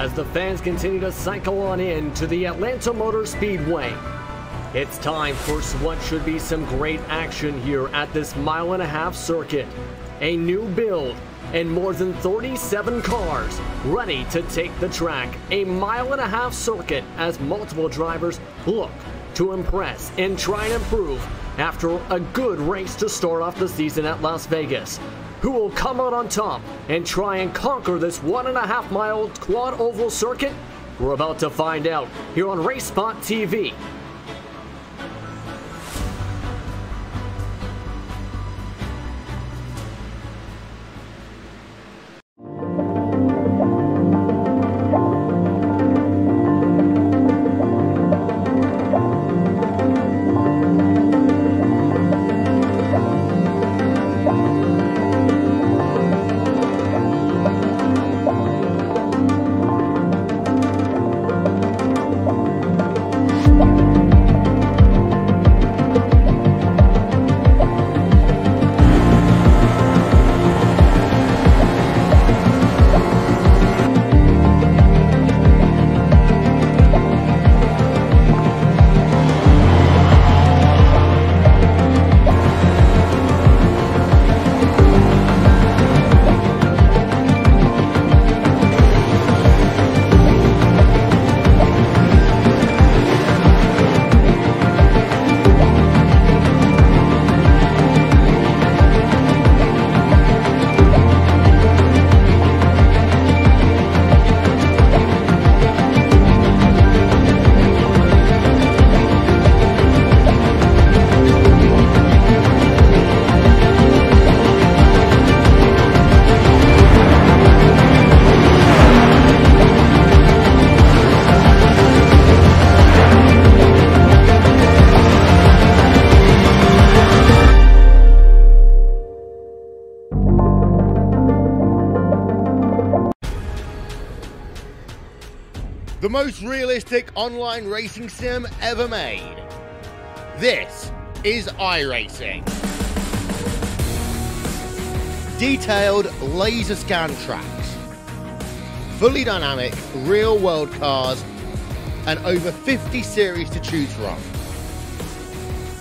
as the fans continue to cycle on in to the Atlanta Motor Speedway. It's time for what should be some great action here at this mile-and-a-half circuit. A new build and more than 37 cars ready to take the track. A mile-and-a-half circuit as multiple drivers look to impress and try and improve after a good race to start off the season at Las Vegas. Who will come out on top and try and conquer this 1.5 mile quad oval circuit? We're about to find out here on RaceSpotTV. The most realistic online racing sim ever made. This is iRacing. Detailed laser scan tracks, fully dynamic real world cars, and over 50 series to choose from.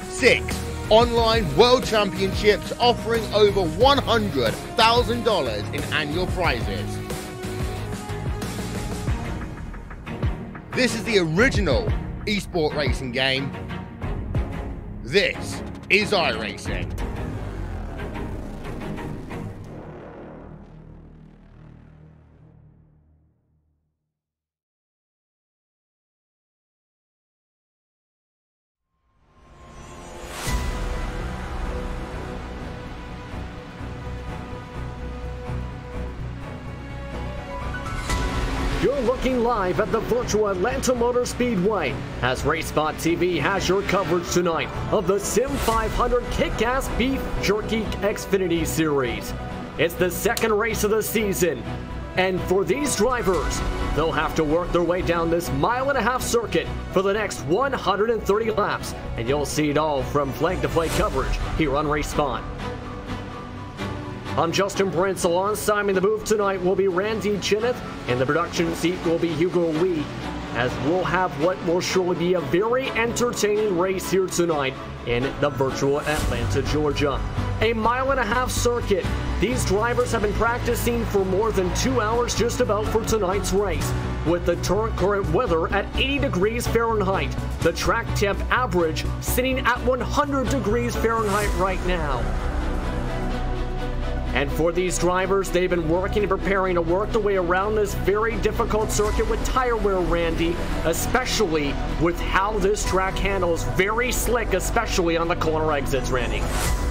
6 online world championships offering over $100,000 in annual prizes. This is the original esport racing game. This is iRacing. You're looking live at the virtual Atlanta Motor Speedway as RaceSpotTV has your coverage tonight of the Sim500 Kickass Beef Jerky Xfinity Series. It's the second race of the season, and for these drivers, they'll have to work their way down this mile-and-a-half circuit for the next 130 laps, and you'll see it all from flag-to-flag coverage here on RaceSpot. I'm Justin Prince. Alongside me in the booth tonight will be Randy Chineth, and the production seat will be Hugo Lee, as we'll have what will surely be a very entertaining race here tonight in the virtual Atlanta, Georgia. A mile-and-a-half circuit. These drivers have been practicing for more than 2 hours just about for tonight's race. With the current weather at 80 degrees Fahrenheit, the track temp average sitting at 100 degrees Fahrenheit right now. And for these drivers, they've been working and preparing to work their way around this very difficult circuit with tire wear, Randy, especially with how this track handles. Very slick, especially on the corner exits, Randy.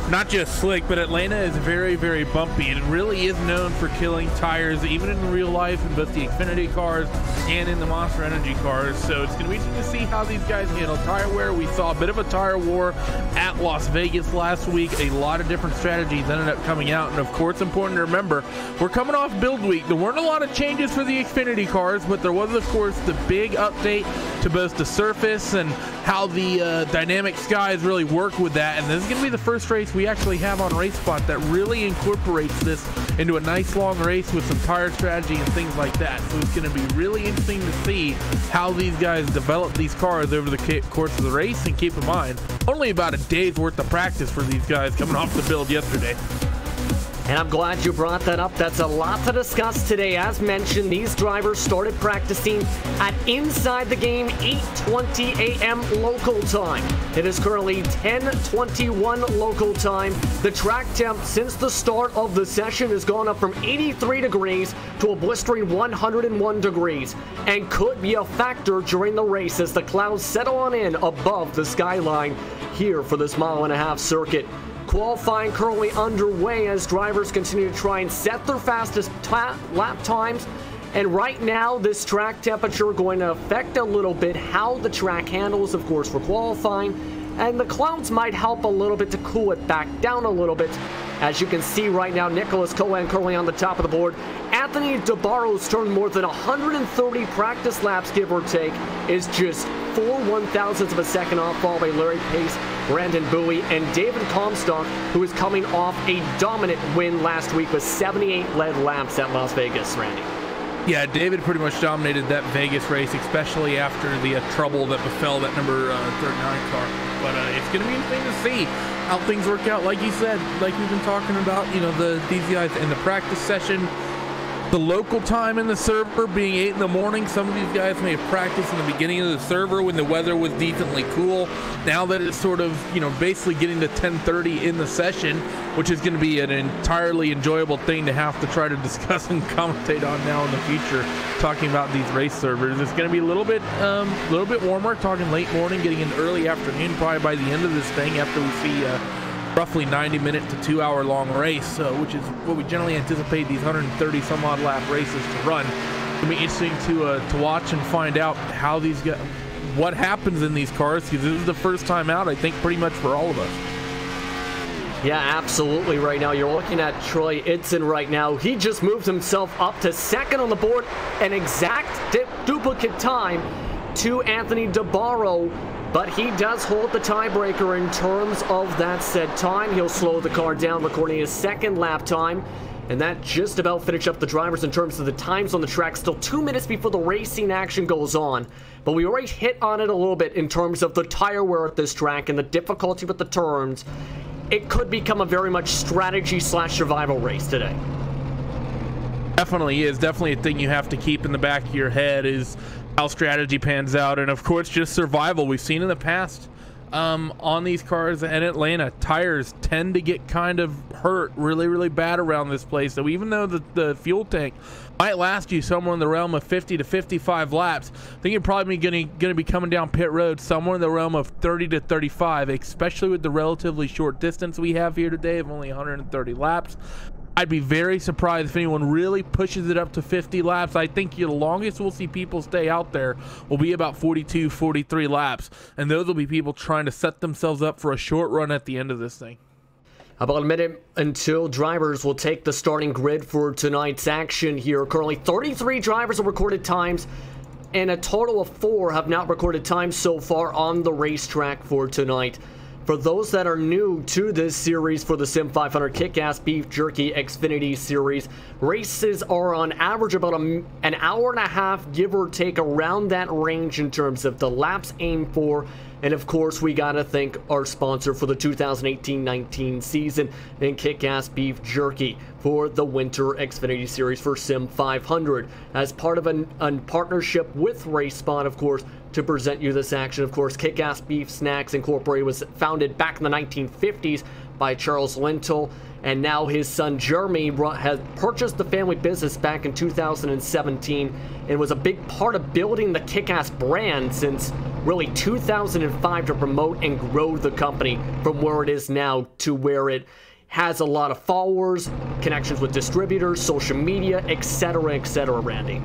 Not just slick, but Atlanta is very, very bumpy. It really is known for killing tires, even in real life, in both the Xfinity cars and in the Monster Energy cars. So it's going to be interesting to see how these guys handle tire wear. We saw a bit of a tire war at Las Vegas last week. A lot of different strategies ended up coming out. And of course, it's important to remember, we're coming off build week. There weren't a lot of changes for the Xfinity cars, but there was, of course, the big update to both the surface and how the dynamic skies really work with that. And this is going to be the first race we actually have on RaceSpot that really incorporates this into a nice long race with some tire strategy and things like that. So it's going to be really interesting to see how these guys develop these cars over the course of the race. And keep in mind, only about a day's worth of practice for these guys coming off the build yesterday. And I'm glad you brought that up. That's a lot to discuss today. As mentioned, these drivers started practicing at Inside the Game 8:20 a.m. local time. It is currently 10:21 local time. The track temp since the start of the session has gone up from 83 degrees to a blistering 101 degrees and could be a factor during the race as the clouds settle on in above the skyline here for this mile-and-a-half circuit. Qualifying currently underway as drivers continue to try and set their fastest lap times. And right now, this track temperature going to affect a little bit how the track handles, of course, for qualifying. And the clouds might help a little bit to cool it back down a little bit. As you can see right now, Nicholas Cohen currently on the top of the board. Anthony DeBarro's turned more than 130 practice laps, give or take, is just 4 1,000ths of a second off, followed by Larry Pace, Brandon Bowie, and David Comstock, who is coming off a dominant win last week with 78 led laps at Las Vegas, Randy. Yeah, David pretty much dominated that Vegas race, especially after the trouble that befell that number 39 car. But it's going to be interesting to see how things work out. Like you said, like we've been talking about, you know, these guys in the practice session, the local time in the server being 8 in the morning. Some of these guys may have practiced in the beginning of the server when the weather was decently cool. Now that it's sort of, you know, basically getting to 10:30 in the session, which is going to be an entirely enjoyable thing to have to try to discuss and commentate on now in the future, talking about these race servers. It's going to be a little bit warmer, talking late morning, getting into early afternoon, probably by the end of this thing after we see roughly 90-minute to 2-hour long race, which is what we generally anticipate these 130 some odd lap races to run. It'll be interesting to watch and find out how these guys, what happens in these cars, because this is the first time out, I think, pretty much for all of us. Yeah, absolutely. Right now, you're looking at Troy Idson right now. He just moved himself up to second on the board, an exact duplicate time to Anthony DeBarro. But he does hold the tiebreaker in terms of that said time. He'll slow the car down, recording his second lap time. And that just about finished up the drivers in terms of the times on the track. Still 2 minutes before the racing action goes on. But we already hit on it a little bit in terms of the tire wear at this track and the difficulty with the turns. It could become a very much strategy/survival race today. Definitely is. Definitely a thing you have to keep in the back of your head is how strategy pans out, and of course just survival. We've seen in the past on these cars in Atlanta, tires tend to get kind of hurt really bad around this place. So even though the fuel tank might last you somewhere in the realm of 50 to 55 laps, I think you're probably going to be coming down pit road somewhere in the realm of 30 to 35, especially with the relatively short distance we have here today of only 130 laps. I'd be very surprised if anyone really pushes it up to 50 laps. I think the longest we'll see people stay out there will be about 42, 43 laps. And those will be people trying to set themselves up for a short run at the end of this thing. About a minute until drivers will take the starting grid for tonight's action here. Currently 33 drivers have recorded times, and a total of 4 have not recorded times so far on the racetrack for tonight. For those that are new to this series for the Sim500 Kick-Ass Beef Jerky Xfinity series, races are on average about an hour and a half, give or take, around that range in terms of the laps aimed for. And of course, we gotta thank our sponsor for the 2018-19 season in Kick-Ass Beef Jerky for the Winter Xfinity Series for Sim500. As part of a partnership with RaceSpot, of course, to present you this action. Of course, Kick-Ass Beef Snacks Incorporated was founded back in the 1950s by Charles Lentil, and now his son Jeremy has purchased the family business back in 2017 and was a big part of building the Kick-Ass brand since really 2005 to promote and grow the company from where it is now to where it has a lot of followers, connections with distributors, social media, etc., Randy.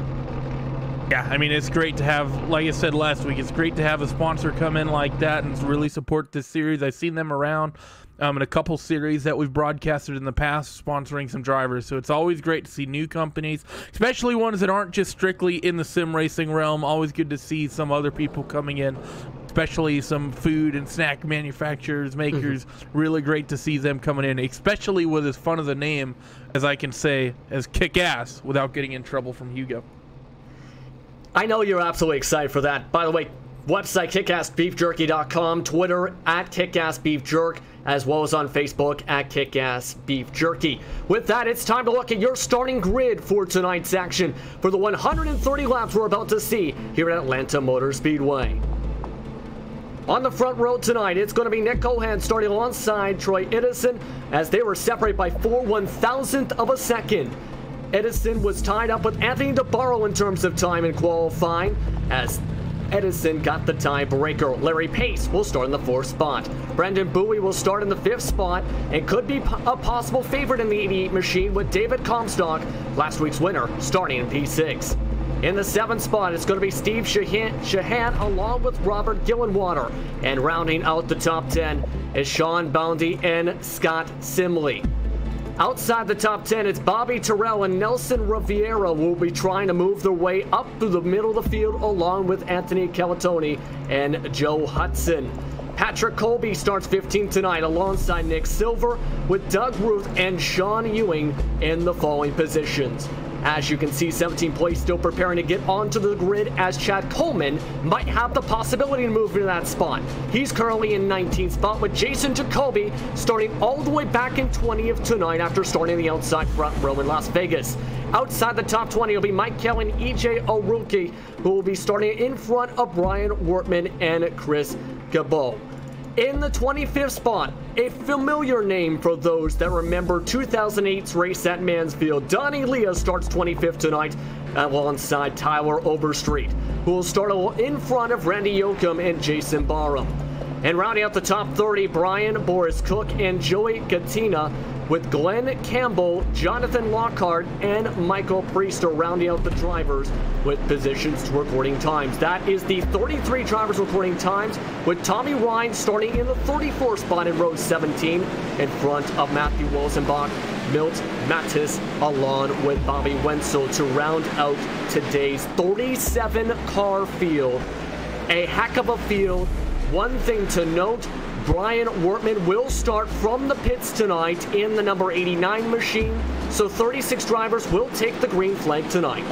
Yeah, I mean, it's great to have, like I said last week, it's great to have a sponsor come in like that and really support this series. I've seen them around in a couple series that we've broadcasted in the past, sponsoring some drivers. So it's always great to see new companies, especially ones that aren't just strictly in the sim racing realm. Always good to see some other people coming in, especially some food and snack manufacturers, makers. Really great to see them coming in, especially with as fun of a name as I can say as Kickass without getting in trouble from Hugo. I know you're absolutely excited for that. By the way, website kickassbeefjerky.com, Twitter at kickassbeefjerk, as well as on Facebook at kickassbeefjerky. With that, it's time to look at your starting grid for tonight's action for the 130 laps we're about to see here at Atlanta Motor Speedway. On the front row tonight, it's going to be Nick Cohan starting alongside Troy Edison as they were separated by 4/1000th of a second. Edison was tied up with Anthony DeBarro in terms of time in qualifying as Edison got the tiebreaker. Larry Pace will start in the 4th spot. Brendan Bowie will start in the 5th spot and could be a possible favorite in the 88 machine with David Comstock, last week's winner, starting in P6. In the 7th spot, it's going to be Steve Shahan along with Robert Gillenwater. And rounding out the top 10 is Sean Boundy and Scott Simley. Outside the top 10, it's Bobby Terrell and Nelson Riviera will be trying to move their way up through the middle of the field along with Anthony Calatoni and Joe Hudson. Patrick Colby starts 15th tonight alongside Nick Silver with Doug Ruth and Sean Ewing in the following positions. As you can see, 17th place still preparing to get onto the grid as Chad Coleman might have the possibility to move into that spot. He's currently in 19th spot with Jason Jacoby starting all the way back in 20th tonight after starting the outside front row in Las Vegas. Outside the top 20 will be Mike Kelly and EJ O'Rourke, who will be starting in front of Brian Wortman and Chris Gabot. In the 25th spot, a familiar name for those that remember 2008's race at Mansfield, Donnie Leah starts 25th tonight alongside Tyler Overstreet, who will start in front of Randy Yoakum and Jason Barham. And rounding out the top 30, Brian Boris Cook and Joey Gattina with Glenn Campbell, Jonathan Lockhart, and Michael Priester rounding out the drivers with positions to recording times. That is the 33 drivers recording times, with Tommy Ryan starting in the 34th spot in row 17 in front of Matthew Wilsonbach, Milt Mattis, along with Bobby Wenzel to round out today's 37-car field. A heck of a field. One thing to note, Brian Wortman will start from the pits tonight in the number 89 machine, so 36 drivers will take the green flag tonight.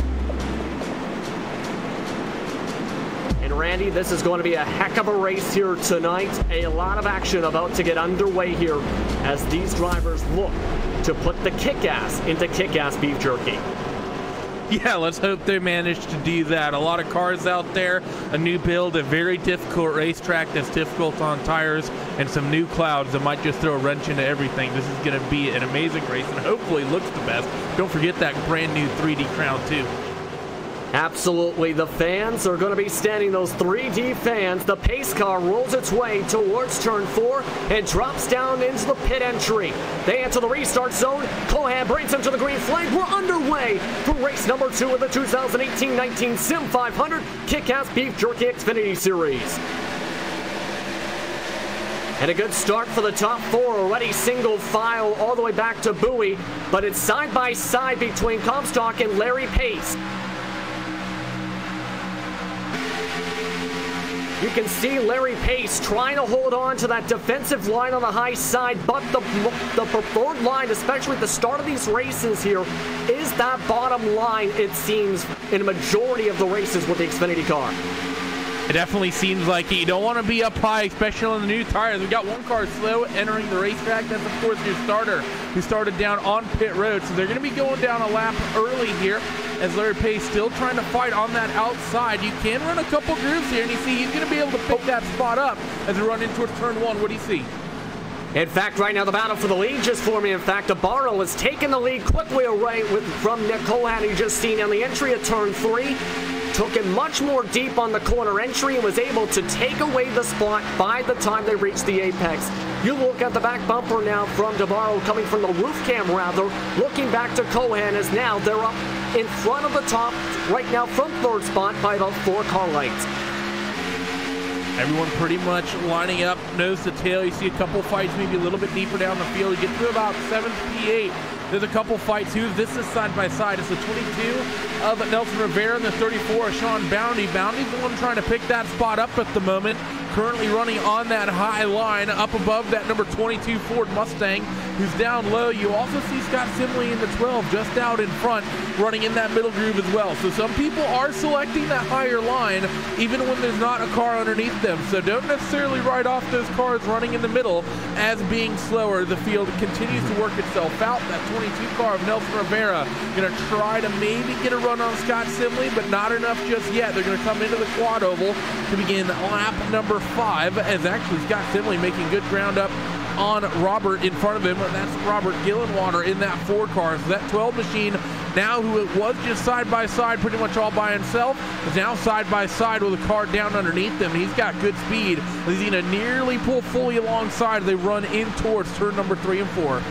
And Randy, this is going to be a heck of a race here tonight. A lot of action about to get underway here as these drivers look to put the kick-ass into kick-ass beef jerky. Yeah, let's hope they manage to do that. A lot of cars out there, a new build, a very difficult racetrack that's difficult on tires, and some new clouds that might just throw a wrench into everything. This is going to be an amazing race and hopefully looks the best. Don't forget that brand new 3D crown too. Absolutely, the fans are going to be standing, those 3D fans. The pace car rolls its way towards turn 4 and drops down into the pit entry. They enter the restart zone. Cohan brings them to the green flag. We're underway for race number 2 of the 2018-19 Sim500 Kickass Beef Jerky Xfinity Series. And a good start for the top 4, already single file all the way back to Bowie, but it's side by side between Comstock and Larry Pace. You can see Larry Pace trying to hold on to that defensive line on the high side, but the preferred line, especially at the start of these races here, is that bottom line, it seems, in a majority of the races with the Xfinity car. It definitely seems like it. You don't want to be up high, especially on the new tires. We've got one car slow entering the racetrack. That's, of course, your starter, who started down on pit road. So they're going to be going down a lap early here as Larry Pace still trying to fight on that outside. You can run a couple grooves here, and you see he's going to be able to pick that spot up as we run into turn 1. What do you see? In fact, right now the battle for the lead just forming. In fact, DeBarro has taken the lead quickly away from Nick Cohan, you just seen on the entry of turn 3. Took it much more deep on the corner entry and was able to take away the spot by the time they reached the apex. You look at the back bumper now from DeBarro coming from the roof cam rather, looking back to Cohan as now they're up in front of the top right now from 3rd spot by about 4 car lengths. Everyone pretty much lining up nose to tail. You see a couple fights maybe a little bit deeper down the field. You get to about 7th P8. There's a couple fights. This is side by side. It's the 22 of Nelson Rivera and the 34 of Sean Boundy. Boundy's the one trying to pick that spot up at the moment. currently running on that high line up above that number 22 Ford Mustang, who's down low. You also see Scott Simley in the 12 just out in front, running in that middle groove as well. So some people are selecting that higher line even when there's not a car underneath them. So don't necessarily write off those cars running in the middle as being slower. The field continues to work itself out. That 22 car of Nelson Rivera going to try to maybe get a run on Scott Simley, but not enough just yet. They're going to come into the quad oval to begin lap number 5, as actually Scott Simley making good ground up on Robert in front of him. That's Robert Gillenwater in that 4 car. So that 12 machine, now who was just side by side pretty much all by himself, is now side by side with a car down underneath him. He's got good speed. He's going to nearly pull fully alongside as they run in towards turn number 3 and 4.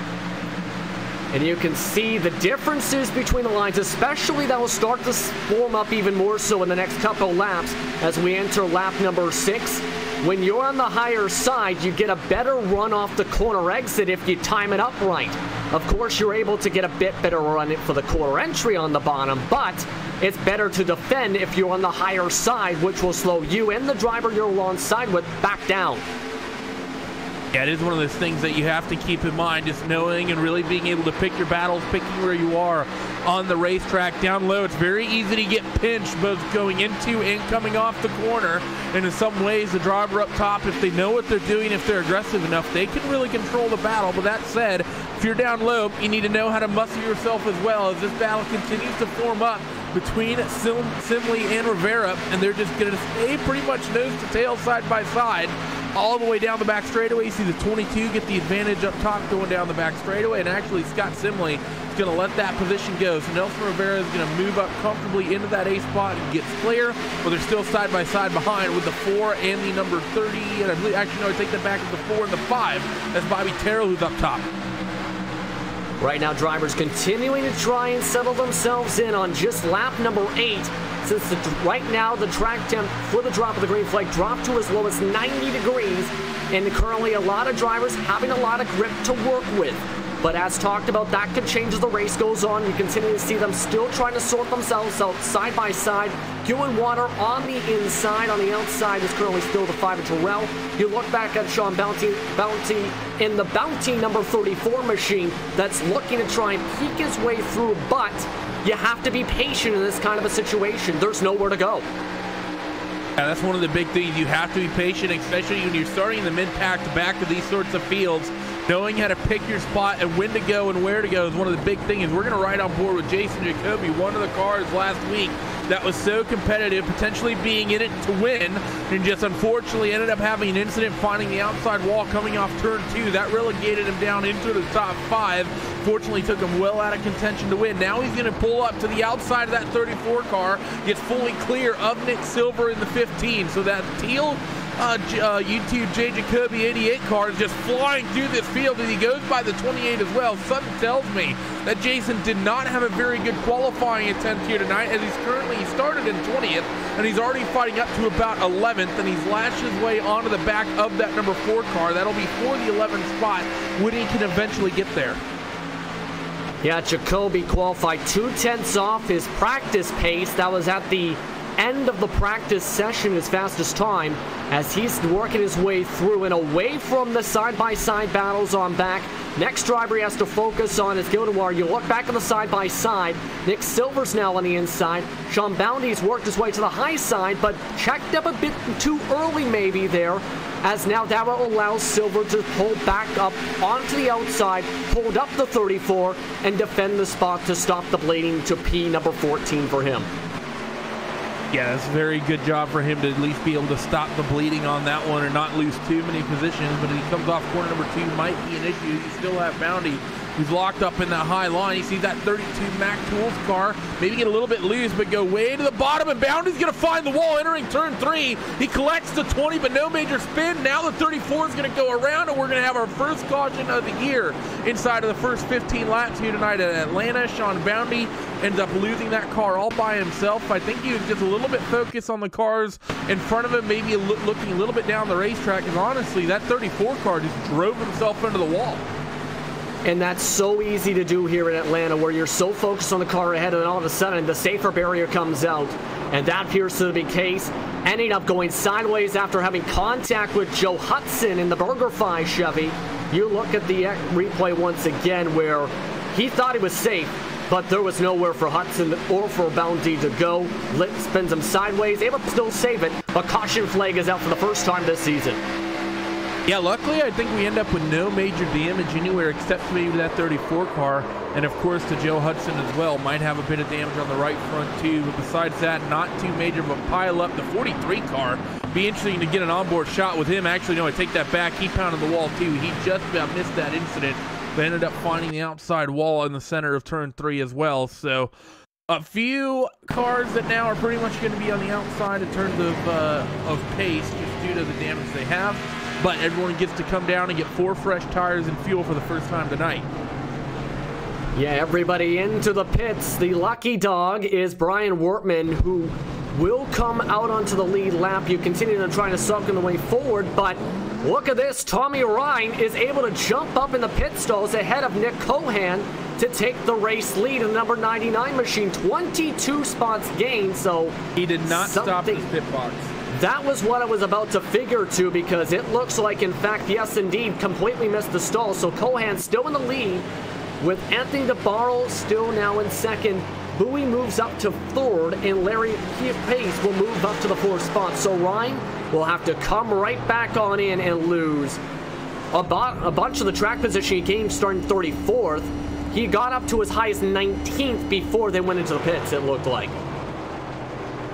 And you can see the differences between the lines, especially that will start to form up even more so in the next couple laps as we enter lap number 6. When you're on the higher side, you get a better run off the corner exit if you time it up right. Of course, you're able to get a bit better run for the corner entry on the bottom, but it's better to defend if you're on the higher side, which will slow you and the driver you're alongside with back down. Yeah, it is one of those things that you have to keep in mind, just knowing and really being able to pick your battles, picking where you are on the racetrack. Down low, it's very easy to get pinched both going into and coming off the corner. And in some ways, the driver up top, if they know what they're doing, if they're aggressive enough, they can really control the battle. But that said, if you're down low, you need to know how to muscle yourself as well as this battle continues to form up between Simley and Rivera, and they're just going to stay pretty much nose to tail, side by side, all the way down the back straightaway. You see the 22 get the advantage up top going down the back straightaway, and actually Scott Simley is going to let that position go. So Nelson Rivera is going to move up comfortably into that A spot and gets clear, but they're still side by side behind with the 4 and the number 30, and I believe, actually no, I take that back, with the 4 and the 5. That's Bobby Terrell who's up top. Right now, drivers continuing to try and settle themselves in on just lap number 8. Since right now the track temp for the drop of the green flag dropped to as low as 90 degrees, and currently a lot of drivers having a lot of grip to work with. But as talked about, that could change as the race goes on. You continue to see them still trying to sort themselves out side by side. Gillenwater on the inside. On the outside is currently still the 5 of Terrell. You look back at Sean Bounty in the Bounty number 34 machine that's looking to try and peek his way through, but you have to be patient in this kind of a situation. There's nowhere to go. Yeah, that's one of the big things. You have to be patient, especially when you're starting in the mid-pack to back of these sorts of fields. Knowing how to pick your spot and when to go and where to go is one of the big things. We're going to ride on board with Jason Jacoby, one of the cars last week that was so competitive, potentially being in it to win, and just unfortunately ended up having an incident finding the outside wall coming off turn 2. That relegated him down into the top 5. Fortunately, took him well out of contention to win. Now he's going to pull up to the outside of that 34 car, gets fully clear of Nick Silver in the 15. So that teal YouTube J. Jacoby 88 car is just flying through this field, and he goes by the 28 as well. Something tells me that Jason did not have a very good qualifying attempt here tonight, as he started in 20th, and he's already fighting up to about 11th, and he's lashed his way onto the back of that number 4 car. That'll be for the 11th spot when he can eventually get there. Yeah, Jacoby qualified 2/10 off his practice pace. That was at the end of the practice session, his fastest time, as he's working his way through and away from the side-by-side battles on back. Next driver he has to focus on is Gildenwar. You look back on the side-by-side. Nick Silver's now on the inside. Sean Bounty's worked his way to the high side, but checked up a bit too early maybe there, as now that will allow Silver to pull back up onto the outside, pulled up the 34, and defend the spot to stop the bleeding to P number 14 for him. Yeah, that's a very good job for him to at least be able to stop the bleeding on that one and not lose too many positions. But if he comes off corner number 2, might be an issue. You still have Bounty, who's locked up in that high line. You see that 32 Mac Tools car maybe get a little bit loose, but go way to the bottom, and Bounty's going to find the wall entering turn 3. He collects the 20, but no major spin. Now the 34 is going to go around, and we're going to have our first caution of the year inside of the first 15 laps here tonight at Atlanta. Sean Bounty ends up losing that car all by himself. I think he was just a little bit focused on the cars in front of him, maybe looking a little bit down the racetrack, because honestly, that 34 car just drove himself into the wall. And that's so easy to do here in Atlanta, where you're so focused on the car ahead, and then all of a sudden the safer barrier comes out. And that appears to be the case, ending up going sideways after having contact with Joe Hudson in the BurgerFi Chevy. You look at the replay once again where he thought he was safe, but there was nowhere for Hudson or for Bounty to go. Spins him sideways, able to still save it, but caution flag is out for the first time this season. Yeah, luckily I think we end up with no major damage anywhere except maybe that 34 car, and of course to Joe Hudson as well. Might have a bit of damage on the right front too, but besides that, not too major of a pile up. The 43 car, be interesting to get an onboard shot with him. Actually, no, I take that back. He pounded the wall too. He just about missed that incident, but ended up finding the outside wall in the center of turn 3 as well. So a few cars that now are pretty much going to be on the outside in terms of pace, just due to the damage they have. But everyone gets to come down and get 4 fresh tires and fuel for the first time tonight. Yeah, everybody into the pits. The lucky dog is Brian Wortman, who will come out onto the lead lap. You continue to try to suck in the way forward, but look at this. Tommy Ryan is able to jump up in the pit stalls ahead of Nick Cohan to take the race lead in the number 99 machine. 22 spots gained, so he did not stop his pit box. That was what I was about to figure too, because it looks like, in fact, yes, indeed, completely missed the stall. So Cohan still in the lead, with Anthony DeBarro still now in second. Bowie moves up to third, and Larry Pace will move up to the 4th spot. So Ryan will have to come right back on in and lose a bunch of the track position he gained starting 34th. He got up to as high as 19th before they went into the pits, it looked like.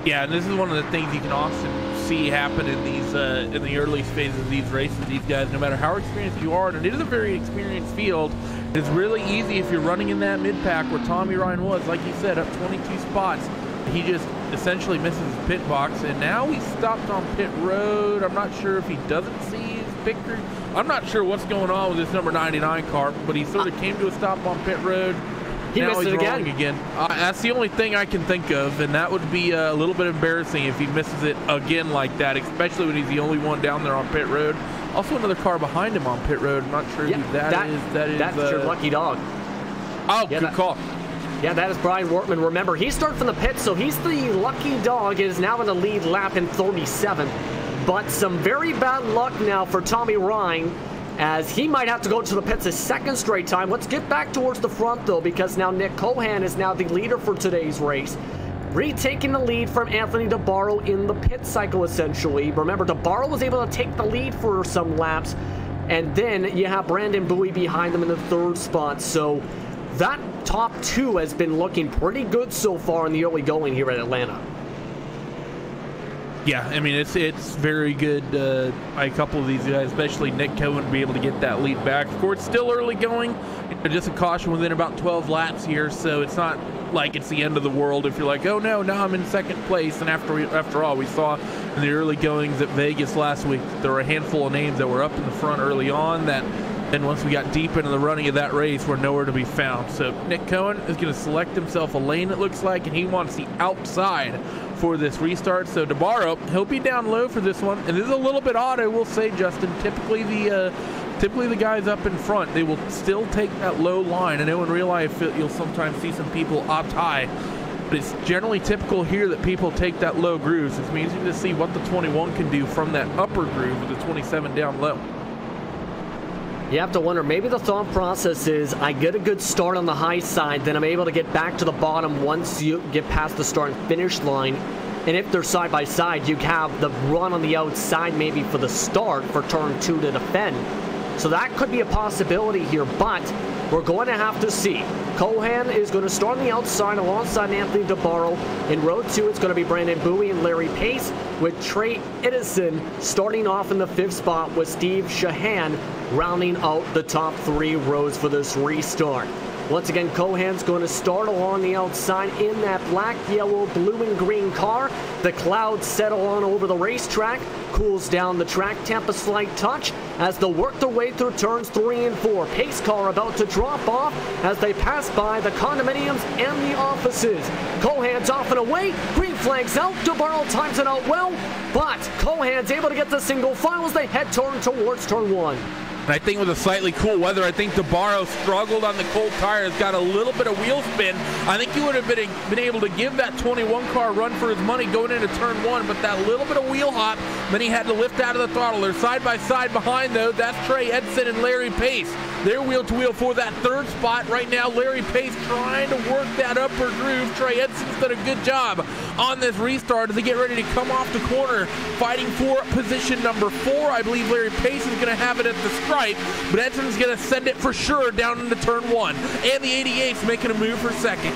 Yeah, and this is one of the things you can often see happen in these in the early phases of these races. These guys, no matter how experienced you are, and it is a very experienced field, it's really easy if you're running in that mid-pack where Tommy Ryan was, like you said, up 22 spots. He just essentially misses his pit box, and now he stopped on pit road. I'm not sure if he doesn't see his picture. I'm not sure what's going on with this number 99 car, but he sort of came to a stop on pit road. He now missed he's it rolling again. That's the only thing I can think of, and that would be a little bit embarrassing if he misses it again like that, especially when he's the only one down there on pit road. Also, another car behind him on pit road. I'm not sure who that is. That's your lucky dog. Oh, yeah, good call. Yeah, that is Brian Wortman. Remember, he started from the pit, so he's the lucky dog. Is now in the lead lap in 37. But some very bad luck now for Tommy Ryan, as he might have to go to the pits a second straight time. Let's get back towards the front, though, because now Nick Cohan is now the leader for today's race, retaking the lead from Anthony DeBarro in the pit cycle, essentially. Remember, DeBarro was able to take the lead for some laps, and then you have Brandon Bowie behind them in the 3rd spot. So that top 2 has been looking pretty good so far in the early going here at Atlanta. Yeah, I mean, it's very good. A couple of these guys, especially Nick Cohen, to be able to get that lead back. Of course, still early going. Just a caution within about 12 laps here, so it's not like it's the end of the world if you're like, oh no, now I'm in second place. And after all, we saw in the early goings at Vegas last week, there were a handful of names that were up in the front early on that then once we got deep into the running of that race, were nowhere to be found. So Nick Cohen is going to select himself a lane, it looks like, and he wants the outside for this restart. So DeBarro, he'll be down low for this one. And this is a little bit odd, I will say, Justin. Typically the guys up in front, they will still take that low line. I know in real life you'll sometimes see some people up high, but it's generally typical here that people take that low groove. So it's amazing to see what the 21 can do from that upper groove with the 27 down low. You have to wonder, maybe the thought process is, I get a good start on the high side, then I'm able to get back to the bottom once you get past the start and finish line. And if they're side by side, you have the run on the outside maybe for the start for turn 2 to defend. So that could be a possibility here, but we're going to have to see. Cohan is going to start on the outside alongside Anthony DeBarro. In row 2, it's going to be Brandon Bowie and Larry Pace, with Trey Edison starting off in the 5th spot, with Steve Shahan rounding out the top 3 rows for this restart. Once again, Cohan's going to start along the outside in that black, yellow, blue, and green car. The clouds settle on over the racetrack, cools down the track temp a slight touch as they'll work their way through turns 3 and 4. Pace car about to drop off as they pass by the condominiums and the offices. Cohan's off and away. Green flag's out. DeBarro times it out well, but Cohan's able to get the single file as they head towards turn 1. And I think with the slightly cool weather, I think DeBarro struggled on the cold tires, got a little bit of wheel spin. I think he would have been able to give that 21 car run for his money going into turn 1, but that little bit of wheel hop, then he had to lift out of the throttle. They're side by side behind, though. That's Trey Edson and Larry Pace. They're wheel to wheel for that third spot. Right now, Larry Pace trying to work that upper groove. Trey Edson's done a good job on this restart as they get ready to come off the corner, fighting for position number 4. I believe Larry Pace is going to have it at the stripe, but Edson's going to send it for sure down into turn 1. And the 88's making a move for second.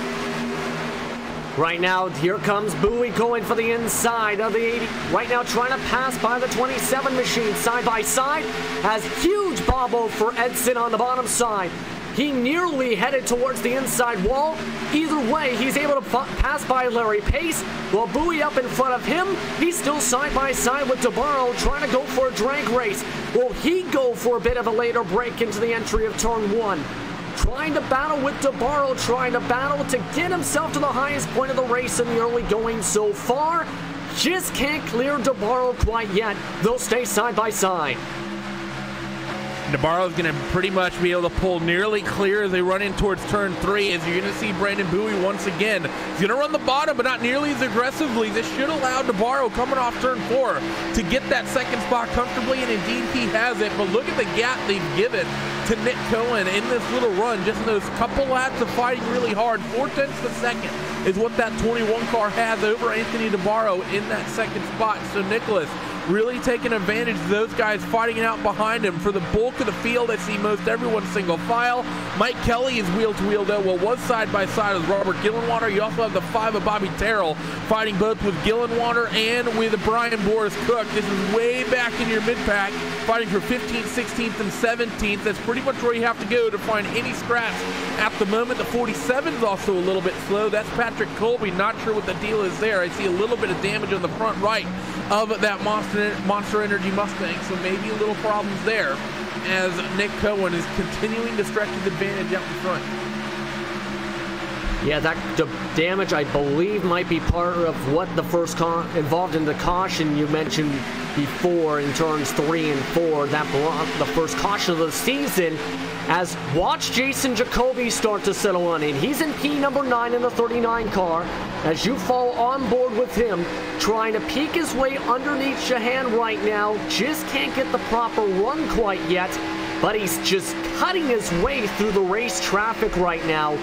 Right now, here comes Bowie going for the inside of the 80. Right now, trying to pass by the 27 machine side by side. Has huge bobbo for Edson on the bottom side. He nearly headed towards the inside wall. Either way, he's able to pass by Larry Pace. While Bowie up in front of him, he's still side by side with DeBarro trying to go for a drag race. Will he go for a bit of a later break into the entry of turn 1? Trying to battle with DeBarro, trying to battle to get himself to the highest point of the race in the early going so far. Just can't clear DeBarro quite yet. They'll stay side by side. DeBarro's going to pretty much be able to pull nearly clear as they run in towards turn 3, as you're going to see Brandon Bowie once again. He's going to run the bottom, but not nearly as aggressively. This should allow DeBarro coming off turn 4 to get that second spot comfortably, and indeed he has it. But look at the gap they've given to Nick Cohen in this little run, just in those couple laps of fighting really hard. 4/10 of a second is what that 21 car has over Anthony DeBarro in that second spot. So Nicholas really taking advantage of those guys fighting out behind him. For the bulk of the field, I see most everyone single file. Mike Kelly is wheel to wheel, though. Well, was side by side with Robert Gillenwater. You also have the 5 of Bobby Terrell fighting both with Gillenwater and with Brian Boris Cook. This is way back in your mid-pack, fighting for 15th, 16th, and 17th. That's pretty much where you have to go to find any scraps at the moment. The 47 is also a little bit slow. That's Patrick Colby. Not sure what the deal is there. I see a little bit of damage on the front right of that Monster Energy Mustang, so maybe a little problems there as Nick Cohen is continuing to stretch his advantage out in front. Yeah, that damage, I believe, might be part of what the first involved in the caution you mentioned before in turns 3 and 4. That brought the first caution of the season. As watch Jason Jacoby start to settle on in. He's in P number 9 in the 39 car. As you fall on board with him, trying to peek his way underneath Shahan right now. Just can't get the proper run quite yet, but he's just cutting his way through the race traffic right now.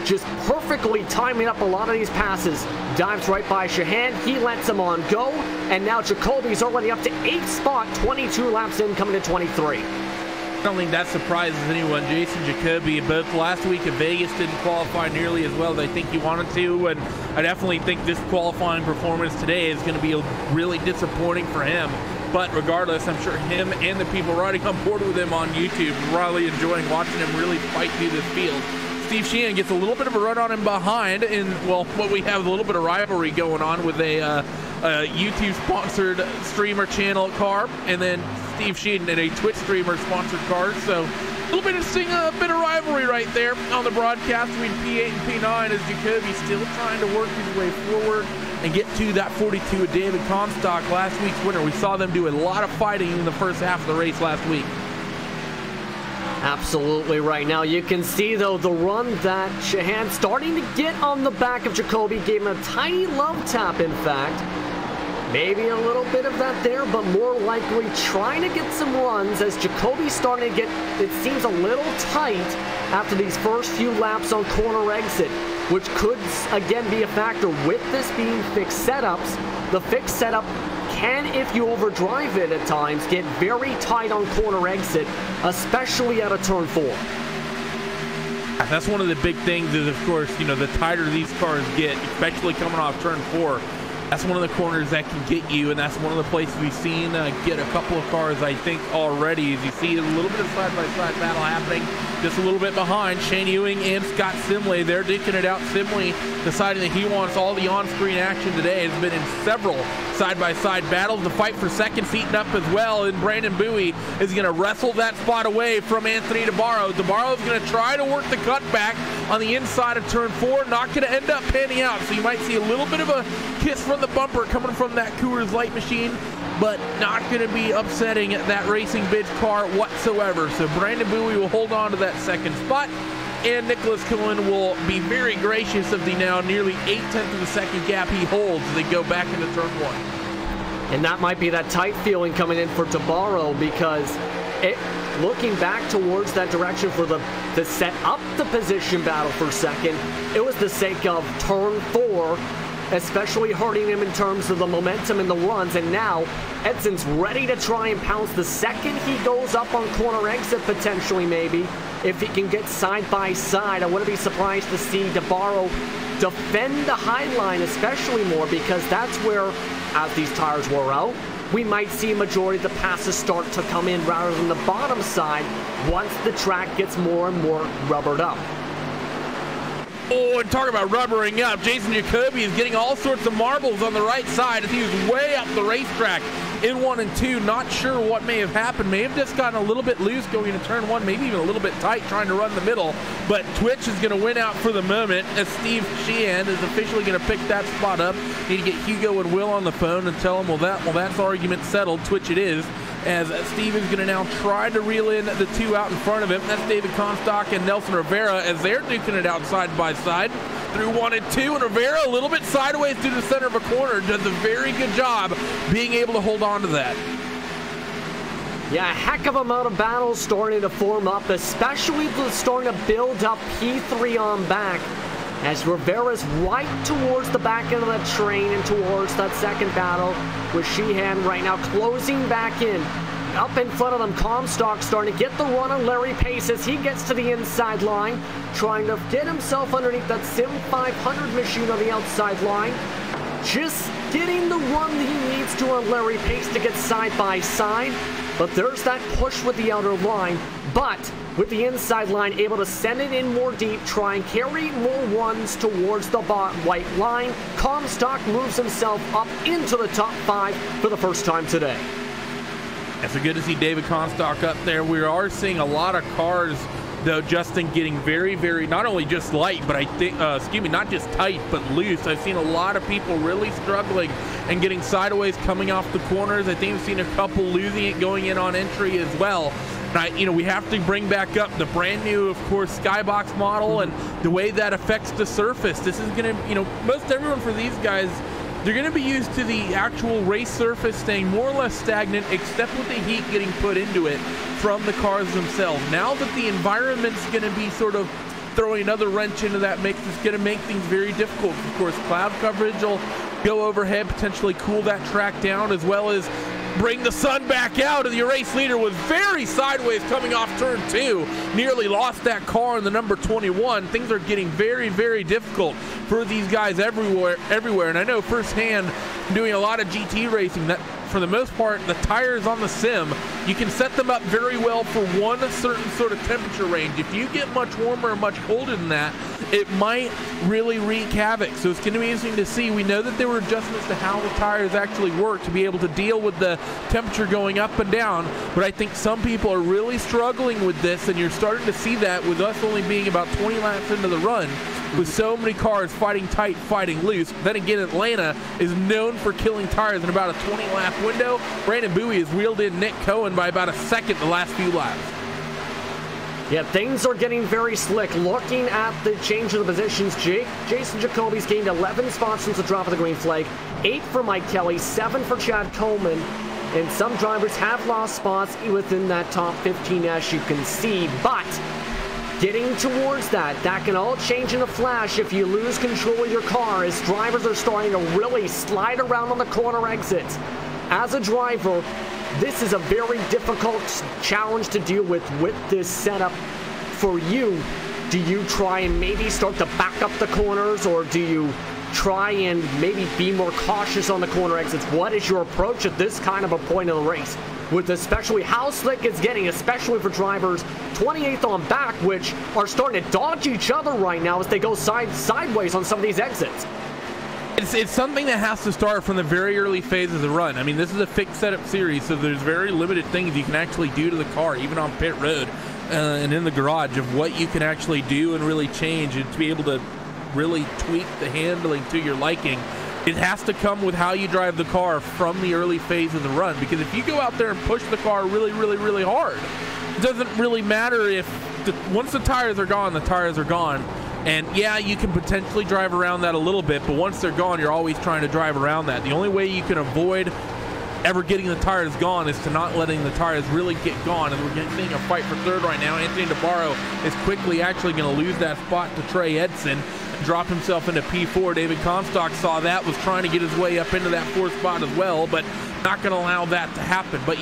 Just perfectly timing up a lot of these passes. Dives right by Shahan, he lets him on go, and now Jacoby's already up to 8th spot, 22 laps in, coming to 23. I don't think that surprises anyone. Jason Jacoby, both last week at Vegas, didn't qualify nearly as well as I think he wanted to, and I definitely think this qualifying performance today is going to be really disappointing for him. But regardless, I'm sure him and the people riding on board with him on YouTube are really enjoying watching him really fight through this field. Steve Sheehan gets a little bit of a run on him behind, and well, what we have a little bit of rivalry going on with a YouTube-sponsored streamer channel car, and then Steve Sheehan in a Twitch streamer-sponsored car. So a little bit of rivalry right there on the broadcast between P8 and P9 as Jacoby's still trying to work his way forward and get to that 42 of David Comstock, last week's winner. We saw them do a lot of fighting in the first half of the race last week. Absolutely right. Now you can see, though, the run that Shahan starting to get on the back of Jacoby gave him a tiny love tap, in fact. Maybe a little bit of that there, but more likely trying to get some runs as Jacoby's starting to get, it seems, a little tight after these first few laps on corner exit, which could, again, be a factor with this being fixed setups. The fixed setup can, if you overdrive it at times, get very tight on corner exit, especially at a turn 4. That's one of the big things is, of course, you know, the tighter these cars get, especially coming off turn 4, that's one of the corners that can get you, and that's one of the places we've seen get a couple of cars, I think, already. As you see a little bit of side-by-side battle happening just a little bit behind Shane Ewing and Scott Simley. They're duking it out. Simley deciding that he wants all the on-screen action today. Has been in several side-by-side battles. The fight for second's heating up as well, and Brandon Bowie is going to wrestle that spot away from Anthony DeBarro. DeBarro is going to try to work the cutback on the inside of turn 4. Not going to end up panning out, so you might see a little bit of a kiss from the bumper coming from that Coors Light machine but not going to be upsetting that Racing Bitch car whatsoever. So Brandon Bowie will hold on to that second spot, and Nicholas Cohen will be very gracious of the now nearly 0.8 of a second gap he holds as they go back into turn 1. And that might be that tight feeling coming in for Tabarro, because looking back towards that direction for to set up the position battle for second, it was the sake of turn 4, especially hurting him in terms of the momentum in the runs. And now Edson's ready to try and pounce the second he goes up on corner exit, potentially, maybe, if he can get side by side. I wouldn't be surprised to see Tabarro defend the high line especially more, because that's where, as these tires wear out, we might see a majority of the passes start to come in rather than the bottom side once the track gets more and more rubbered up. Oh, and talk about rubbering up. Jason Jacoby is getting all sorts of marbles on the right side as he was way up the racetrack in 1 and 2. Not sure what may have happened. May have just gotten a little bit loose going into turn 1, maybe even a little bit tight trying to run the middle. But Twitch is going to win out for the moment as Steve Sheehan is officially going to pick that spot up. Need to get Hugo and Will on the phone and tell them, well, that's argument settled. Twitch it is. As Steve is going to now try to reel in the two out in front of him. That's David Comstock and Nelson Rivera as they're duking it out side by side through 1 and 2. And Rivera a little bit sideways to the center of a corner. Does a very good job being able to hold on to that. Yeah, a heck of a amount of battles starting to form up, especially starting to build up P3 on back, as Rivera's right towards the back end of that train and towards that second battle with Sheehan right now closing back in. Up in front of them, Comstock starting to get the run on Larry Pace as he gets to the inside line, trying to get himself underneath that Sim500 machine on the outside line. Just getting the run that he needs to on Larry Pace to get side by side. But there's that push with the outer line. But with the inside line, able to send it in more deep, try and carry more runs towards the white line. Comstock moves himself up into the top 5 for the first time today. It's so good to see David Comstock up there. We are seeing a lot of cars, though, Justin, getting very, very, not only just light, but I think, not just tight, but loose. I've seen a lot of people really struggling and getting sideways coming off the corners. I think we've seen a couple losing it going in on entry as well. We have to bring back up the brand new, of course, Skybox model and the way that affects the surface. This is going to, most everyone for these guys, they're going to be used to the actual race surface staying more or less stagnant, except with the heat getting put into it from the cars themselves. Now that the environment's going to be sort of throwing another wrench into that mix, it's going to make things very difficult. Of course, cloud coverage will go overhead, potentially cool that track down, as well as bring the sun back out. And the race leader was very sideways coming off turn 2. Nearly lost that car in the number 21. Things are getting very, very difficult for these guys everywhere. And I know firsthand, doing a lot of GT racing, that for the most part, the tires on the sim, you can set them up very well for one certain sort of temperature range. If you get much warmer or much colder than that, it might really wreak havoc. So it's going to be interesting to see. We know that there were adjustments to how the tires actually work to be able to deal with the temperature going up and down, but I think some people are really struggling with this, and you're starting to see that with us only being about 20 laps into the run, with so many cars fighting tight, fighting loose. Then again, Atlanta is known for killing tires in about a 20-lap window. Brandon Bowie has wheeled in Nick Cohen by about a second the last few laps. Yeah, things are getting very slick. Looking at the change of the positions, Jason Jacoby's gained 11 spots since the drop of the green flag, 8 for Mike Kelly, 7 for Chad Coleman, and some drivers have lost spots within that top 15, as you can see, but getting towards that can all change in a flash if you lose control of your car, as drivers are starting to really slide around on the corner exits. As a driver, this is a very difficult challenge to deal with this setup for you. Do you try and maybe start to back up the corners, or do you try and maybe be more cautious on the corner exits? What is your approach at this kind of a point of the race, with especially how slick it's getting, especially for drivers 28th on back, which are starting to dodge each other right now as they go sideways on some of these exits? It's something that has to start from the very early phase of the run. I mean, this is a fixed setup series, so there's very limited things you can actually do to the car, even on pit road and in the garage, of what you can actually do and really change, and to be able to really tweak the handling to your liking. It has to come with how you drive the car from the early phase of the run, because if you go out there and push the car really, really, really hard, it doesn't really matter if once the tires are gone, the tires are gone. And yeah, you can potentially drive around that a little bit, but once they're gone, you're always trying to drive around that. The only way you can avoid ever getting the tires gone is to not letting the tires really get gone. And we're getting a fight for third right now. Anthony DeBarro is quickly actually going to lose that spot to Trey Edson, drop himself into P4. David Comstock saw that, was trying to get his way up into that fourth spot as well, but not going to allow that to happen. But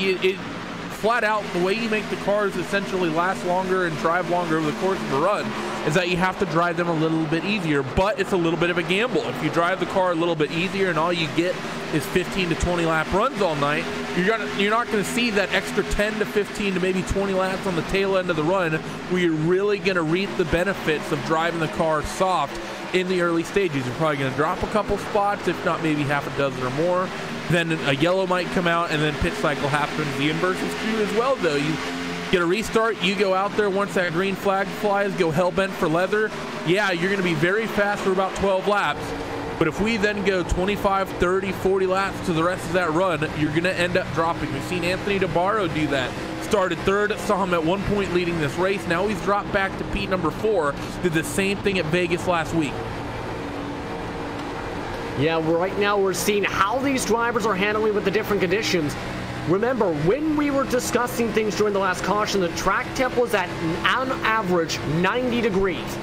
flat out, the way you make the cars essentially last longer and drive longer over the course of the run is that you have to drive them a little bit easier, but it's a little bit of a gamble. If you drive the car a little bit easier and all you get is 15 to 20 lap runs all night, you're not going to see that extra 10 to 15 to maybe 20 laps on the tail end of the run where you're really going to reap the benefits of driving the car soft in the early stages. You're probably going to drop a couple spots, if not maybe half a dozen or more. Then a yellow might come out, and then pit cycle happens. The inverse is true as well, though. You get a restart, you go out there once that green flag flies, go hell-bent for leather. Yeah, you're going to be very fast for about 12 laps. But if we then go 25, 30, 40 laps to the rest of that run, you're going to end up dropping. We've seen Anthony DeBarro do that. Started third, saw him at one point leading this race. Now he's dropped back to P number 4. Did the same thing at Vegas last week. Yeah, right now we're seeing how these drivers are handling with the different conditions. Remember, when we were discussing things during the last caution, the track temp was at, on average, 90 degrees.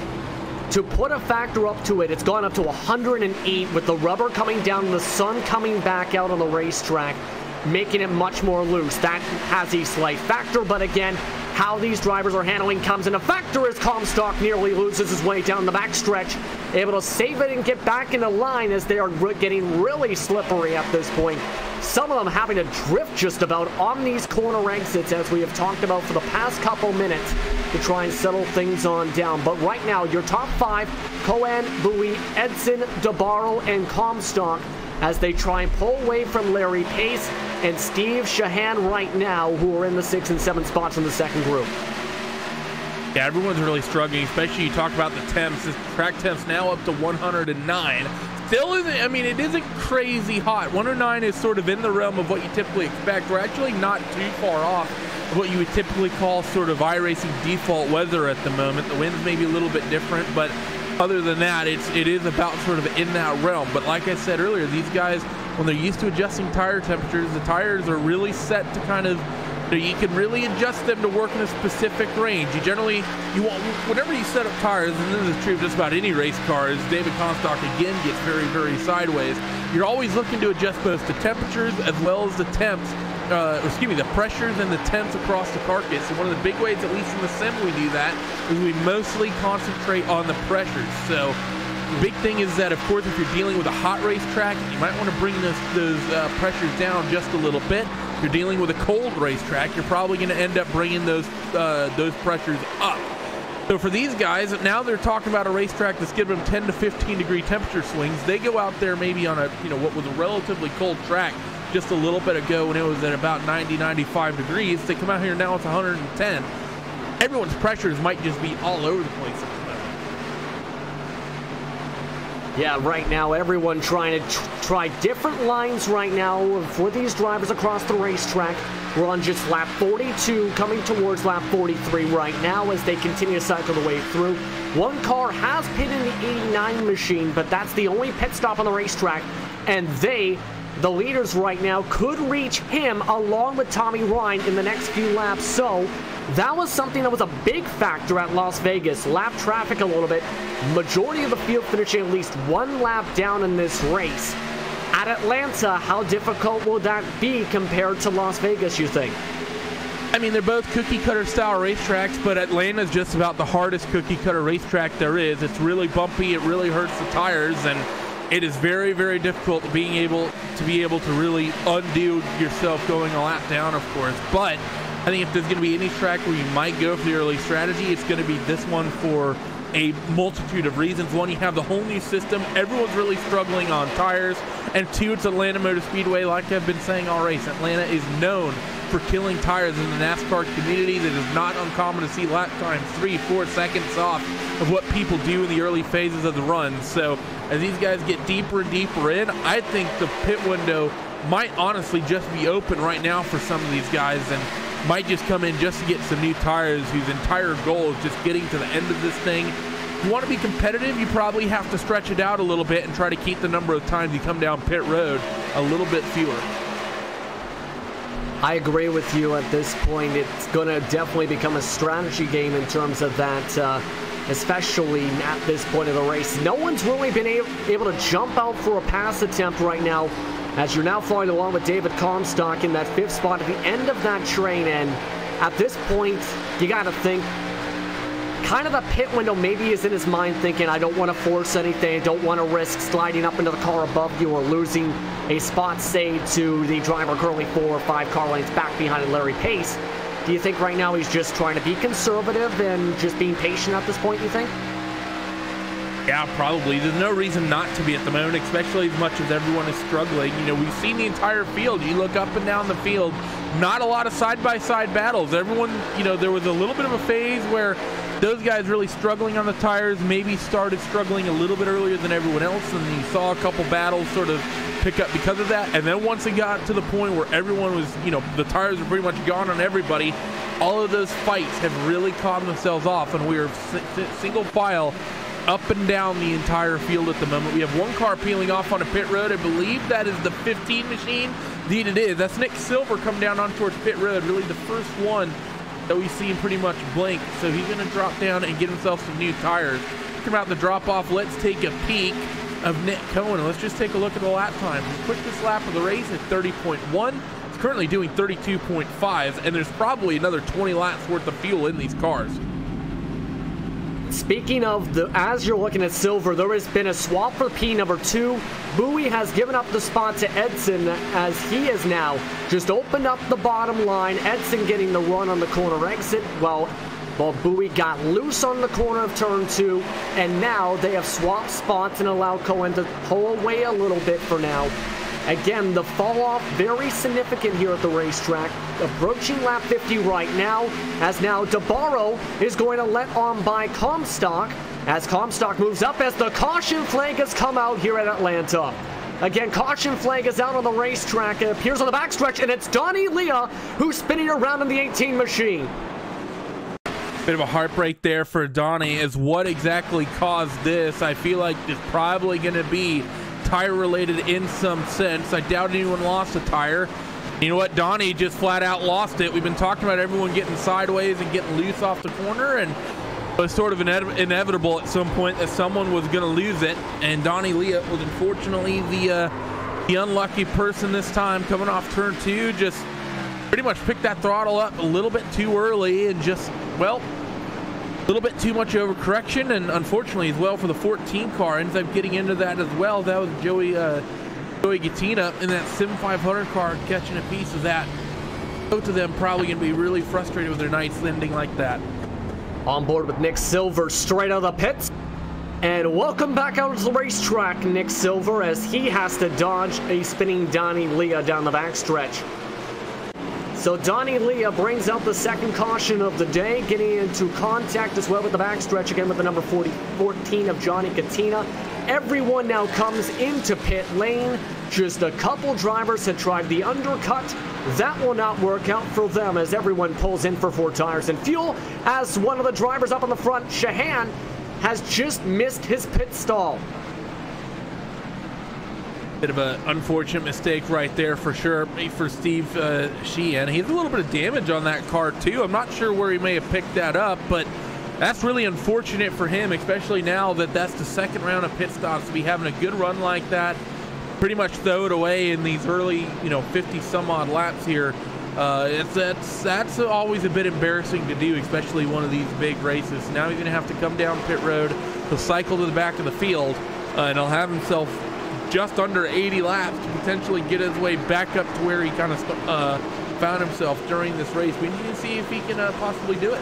To put a factor up to it, it's gone up to 108 with the rubber coming down and the sun coming back out on the racetrack, making it much more loose. That has a slight factor, but again, how these drivers are handling comes in a factor as Comstock nearly loses his way down the backstretch, able to save it and get back into line as they are getting really slippery at this point. Some of them having to drift just about on these corner exits, as we have talked about for the past couple minutes, to try and settle things on down. But right now, your top 5, Cohen, Bowie, Edson, DeBarro, and Comstock, as they try and pull away from Larry Pace and Steve Shahan right now, who are in the 6 and 7 spots in the second group. Yeah, everyone's really struggling, especially you talk about the temps. This track temps now up to 109. Still isn't, I mean, it isn't crazy hot. 109 is sort of in the realm of what you typically expect. We're actually not too far off of what you would typically call sort of iRacing default weather at the moment. The winds may be a little bit different, but other than that, it is about sort of in that realm. But like I said earlier, these guys, when they're used to adjusting tire temperatures, the tires are really set to kind of, you can really adjust them to work in a specific range. You want, whenever you set up tires, and this is true of just about any race car, as David Comstock again gets very, very sideways, you're always looking to adjust both the temperatures as well as the temps, the pressures and the temps across the carcass. And one of the big ways, at least in the sim, we do that is we mostly concentrate on the pressures. So the big thing is that, of course, if you're dealing with a hot racetrack, you might want to bring those pressures down just a little bit. If you're dealing with a cold racetrack, you're probably going to end up bringing those pressures up. So for these guys, now they're talking about a racetrack that's giving them 10 to 15 degree temperature swings. They go out there maybe on a, what was a relatively cold track just a little bit ago when it was at about 90, 95 degrees. They come out here now, it's 110. Everyone's pressures might just be all over the place at the moment. Yeah, right now everyone trying to try different lines right now for these drivers across the racetrack. We're on just lap 42, coming towards lap 43 right now as they continue to cycle the way through. One car has pitted in the 89 machine, but that's the only pit stop on the racetrack, and the leaders right now, could reach him along with Tommy Ryan in the next few laps. So that was something that was a big factor at Las Vegas. Lap traffic a little bit. Majority of the field finishing at least one lap down in this race. At Atlanta, how difficult will that be compared to Las Vegas, you think? I mean, they're both cookie-cutter style racetracks, but Atlanta's just about the hardest cookie-cutter racetrack there is. It's really bumpy. It really hurts the tires, and it is very, very difficult to be able to really undo yourself going a lap down, of course. But I think if there's going to be any track where you might go for the early strategy, it's going to be this one for a multitude of reasons. One, you have the whole new system. Everyone's really struggling on tires. And two, it's Atlanta Motor Speedway. Like I've been saying all race, Atlanta is known for killing tires in the NASCAR community. That is not uncommon to see lap times 3-4 seconds off of what people do in the early phases of the run. So as these guys get deeper and deeper in, I think the pit window might honestly just be open right now for some of these guys, and might just come in just to get some new tires, whose entire goal is just getting to the end of this thing. If you want to be competitive, you probably have to stretch it out a little bit and try to keep the number of times you come down pit road a little bit fewer. I agree with you at this point. It's going to definitely become a strategy game in terms of that, especially at this point of the race. No one's really been able to jump out for a pass attempt right now, as you're now following along with David Comstock in that 5th spot at the end of that train. And at this point, you got to think, kind of the pit window maybe is in his mind thinking, I don't want to force anything, I don't want to risk sliding up into the car above you or losing a spot, say, to the driver currently 4 or 5 car lengths back behind Larry Pace. Do you think right now he's just trying to be conservative and just being patient at this point, you think? Yeah, probably. There's no reason not to be at the moment, especially as much as everyone is struggling. You know, we've seen the entire field. You look up and down the field, not a lot of side-by-side battles. Everyone, you know, there was a little bit of a phase where those guys really struggling on the tires maybe started struggling a little bit earlier than everyone else, and you saw a couple battles sort of pick up because of that. And then once it got to the point where everyone was, you know, the tires were pretty much gone on everybody, all of those fights have really calmed themselves off, and we are single file up and down the entire field at the moment. We have one car peeling off on a pit road. I believe that is the 15 machine. Indeed it is. That's Nick Silver come down on towards pit road, really the first one that we've seen pretty much blink. So he's going to drop down and get himself some new tires. Talking about the drop off, let's take a peek of Nick Cohen. Let's just take a look at the lap time. His quickest lap of the race at 30.1. He's currently doing 32.5, and there's probably another 20 laps worth of fuel in these cars. Speaking of as you're looking at Silver, there has been a swap for P2. Bowie has given up the spot to Edson, as he has now just opened up the bottom line. Edson getting the run on the corner exit, while Bowie got loose on the corner of turn 2, and now they have swapped spots and allowed Cohen to pull away a little bit for now. Again, the fall off very significant here at the racetrack. Approaching lap 50 right now, as now DeBarro is going to let on by Comstock, as Comstock moves up as the caution flag has come out here at Atlanta. Again, caution flag is out on the racetrack. It appears on the backstretch, and it's Donnie Leah who's spinning around in the 18 machine. Bit of a heartbreak there for Donnie, as what exactly caused this. I feel like it's probably going to be tire related in some sense. I doubt anyone lost a tire. You know what? Donnie just flat out lost it. We've been talking about everyone getting sideways and getting loose off the corner, and it was sort of inevitable at some point that someone was going to lose it, and Donnie Leah was unfortunately the unlucky person this time, coming off turn 2. Just pretty much picked that throttle up a little bit too early, and just, well, a little bit too much overcorrection, and unfortunately as well for the 14 car ends up getting into that as well. That was Joey Gattina in that Sim500 car catching a piece of that. Both of them probably going to be really frustrated with their nights ending like that. On board with Nick Silver straight out of the pits. And welcome back out to the racetrack, Nick Silver, as he has to dodge a spinning Donnie Leah down the backstretch. So Donnie Leah brings out the second caution of the day, getting into contact as well with the backstretch again with the number 14 of Johnny Katina. Everyone now comes into pit lane. Just a couple drivers had tried the undercut. That will not work out for them, as everyone pulls in for 4 tires and fuel, as one of the drivers up on the front, Shahan, has just missed his pit stall. Bit of an unfortunate mistake right there for sure for Steve Sheehan. He has a little bit of damage on that car too. I'm not sure where he may have picked that up, but that's really unfortunate for him, especially now that that's the second round of pit stops. To be having a good run like that, pretty much throw it away in these early, 50 some odd laps here. That's always a bit embarrassing to do, especially one of these big races. Now he's gonna have to come down pit road. He'll cycle to the back of the field, and he'll have himself just under 80 laps to potentially get his way back up to where he kind of found himself during this race. We need to see if he can possibly do it.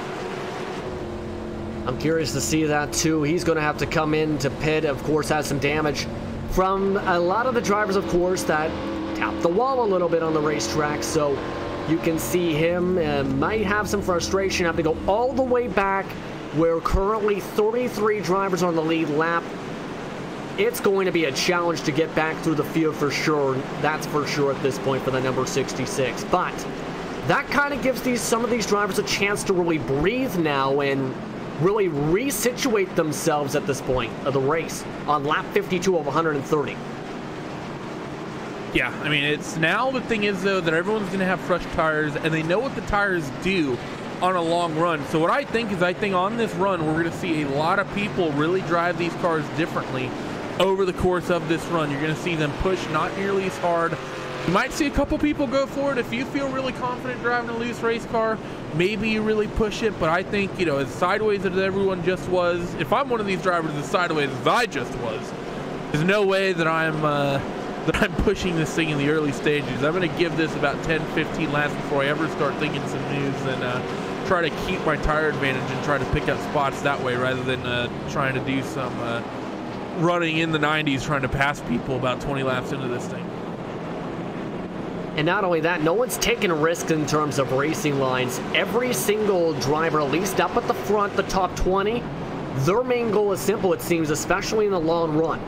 I'm curious to see that too. He's going to have to come into pit, of course, has some damage from a lot of the drivers, of course, that tapped the wall a little bit on the racetrack. So you can see him might have some frustration, have to go all the way back where currently 33 drivers on the lead lap. It's going to be a challenge to get back through the field for sure. That's for sure at this point for the number 66. But that kind of gives some of these drivers a chance to really breathe now and really resituate themselves at this point of the race on lap 52 of 130. Yeah, I mean, it's now the thing is, though, that everyone's going to have fresh tires, and they know what the tires do on a long run. So what I think on this run, we're going to see a lot of people really drive these cars differently over the course of this run. You're going to see them push not nearly as hard. You might see a couple people go for it. If you feel really confident driving a loose race car, maybe you really push it. But I think, you know, as sideways as everyone just was, if I'm one of these drivers as sideways as I just was, there's no way that I'm pushing this thing in the early stages. I'm going to give this about 10-15 laps before I ever start thinking some moves and try to keep my tire advantage and try to pick up spots that way rather than trying to do some running in the 90s trying to pass people about 20 laps into this thing. And not only that, no one's taking a risk in terms of racing lines. Every single driver, at least up at the front, the top 20, their main goal is simple, it seems, especially in the long run.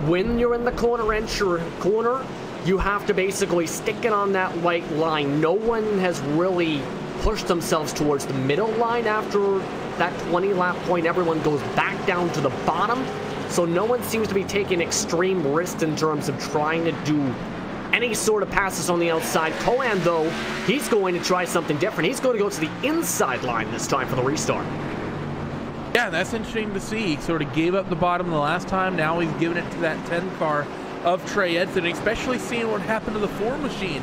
When you're in the corner, you have to basically stick it on that white line. No one has really pushed themselves towards the middle line after that 20-lap point. Everyone goes back down to the bottom. So no one seems to be taking extreme risks in terms of trying to do any sort of passes on the outside. Cohen, though, he's going to try something different. He's going to go to the inside line this time for the restart. Yeah, that's interesting to see. He sort of gave up the bottom the last time. Now he's giving it to that 10 car of Trey Edson, especially seeing what happened to the 4 machine.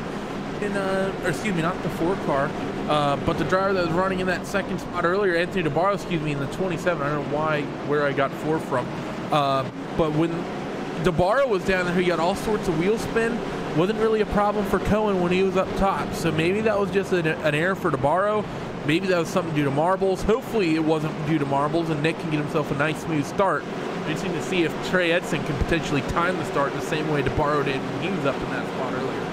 Or excuse me, not the 4 car, but the driver that was running in that second spot earlier, Anthony DeBarro, in the 27. I don't know where I got 4 from. But when DeBarro was down there, he got all sorts of wheel spin. Wasn't really a problem for Cohen when he was up top. So maybe that was just an error for DeBarro. Maybe that was something due to marbles. Hopefully it wasn't due to marbles and Nick can get himself a nice smooth start. Interesting to see if Trey Edson can potentially time the start the same way DeBarro did when he was up in that spot earlier.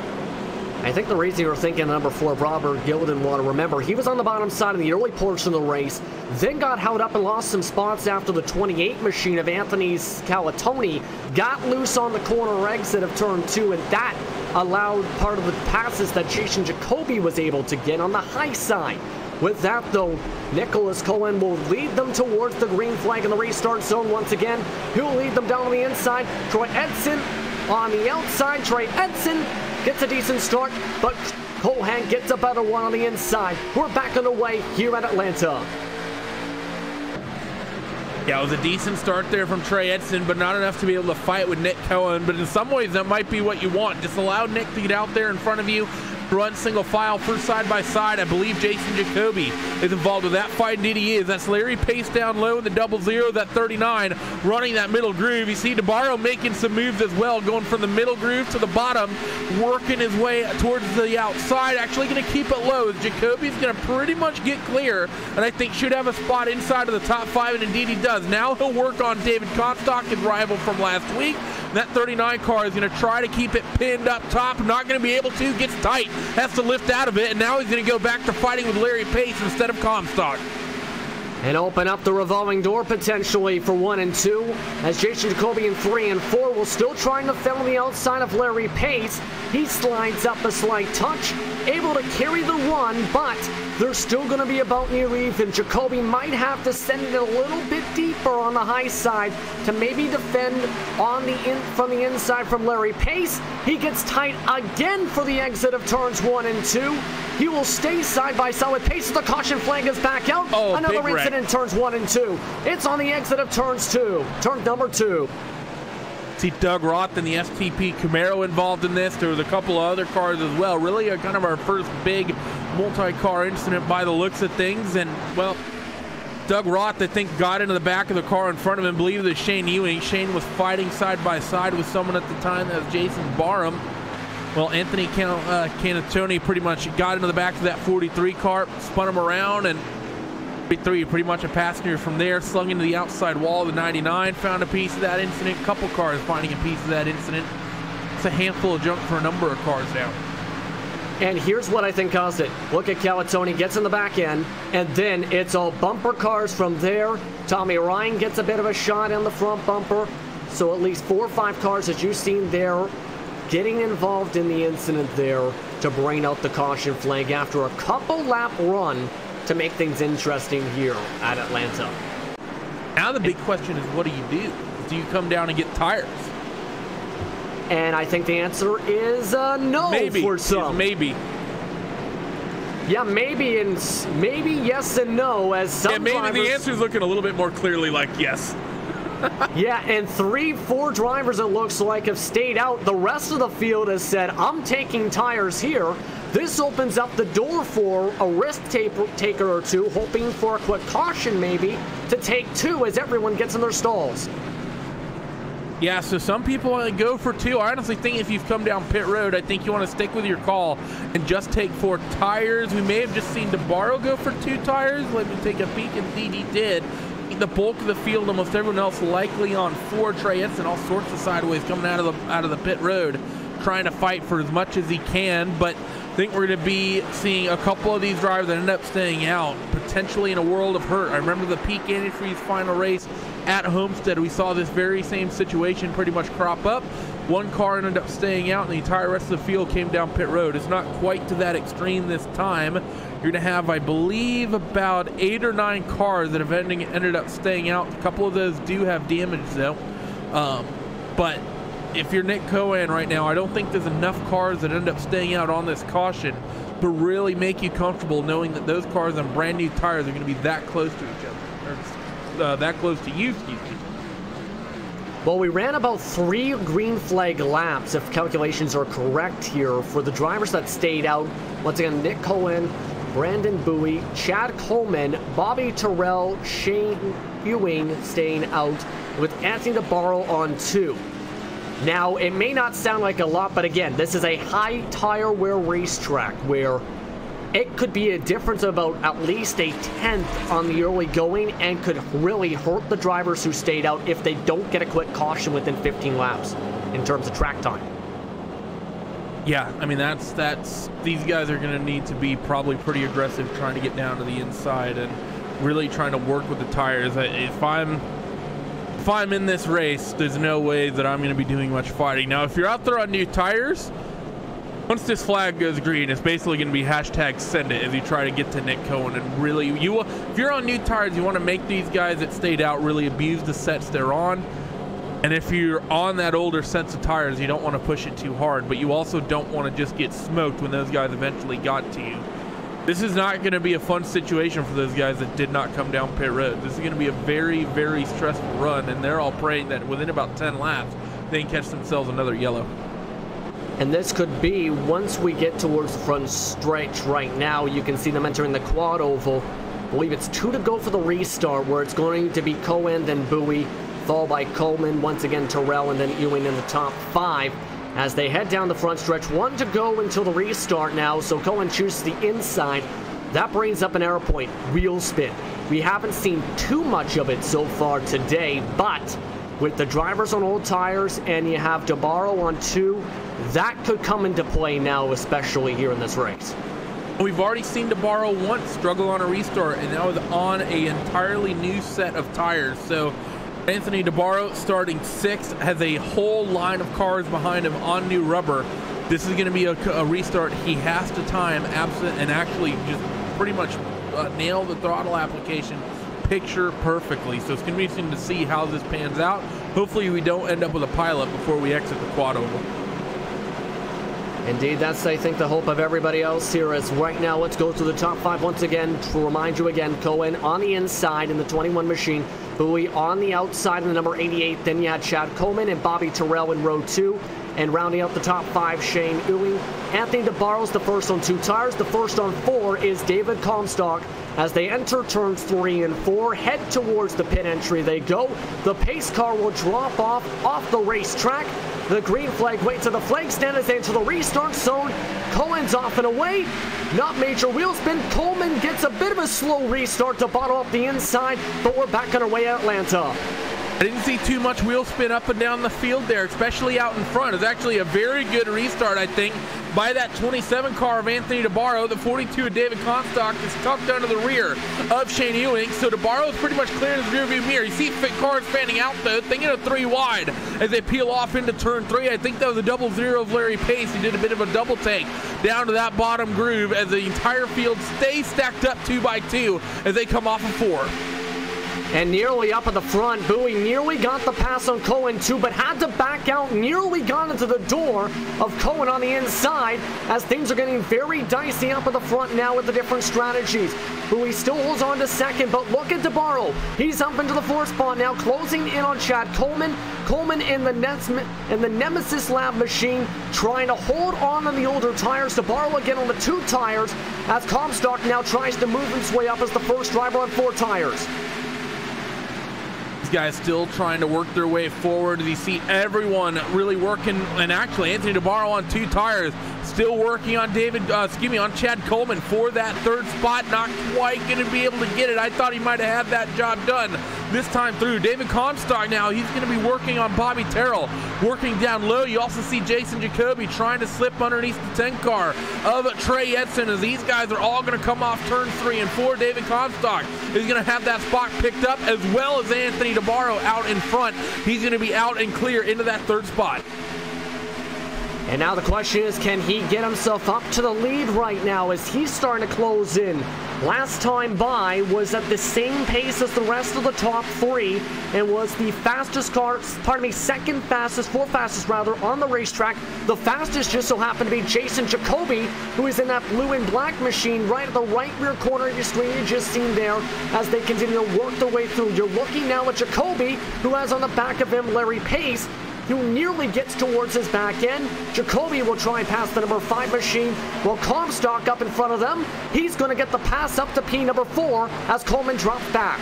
I think the reason you're thinking number 4, Robert Gilden, want to remember, he was on the bottom side in the early portion of the race, then got held up and lost some spots after the 28 machine of Anthony's Calatoni got loose on the corner exit of turn 2, and that allowed part of the passes that Jason Jacoby was able to get on the high side. With that, though, Nicholas Cohen will lead them towards the green flag in the restart zone once again. He'll lead them down on the inside. Troy Edson on the outside. Troy Edson gets a decent start, but Cohen gets a better one on the inside. We're back on the way here at Atlanta. Yeah, it was a decent start there from Trey Edson, but not enough to be able to fight with Nick Cohen. But in some ways, that might be what you want. Just allow Nick to get out there in front of you, run single file, first side by side. I believe Jason Jacoby is involved with that fight. Indeed he is. That's Larry Pace down low in the 00, that 39, running that middle groove. You see DeBarro making some moves as well, going from the middle groove to the bottom, working his way towards the outside, actually going to keep it low. Jacoby's going to pretty much get clear, and I think should have a spot inside of the top 5, and indeed he does. Now he'll work on David Comstock, his rival from last week. That 39 car is going to try to keep it pinned up top. Not going to be able to. Gets tight. Has to lift out of it. And now he's going to go back to fighting with Larry Pace instead of Comstock. And open up the revolving door potentially for 1 and 2. As Jason Jacoby in 3 and 4 will still trying to fill on the outside of Larry Pace. He slides up a slight touch. Able to carry the run, but they're still going to be about near even. Jacoby might have to send it a little bit deeper on the high side to maybe defend on from the inside from Larry Pace. He gets tight again for the exit of turns 1 and 2. He will stay side by side with Pace. The caution flag is back out. Oh, another incident in turns 1 and 2. It's on the exit of turns 2. Turn number 2. See Doug Roth and the STP Camaro involved in this. There was a couple of other cars as well. Really kind of our first big multi-car incident by the looks of things. And, well, Doug Roth, I think, got into the back of the car in front of him. I believe it was Shane Ewing. Shane was fighting side by side with someone at the time. That was Jason Barham. Well, Anthony Canatoni pretty much got into the back of that 43 car, spun him around, and 43, pretty much a passenger from there, slung into the outside wall of the 99, found a piece of that incident. Couple cars finding a piece of that incident. It's a handful of junk for a number of cars now. And here's what I think caused it. Look at Calatoni, gets in the back end, and then it's all bumper cars from there. Tommy Ryan gets a bit of a shot in the front bumper. So at least 4 or 5 cars, as you've seen there, getting involved in the incident there to bring out the caution flag after a couple lap run to make things interesting here at Atlanta. Now the big question is, what do you do? Do you come down and get tires? And I think the answer is no. Maybe. For some. Maybe. Yeah, maybe, and maybe yes and no, as some maybe drivers... the answer is looking a little bit more clearly like yes. Yeah, and 3, 4 drivers, it looks like, have stayed out. The rest of the field has said, I'm taking tires here. This opens up the door for a risk taker or two, hoping for a quick caution maybe to take 2 as everyone gets in their stalls. Yeah, so some people want to go for 2. I honestly think if you've come down pit road, I think you want to stick with your call and just take 4 tires. We may have just seen DeBarro go for 2 tires. Let me take a peek and see he did. The bulk of the field, almost everyone else likely on 4. Trey Edson all sorts of sideways coming out of the pit road, trying to fight for as much as he can. But I think we're going to be seeing a couple of these drivers that end up staying out, potentially in a world of hurt. I remember the Peak Antifreeze final race at Homestead. We saw this very same situation pretty much crop up. 1 car ended up staying out, and the entire rest of the field came down pit road. It's not quite to that extreme this time. You're going to have, I believe, about 8 or 9 cars that have ended up staying out. A couple of those do have damage, though. But if you're Nick Cohen right now, I don't think there's enough cars that end up staying out on this caution to really make you comfortable knowing that those cars on brand new tires are going to be that close to each other, or that close to you, excuse me. Well, we ran about 3 green flag laps, if calculations are correct here, for the drivers that stayed out. Once again, Nick Cohen, Brandon Bowie, Chad Coleman, Bobby Terrell, Shane Ewing staying out, with Anthony DeBarro on 2. Now, it may not sound like a lot, but again, this is a high tire wear racetrack where it could be a difference of about at least a 10th on the early going and could really hurt the drivers who stayed out if they don't get a quick caution within 15 laps in terms of track time. Yeah, I mean, that's these guys are going to need to be probably pretty aggressive trying to get down to the inside and really trying to work with the tires. If I'm in this race, there's no way that I'm going to be doing much fighting. Now, if you're out there on new tires, once this flag goes green, it's basically going to be hashtag send it as you try to get to Nick Cohen. And really, if you're on new tires, you want to make these guys that stayed out really abuse the sets they're on. And if you're on that older sets of tires, you don't want to push it too hard, but you also don't want to just get smoked when those guys eventually got to you. This is not going to be a fun situation for those guys that did not come down pit road. This is going to be a very, very stressful run, and they're all praying that within about 10 laps, they can catch themselves another yellow. And this could be, once we get towards the front stretch right now, you can see them entering the quad oval. I believe it's 2 to go for the restart, where it's going to be Cohen, then Bowie, followed by Coleman, once again Terrell, and then Ewing in the top 5. As they head down the front stretch, 1 to go until the restart now, so Cohen chooses the inside. That brings up an error point, wheel spin. We haven't seen too much of it so far today, but with the drivers on old tires and you have DeBarro on 2, that could come into play now, especially here in this race. We've already seen DeBarro once struggle on a restart, and that was on an entirely new set of tires. So Anthony DeBarro, starting 6th, has a whole line of cars behind him on new rubber. This is going to be a restart he has to time absent and actually just pretty much nail the throttle application picture perfectly. So it's going to be interesting to see how this pans out. Hopefully we don't end up with a pileup before we exit the quad oval. Indeed, that's, I think, the hope of everybody else here. As right now, let's go through the top 5 once again. To remind you again, Cohen on the inside in the 21 machine, Bowie on the outside in the number 88. Then you had Chad Coleman and Bobby Terrell in row 2. And rounding out the top 5, Shane Ewing. Anthony DeBarro's the first on 2 tires. The first on 4 is David Comstock. As they enter turns 3 and 4, head towards the pit entry they go. The pace car will drop off the racetrack. The green flag waits at the flag stand as they enter the restart zone. Cohen's off and away. Not major wheel spin. Coleman gets a bit of a slow restart to bottle up the inside, but we're back on our way at Atlanta. I didn't see too much wheel spin up and down the field there, especially out in front. It's actually a very good restart, I think. by that 27 car of Anthony DeBarro. The 42 of David Comstock is tucked under the rear of Shane Ewing, so DeBarro is pretty much clear in his rearview mirror. You see cars fanning out though, thinking of 3 wide as they peel off into turn 3. I think that was a double zero of Larry Pace. He did a bit of a double take down to that bottom groove as the entire field stays stacked up 2 by 2 as they come off of 4. And nearly up at the front, Bowie nearly got the pass on Cohen too, but had to back out, nearly got into the door of Cohen on the inside as things are getting very dicey up at the front now with the different strategies. Bowie still holds on to second, but look at DeBarro. He's up into the 4th spot now, closing in on Chad Coleman. Coleman in the Nemesis Lab machine, trying to hold on the older tires. DeBarro again on the 2 tires as Comstock now tries to move his way up as the first driver on 4 tires. Guys still trying to work their way forward. You see everyone really working, and actually Anthony DeBarro on 2 tires, still working on on Chad Coleman for that 3rd spot. Not quite going to be able to get it. I thought he might have had that job done this time through. David Comstock now, he's going to be working on Bobby Terrell, working down low. You also see Jason Jacoby trying to slip underneath the 10 car of Trey Edson as these guys are all going to come off turn 3 and 4. David Comstock is going to have that spot picked up, as well as Anthony DeBarro out in front. He's going to be out and clear into that 3rd spot. And now the question is, can he get himself up to the lead right now as he's starting to close in? Last time by was at the same pace as the rest of the top 3 and was the fastest car, second fastest, 4th fastest rather, on the racetrack. The fastest just so happened to be Jason Jacoby, who is in that blue and black machine right at the right rear corner of your screen you just seen there as they continue to work their way through. You're looking now at Jacoby, who has on the back of him Larry Pace, who nearly gets towards his back end. Jacoby will try and pass the number 5 machine, while Comstock up in front of them. He's going to get the pass up to P number 4 as Coleman drops back.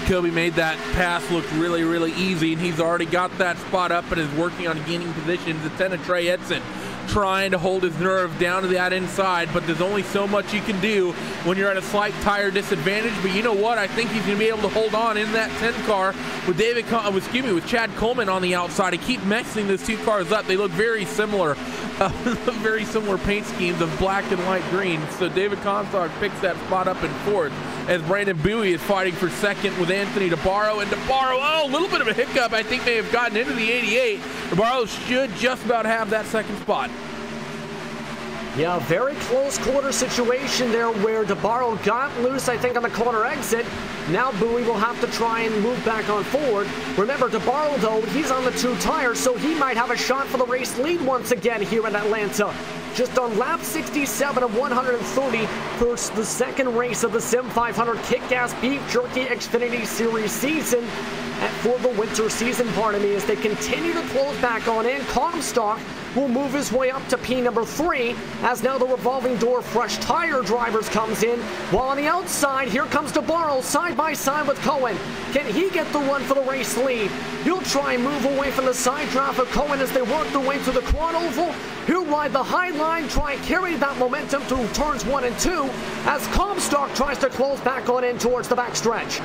Jacoby made that pass look really, really easy, and he's already got that spot up and is working on gaining positions. The 10 of Trey Edson trying to hold his nerve down to that inside, but there's only so much you can do when you're at a slight tire disadvantage. But you know what? I think he's going to be able to hold on in that 10 car with Chad Coleman on the outside. He keep mixing those 2 cars up. They look very similar, very similar paint schemes of black and light green. So David Comstock picks that spot up in 4th as Brandon Bowie is fighting for 2nd with Anthony DeBarro. And DeBarro, a little bit of a hiccup. I think may have gotten into the 88. DeBarro should just about have that 2nd spot. Yeah, very close quarter situation there where DeBarro got loose, I think, on the corner exit. Now Bowie will have to try and move back on forward. Remember, DeBarro, though, he's on the 2 tires, so he might have a shot for the race lead once again here in Atlanta. Just on lap 67 of 130 for the 2nd race of the Sim500 Kickass Beef Jerky Xfinity Series season. For the winter season, as they continue to close back on in. Comstock will move his way up to P number 3 as now the revolving door fresh tire drivers comes in, while on the outside here comes DeBarro side by side with Cohen. Can he get the run for the race lead? He'll try and move away from the side draft of Cohen as they work their way to the quad oval. He'll ride the high line, try and carry that momentum through turns 1 and 2 as Comstock tries to close back on in towards the backstretch.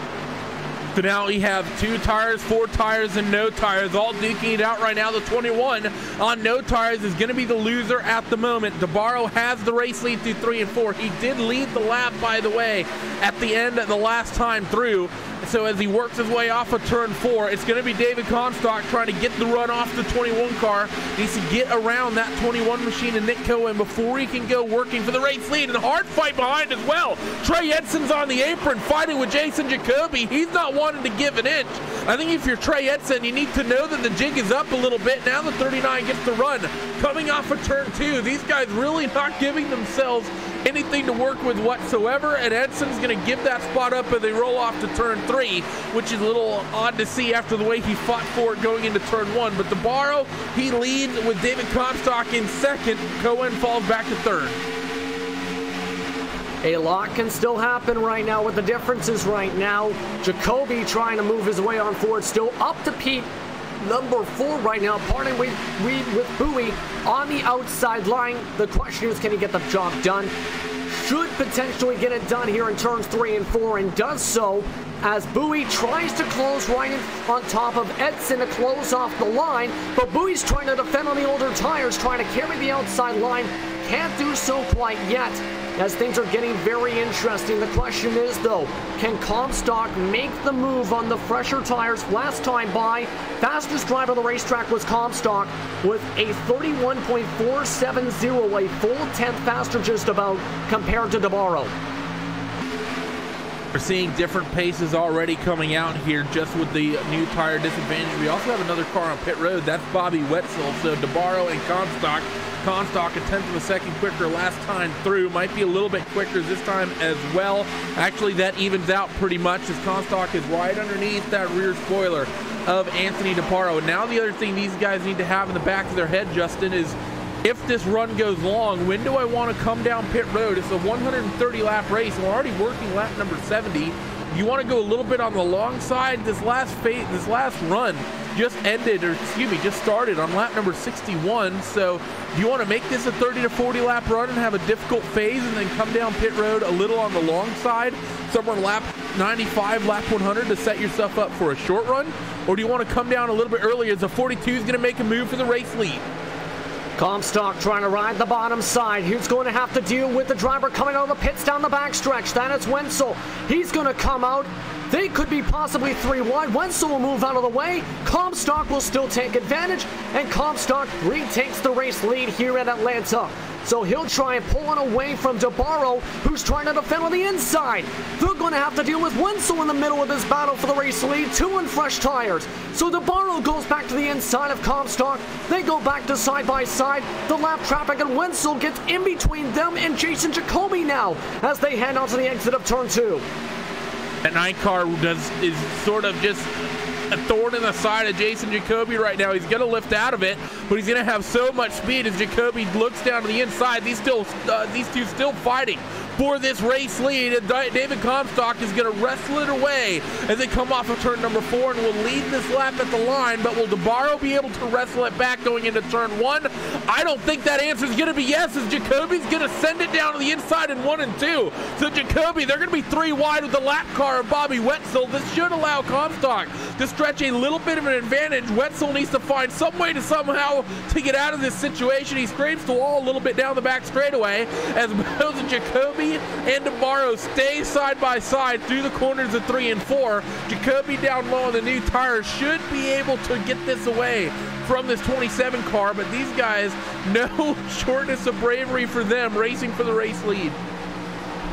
So now we have 2 tires, 4 tires, and no tires, all duking it out right now. The 21 on no tires is going to be the loser at the moment. DeBarro has the race lead through 3 and 4. He did lead the lap, by the way, at the end of the last time through. So as he works his way off of turn 4, it's going to be David Comstock trying to get the run off the 21 car. He needs to get around that 21 machine and Nick Cohen before he can go working for the race lead. And a hard fight behind as well. Trey Edson's on the apron fighting with Jason Jacoby. He's not wanting to give an inch. I think if you're Trey Edson, you need to know that the jig is up a little bit. Now the 39 gets the run. Coming off of turn 2, these guys really not giving themselves anything to work with whatsoever, and Edson's going to give that spot up as they roll off to turn 3, which is a little odd to see after the way he fought for it going into turn 1. But DeBarro, he leads with David Comstock in 2nd. Cohen falls back to 3rd. A lot can still happen right now with the differences right now. Jacoby trying to move his way on forward, still up to Pete. Number 4 right now, parting with Bowie on the outside line. The question is, can he get the job done? Should potentially get it done here in turns 3 and 4, and does so. as Bowie tries to close right on top of Edson to close off the line, but Bowie's trying to defend on the older tires, trying to carry the outside line. Can't do so quite yet, as things are getting very interesting. The question is, though, can Comstock make the move on the fresher tires? Last time by, fastest driver on the racetrack was Comstock with a 31.470, a full tenth faster just about compared to DeBarro. We're seeing different paces already coming out here just with the new tire disadvantage. We also have another car on pit road. That's Bobby Wetzel. So DeBarro and Comstock a tenth of a second quicker last time through. Might be a little bit quicker this time as well. Actually, that evens out pretty much as Comstock is right underneath that rear spoiler of Anthony DeBarro. And now the other thing these guys need to have in the back of their head, Justin, is if this run goes long, when do I want to come down pit road? It's a 130 lap race, and we're already working lap number 70. You want to go a little bit on the long side. This last run just started on lap number 61. So do you want to make this a 30 to 40 lap run and have a difficult phase and then come down pit road a little on the long side, somewhere in lap 95, lap 100 to set yourself up for a short run? Or do you want to come down a little bit earlier as the 42 is going to make a move for the race lead? Comstock trying to ride the bottom side. He's going to have to deal with the driver coming out of the pits down the backstretch. That is Wenzel. He's going to come out. They could be possibly 3 wide. Wenzel will move out of the way. Comstock will still take advantage, and Comstock retakes the race lead here at Atlanta. So he'll try and pull it away from DeBarro, who's trying to defend on the inside. They're going to have to deal with Wenzel in the middle of this battle for the race lead, 2 on fresh tires. So DeBarro goes back to the inside of Comstock. They go back to side by side. The lap traffic and Wenzel gets in between them and Jason Jacoby now as they head onto the exit of turn 2. That 9 car is sort of just a thorn in the side of Jason Jacoby right now. He's going to lift out of it, but he's going to have so much speed as Jacoby looks down to the inside. These two still fighting for this race lead, and David Comstock is going to wrestle it away as they come off of turn number 4 and will lead this lap at the line. But will DeBarro be able to wrestle it back going into turn 1? I don't think that answer is going to be yes, as Jacoby's going to send it down to the inside in 1 and 2. So Jacoby, they're going to be 3 wide with the lap car of Bobby Wetzel. This should allow Comstock to stretch a little bit of an advantage. Wetzel needs to find some way to somehow to get out of this situation. He scrapes the wall a little bit down the back straightaway as both Jacoby and DeBarro stay side by side through the corners of 3 and 4. Jacoby down low on the new tires should be able to get this away from this 27 car, but these guys, no shortness of bravery for them, racing for the race lead.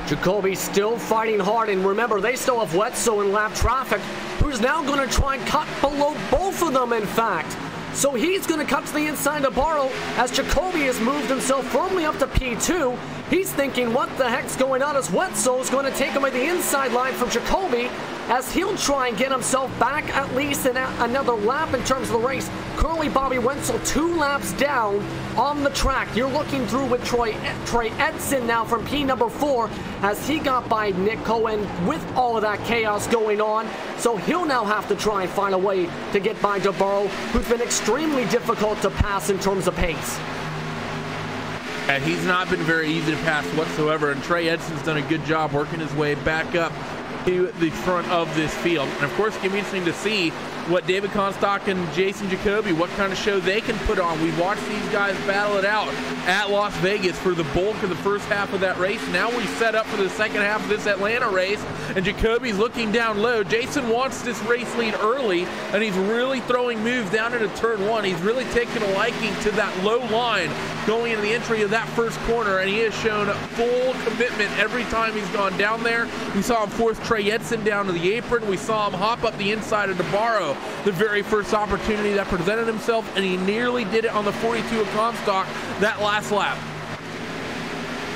Jacoby still fighting hard, and remember, they still have Wetzel in lap traffic, who's now going to try and cut below both of them, in fact. So he's going to cut to the inside of DeBarro as Jacoby has moved himself firmly up to P2. He's thinking, what the heck's going on, as Wetzel is going to take away the inside line from Jacoby as he'll try and get himself back at least in another lap in terms of the race. Currently, Bobby Wetzel 2 laps down on the track. You're looking through with Trey Edson now from P number 4 as he got by Nick Cohen with all of that chaos going on. So he'll now have to try and find a way to get by DeBarro, who's been extremely difficult to pass in terms of pace. And he's not been very easy to pass whatsoever, and Trey Edson's done a good job working his way back up to the front of this field. And of course, it's going to be interesting to see what David Comstock and Jason Jacoby, what kind of show they can put on. We've watched these guys battle it out at Las Vegas for the bulk of the first half of that race. Now we set up for the second half of this Atlanta race, and Jacoby's looking down low. Jason wants this race lead early, and he's really throwing moves down into turn 1. He's really taken a liking to that low line going into the entry of that first corner, and he has shown full commitment every time he's gone down there. We saw him force Trey Edson down to the apron. We saw him hop up the inside of DeBarro the very first opportunity that presented himself, and he nearly did it on the 42 of Comstock that last lap.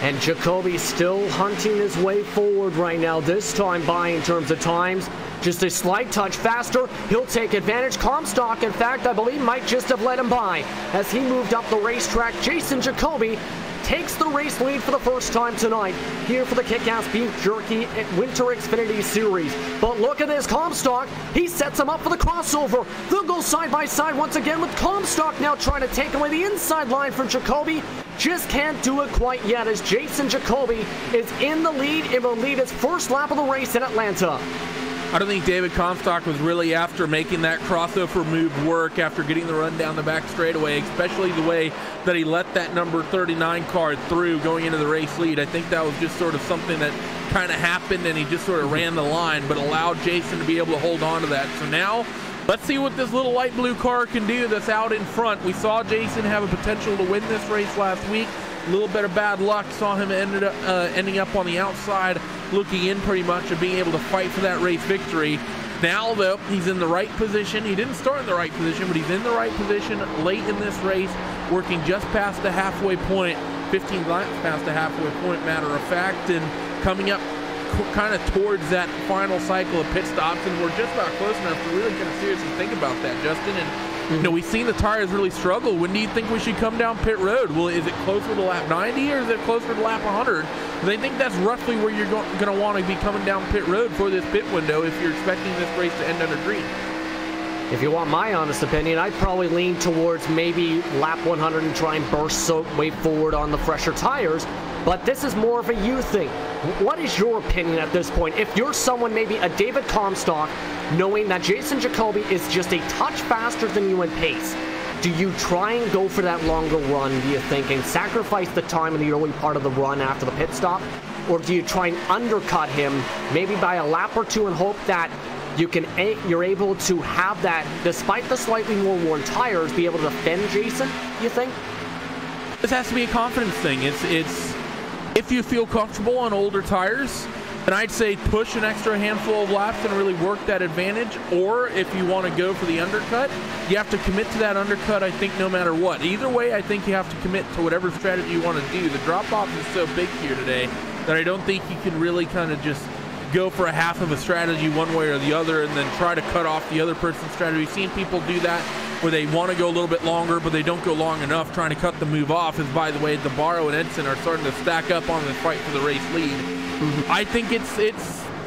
And Jacoby still hunting his way forward right now, this time by in terms of times. Just a slight touch faster. He'll take advantage. Comstock, in fact, I believe might just have let him by as he moved up the racetrack. Jason Jacoby takes the race lead for the first time tonight here for the Kickass Beef Jerky Winter Xfinity Series. But look at this, Comstock. He sets him up for the crossover. They'll go side by side once again with Comstock now trying to take away the inside line from Jacoby. Just can't do it quite yet as Jason Jacoby is in the lead. It will lead his first lap of the race in Atlanta. I don't think David Comstock was really after making that crossover move work after getting the run down the back straightaway, especially the way that he let that number 39 car through going into the race lead. I think that was just sort of something that kind of happened, and he just sort of ran the line, but allowed Jason to be able to hold on to that. So now, let's see what this little light blue car can do that's out in front. We saw Jason have a potential to win this race last week. A little bit of bad luck, saw him ending up on the outside, looking in pretty much and being able to fight for that race victory. Now, though, he's in the right position. He didn't start in the right position, but he's in the right position late in this race, working just past the halfway point, 15 laps past the halfway point, matter of fact, and coming up kind of towards that final cycle of pit stops, and we're just about close enough to really kind of seriously think about that, Justin. And you know, we've seen the tires really struggle. When do you think we should come down pit road? Well, is it closer to lap 90 or is it closer to lap 100? Because I think that's roughly where you're going to want to be coming down pit road for this pit window if you're expecting this race to end under green. If you want my honest opinion, I'd probably lean towards maybe lap 100 and try and burst way forward on the fresher tires. But this is more of a you thing. What is your opinion at this point? If you're someone, maybe a David Comstock, knowing that Jason Jacoby is just a touch faster than you in pace, do you try and go for that longer run, do you think, and sacrifice the time in the early part of the run after the pit stop? Or do you try and undercut him maybe by a lap or two and hope that you're able to have that, despite the slightly more worn tires, be able to defend Jason, you think? This has to be a confidence thing. It's if you feel comfortable on older tires, then I'd say push an extra handful of laps and really work that advantage. Or if you want to go for the undercut, you have to commit to that undercut, I think, no matter what. Either way, I think you have to commit to whatever strategy you want to do. The drop-off is so big here today that I don't think you can really kind of just go for a half of a strategy one way or the other and then try to cut off the other person's strategy. We've seen people do that where they want to go a little bit longer, but they don't go long enough, trying to cut the move off. As, by the way, DeBarro and Edson are starting to stack up on the fight for the race lead. I think it's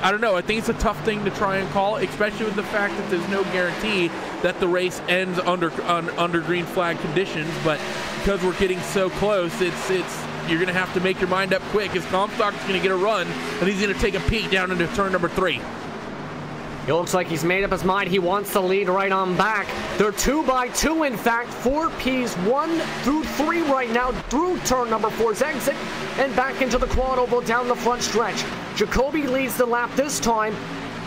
I don't know. I think it's a tough thing to try and call, especially with the fact that there's no guarantee that the race ends under green flag conditions. But because we're getting so close, you're going to have to make your mind up quick, as Comstock's going to get a run, and he's going to take a peek down into turn number 3. It looks like he's made up his mind. He wants the lead right on back. They're 2 by 2, in fact. 4 Ps, 1 through 3 right now, through turn number 4's exit, and back into the quad oval down the front stretch. Jacoby leads the lap this time,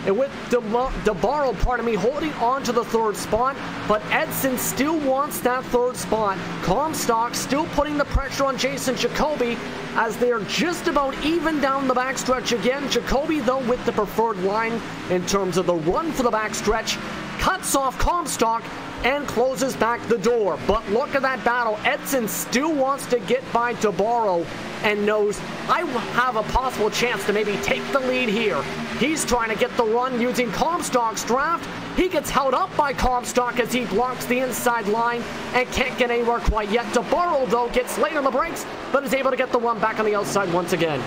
and with DeBarro, holding on to the 3rd spot, but Edson still wants that 3rd spot. Comstock still putting the pressure on Jason Jacoby as they are just about even down the backstretch again. Jacoby, though, with the preferred line in terms of the run for the backstretch, cuts off Comstock and closes back the door. But look at that battle. Edson still wants to get by DeBarro and knows, I have a possible chance to maybe take the lead here. He's trying to get the run using Comstock's draft. He gets held up by Comstock as he blocks the inside line and can't get anywhere quite yet. DeBarro, though, gets late on the brakes, but is able to get the run back on the outside once again.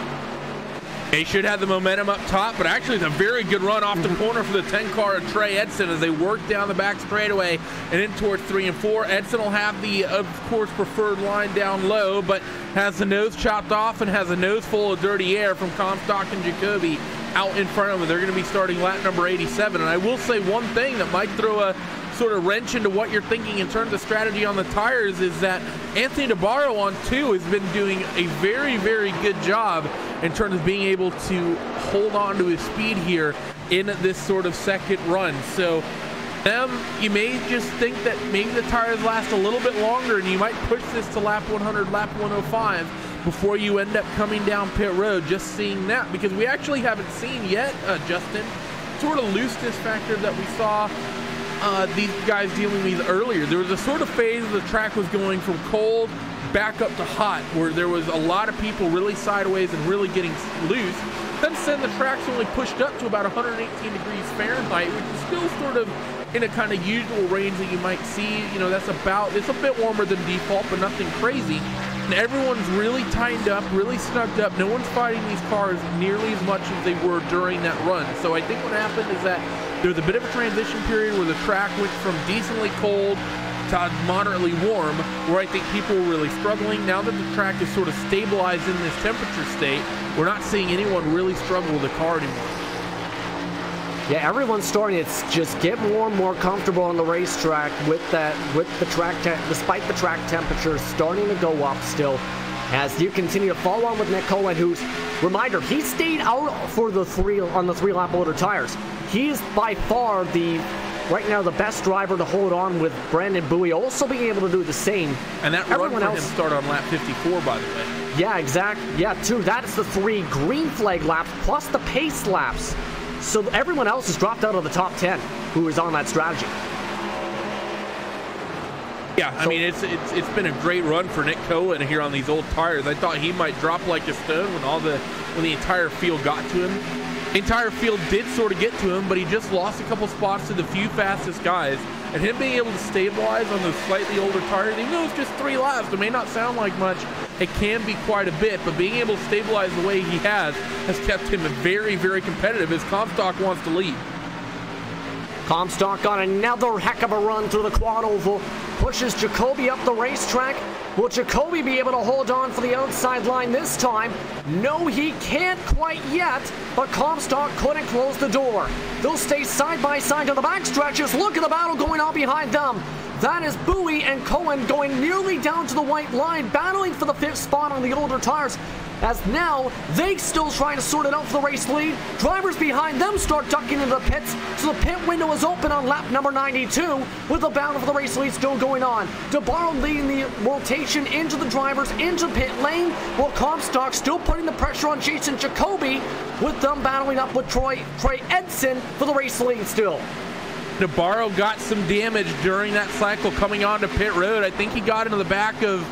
They should have the momentum up top, but actually it's a very good run off the corner for the 10 car of Trey Edson as they work down the back straightaway and in towards 3 and 4. Edson will have the, of course, preferred line down low, but has the nose chopped off and has a nose full of dirty air from Comstock and Jacoby out in front of them. They're going to be starting lap number 87. And I will say one thing that might throw a sort of wrench into what you're thinking in terms of strategy on the tires is that Anthony DeBarro on 2 has been doing a very, very good job in terms of being able to hold on to his speed here in this sort of second run. So you may just think that maybe the tires last a little bit longer and you might push this to lap 100, lap 105 before you end up coming down pit road. Just seeing that, because we actually haven't seen yet, Justin, sort of looseness factor that we saw these guys dealing with earlier. There was a sort of phase the track was going from cold back up to hot, where there was a lot of people really sideways and really getting loose. Since then, the track's only pushed up to about 118 degrees Fahrenheit, which is still sort of in a kind of usual range that you might see. You know, it's a bit warmer than default, but nothing crazy. And everyone's really tightened up, really snugged up. No one's fighting these cars nearly as much as they were during that run. So I think what happened is that there was a bit of a transition period where the track went from decently cold to moderately warm, where I think people were really struggling. Now that the track is sort of stabilized in this temperature state, we're not seeing anyone really struggle with the car anymore. Yeah, everyone's starting to just get more and more comfortable on the racetrack despite the track temperatures starting to go up still. As you continue to follow on with Nick Cohen, who's, reminder, he stayed out for the on the 3-lap older tires. He is by far right now the best driver to hold on, with Brandon Bowie also being able to do the same. And that run for him started on lap 54, by the way. Yeah, exactly. Yeah, too. That's the 3 green flag laps plus the pace laps. So everyone else has dropped out of the top 10 who is on that strategy. Yeah, I mean, it's been a great run for Nick Cohen here on these old tires. I thought he might drop like a stone when the entire field got to him. The entire field did sort of get to him, but he just lost a couple spots to the few fastest guys. And him being able to stabilize on those slightly older tires, even though it's just 3 laps, it may not sound like much, it can be quite a bit, but being able to stabilize the way he has kept him very, very competitive as Comstock wants to lead. Comstock got another heck of a run through the quad oval, pushes Jacoby up the racetrack. Will Jacoby be able to hold on for the outside line this time? No, he can't quite yet, but Comstock couldn't close the door. They'll stay side by side on the back stretches. Look at the battle going on behind them. That is Bowie and Cohen going nearly down to the white line, battling for the 5th spot on the older tires. As now, they still trying to sort it out for the race lead. Drivers behind them start ducking into the pits, so the pit window is open on lap number 92, with the battle for the race lead still going on. DeBarro leading the rotation into the drivers, into the pit lane, while Comstock still putting the pressure on Jason Jacoby, with them battling up with Trey Edson for the race lead still. DeBarro got some damage during that cycle coming onto pit road. I think he got into the back of...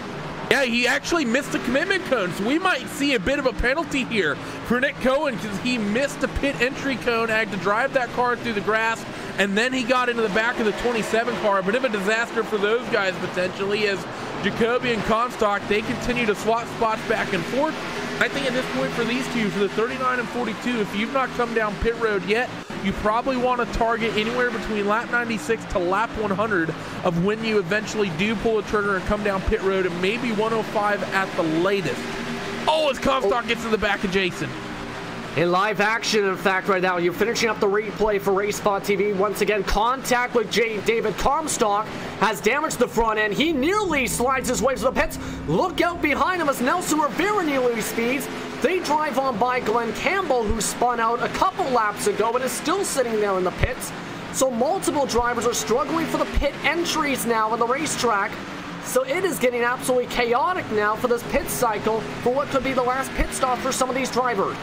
Yeah, he actually missed the commitment cone, so we might see a bit of a penalty here for Nick Cohen because he missed the pit entry cone, had to drive that car through the grass, and then he got into the back of the 27 car. A bit of a disaster for those guys potentially, as Jacoby and Comstock, they continue to swap spots back and forth. I think at this point for these two, for the 39 and 42, if you've not come down pit road yet, you probably want to target anywhere between lap 96 to lap 100 of when you eventually do pull the trigger and come down pit road, and maybe 105 at the latest. Oh, as Comstock gets to the back of Jason. In live action, in fact, right now, you're finishing up the replay for RaceSpotTV. Once again, contact with David Comstock has damaged the front end. He nearly slides his way to the pits. Look out behind him as Nelson Rivera nearly speeds. They drive on by Glenn Campbell, who spun out a couple laps ago and is still sitting there in the pits. So multiple drivers are struggling for the pit entries now on the racetrack. So it is getting absolutely chaotic now for this pit cycle for what could be the last pit stop for some of these drivers.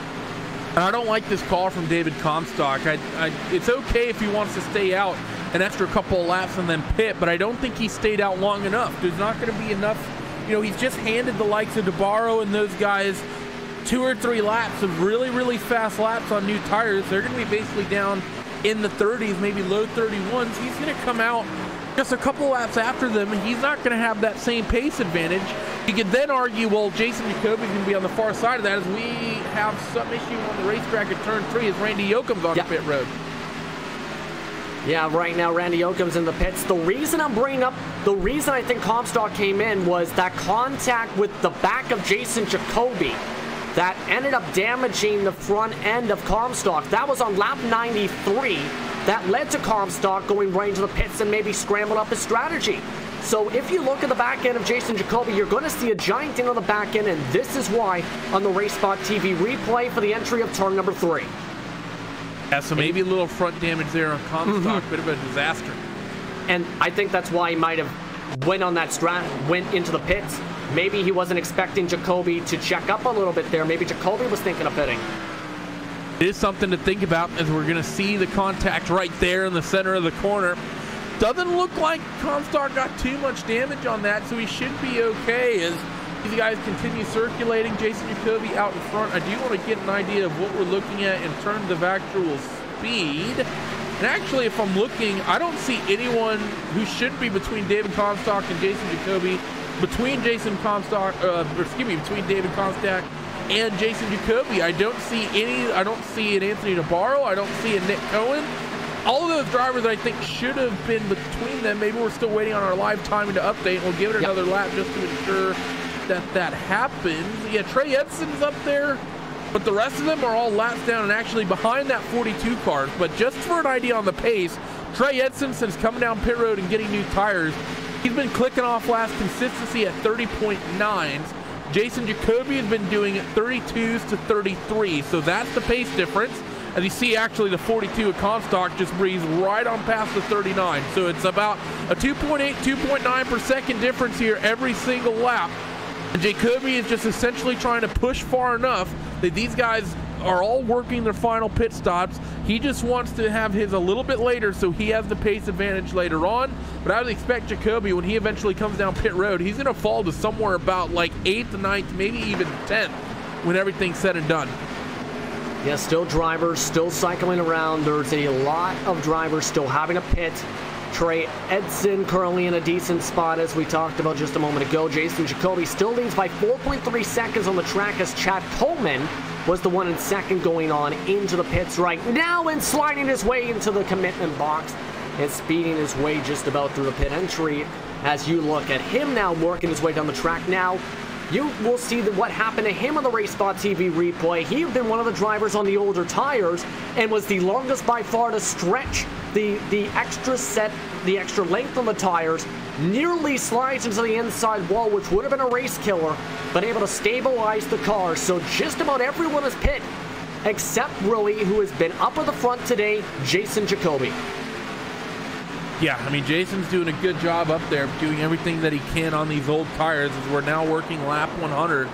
I don't like this call from David Comstock. It's okay if he wants to stay out an extra couple of laps and then pit, but I don't think he stayed out long enough. There's not going to be enough. You know, he's just handed the likes of DeBarro and those guys 2 or 3 laps of really, really fast laps on new tires. They're going to be basically down in the 30s, maybe low 31s. He's going to come out just a couple laps after them, and he's not going to have that same pace advantage. You could then argue, well, Jason Jacoby's going to be on the far side of that, as we have some issue on the racetrack at turn 3 as Randy Yoakum's on the pit road. Yeah, right now Randy Yoakum's in the pits. The reason I think Comstock came in was that contact with the back of Jason Jacoby that ended up damaging the front end of Comstock. That was on lap 93. That led to Comstock going right into the pits and maybe scrambling up his strategy. So if you look at the back end of Jason Jacoby, you're going to see a giant ding on the back end, and this is why on the RaceSpotTV replay for the entry of turn number 3. Yeah, so maybe a little front damage there on Comstock, bit of a disaster. And I think that's why he might have went into the pits. Maybe he wasn't expecting Jacoby to check up a little bit there. Maybe Jacoby was thinking of pitting. It is something to think about, as we're going to see the contact right there in the center of the corner. Doesn't look like Comstock got too much damage on that, so he should be okay as these guys continue circulating. Jason Jacoby out in front. I do want to get an idea of what we're looking at in terms of actual speed. And actually, if I'm looking, I don't see anyone who should be between David Comstock and Jason Jacoby. Between David Comstock and Jason Jacoby, I don't see an Anthony DeBarro. I don't see a Nick Cohen. All of those drivers, I think, should have been between them. Maybe we're still waiting on our live timing to update. We'll give it another lap just to ensure that happens. Yeah, Trey Edson's up there. but the rest of them are all laps down and actually behind that 42 car. But just for an idea on the pace, Trey Edson, since coming down pit road and getting new tires, he's been clicking off last consistency at 30.9s. Jason Jacoby has been doing 32s to 33, so that's the pace difference. As you see, actually, the 42 at Comstock just breezed right on past the 39. So it's about a 2.8, 2.9 per second difference here every single lap. And Jacoby is just essentially trying to push far enough that these guys are all working their final pit stops. He just wants to have his a little bit later so he has the pace advantage later on. But I would expect Jacoby, when he eventually comes down pit road, he's going to fall to somewhere about like 8th, 9th, maybe even 10th when everything's said and done. Yeah, still drivers still cycling around. There's a lot of drivers still having a pit. Trey Edson currently in a decent spot, as we talked about just a moment ago. Jason Jacoby still leads by 4.3 seconds on the track, as Chad Coleman was the one in second going on into the pits right now and sliding his way into the commitment box and speeding his way just about through the pit entry. As you look at him now working his way down the track now, you will see what happened to him on the RaceSpotTV replay. He had been one of the drivers on the older tires and was the longest by far to stretch the extra length on the tires. Nearly slides into the inside wall, which would have been a race killer, but able to stabilize the car. So just about everyone is pit, except really who has been up at the front today, Jason Jacoby. Yeah, I mean, Jason's doing a good job up there, doing everything that he can on these old tires as we're now working lap 100.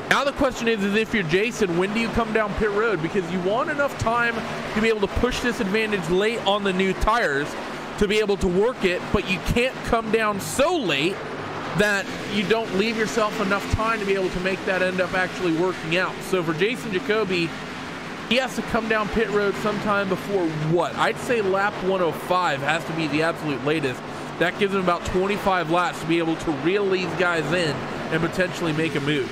Now the question is if you're Jason, when do you come down pit road? Because you want enough time to be able to push this advantage late on the new tires to be able to work it, but you can't come down so late that you don't leave yourself enough time to be able to make that end up actually working out. So for Jason Jacoby, he has to come down pit road sometime before what? I'd say lap 105 has to be the absolute latest. That gives him about 25 laps to be able to reel these guys in and potentially make a move.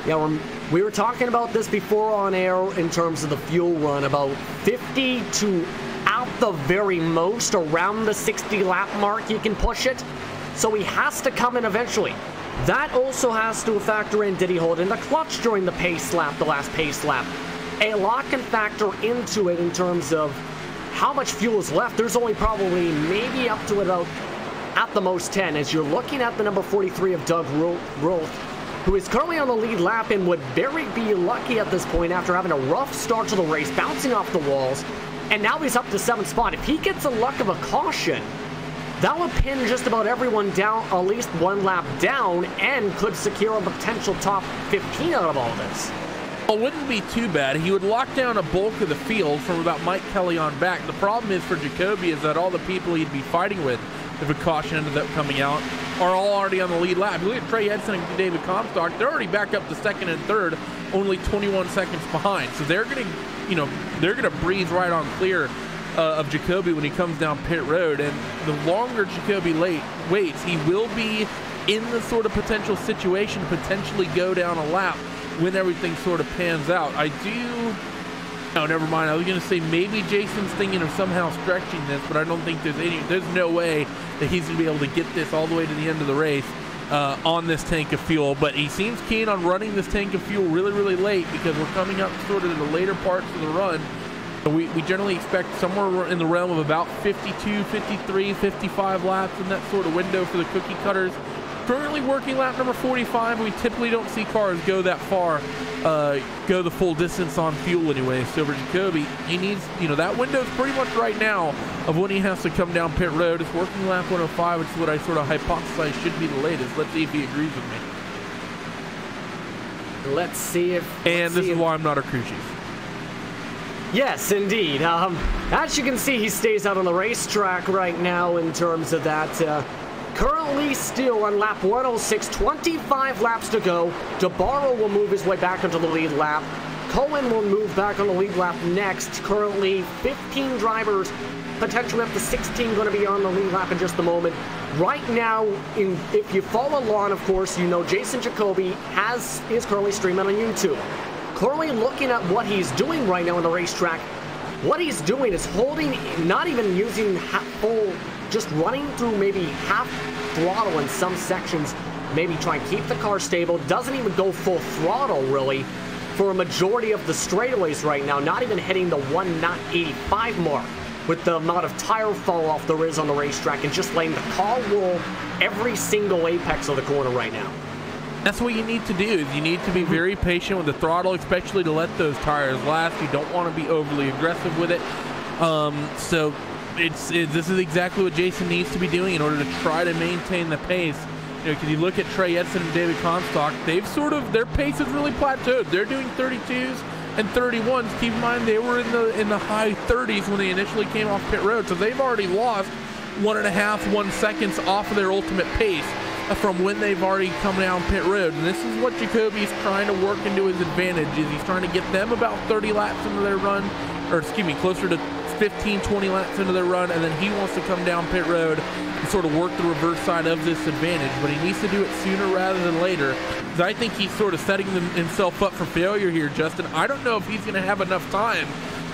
Yeah, we were talking about this before on air in terms of the fuel run, about 50 to at the very most around the 60 lap mark you can push it. So he has to come in eventually. That also has to factor in, did he hold in the clutch during the pace lap, the last pace lap? A lot can factor into it in terms of how much fuel is left. There's only probably maybe up to about at the most 10, as you're looking at the number 43 of Doug Roth, who is currently on the lead lap and would very be lucky at this point after having a rough start to the race, bouncing off the walls, and now he's up to 7th spot. If he gets a luck of a caution, that would pin just about everyone down, at least one lap down, and could secure a potential top 15 out of all this. Well, it wouldn't be too bad. He would lock down a bulk of the field from about Mike Kelly on back. The problem is for Jacoby is that all the people he'd be fighting with, if a caution ended up coming out, are all already on the lead lap. You look at Trey Edson and David Comstock, they're already back up to 2nd and 3rd, only 21 seconds behind. So they're going to, they're going to breeze right on clear of Jacoby when he comes down pit road. And the longer Jacoby waits, he will be in the sort of potential situation to potentially go down a lap when everything sort of pans out. No, never mind. I was going to say maybe Jason's thinking of somehow stretching this, but I don't think there's no way that he's going to be able to get this all the way to the end of the race on this tank of fuel. But he seems keen on running this tank of fuel really, really late because we're coming up sort of to the later parts of the run. We generally expect somewhere in the realm of about 52, 53, 55 laps in that sort of window for the cookie cutters. Currently working lap number 45. We typically don't see cars go that far, go the full distance on fuel anyway. So for Jacoby, he needs, that window's pretty much right now of when he has to come down pit road. It's working lap 105, which is what I sort of hypothesize should be the latest. Let's see if he agrees with me. Let's see if... And this is why I'm not a crew chief. Yes, indeed. As you can see, he stays out on the racetrack right now in terms of that. Currently still on lap 106, 25 laps to go. DeBarro will move his way back into the lead lap. Cohen will move back on the lead lap next. Currently 15 drivers, potentially up to 16 going to be on the lead lap in just a moment. Right now, if you follow along, of course, Jason Jacoby is currently streaming on YouTube. Currently looking at what he's doing right now on the racetrack. What he's doing is holding, not even using full, just running through maybe half throttle in some sections, maybe try and keep the car stable, doesn't even go full throttle really, for a majority of the straightaways right now, not even hitting the 1.85 mark with the amount of tire fall off there is on the racetrack, and just letting the car roll every single apex of the corner right now. That's what you need to do. Is you need to be very patient with the throttle, especially to let those tires last. You don't want to be overly aggressive with it. So this is exactly what Jason needs to be doing in order to try to maintain the pace. You know, because you look at Trey Edson and David Comstock, their pace has really plateaued. They're doing 32s and 31s. Keep in mind they were in the high 30s when they initially came off pit road, so they've already lost 1.5 seconds off of their ultimate pace from when they've already come down pit road. And this is what Jacoby's trying to work into his advantage, is he's trying to get them about 30 laps into their run, or excuse me, closer to 15-20 laps into their run, and then he wants to come down pit road and sort of work the reverse side of this advantage. But he needs to do it sooner rather than later, because I think he's sort of setting himself up for failure here, Justin. I don't know if he's going to have enough time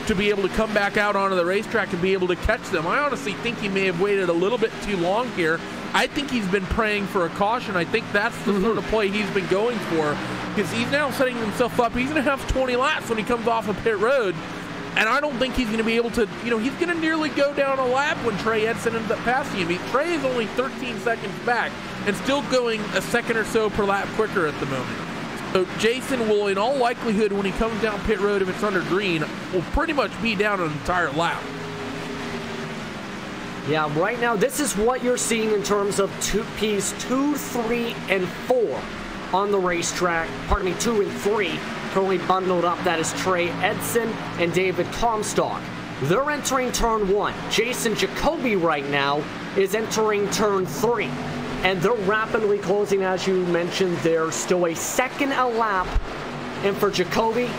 to be able to come back out onto the racetrack and be able to catch them. I honestly think he may have waited a little bit too long here. I think he's been praying for a caution. I think that's the sort of play he's been going for, because he's now setting himself up. He's going to have 20 laps when he comes off of pit road, and I don't think he's going to be able to, he's going to nearly go down a lap when Trey Edson ends up passing him. Trey is only 13 seconds back and still going a second or so per lap quicker at the moment. So Jason will, in all likelihood, when he comes down pit road, if it's under green, will pretty much be down an entire lap. Yeah, right now, this is what you're seeing in terms of Ps 2, 3, and 4 on the racetrack. Pardon me, 2 and 3 currently bundled up. That is Trey Edson and David Comstock. They're entering turn 1. Jason Jacoby right now is entering turn 3. And they're rapidly closing, as you mentioned. There's still a second a lap. And for Jacoby,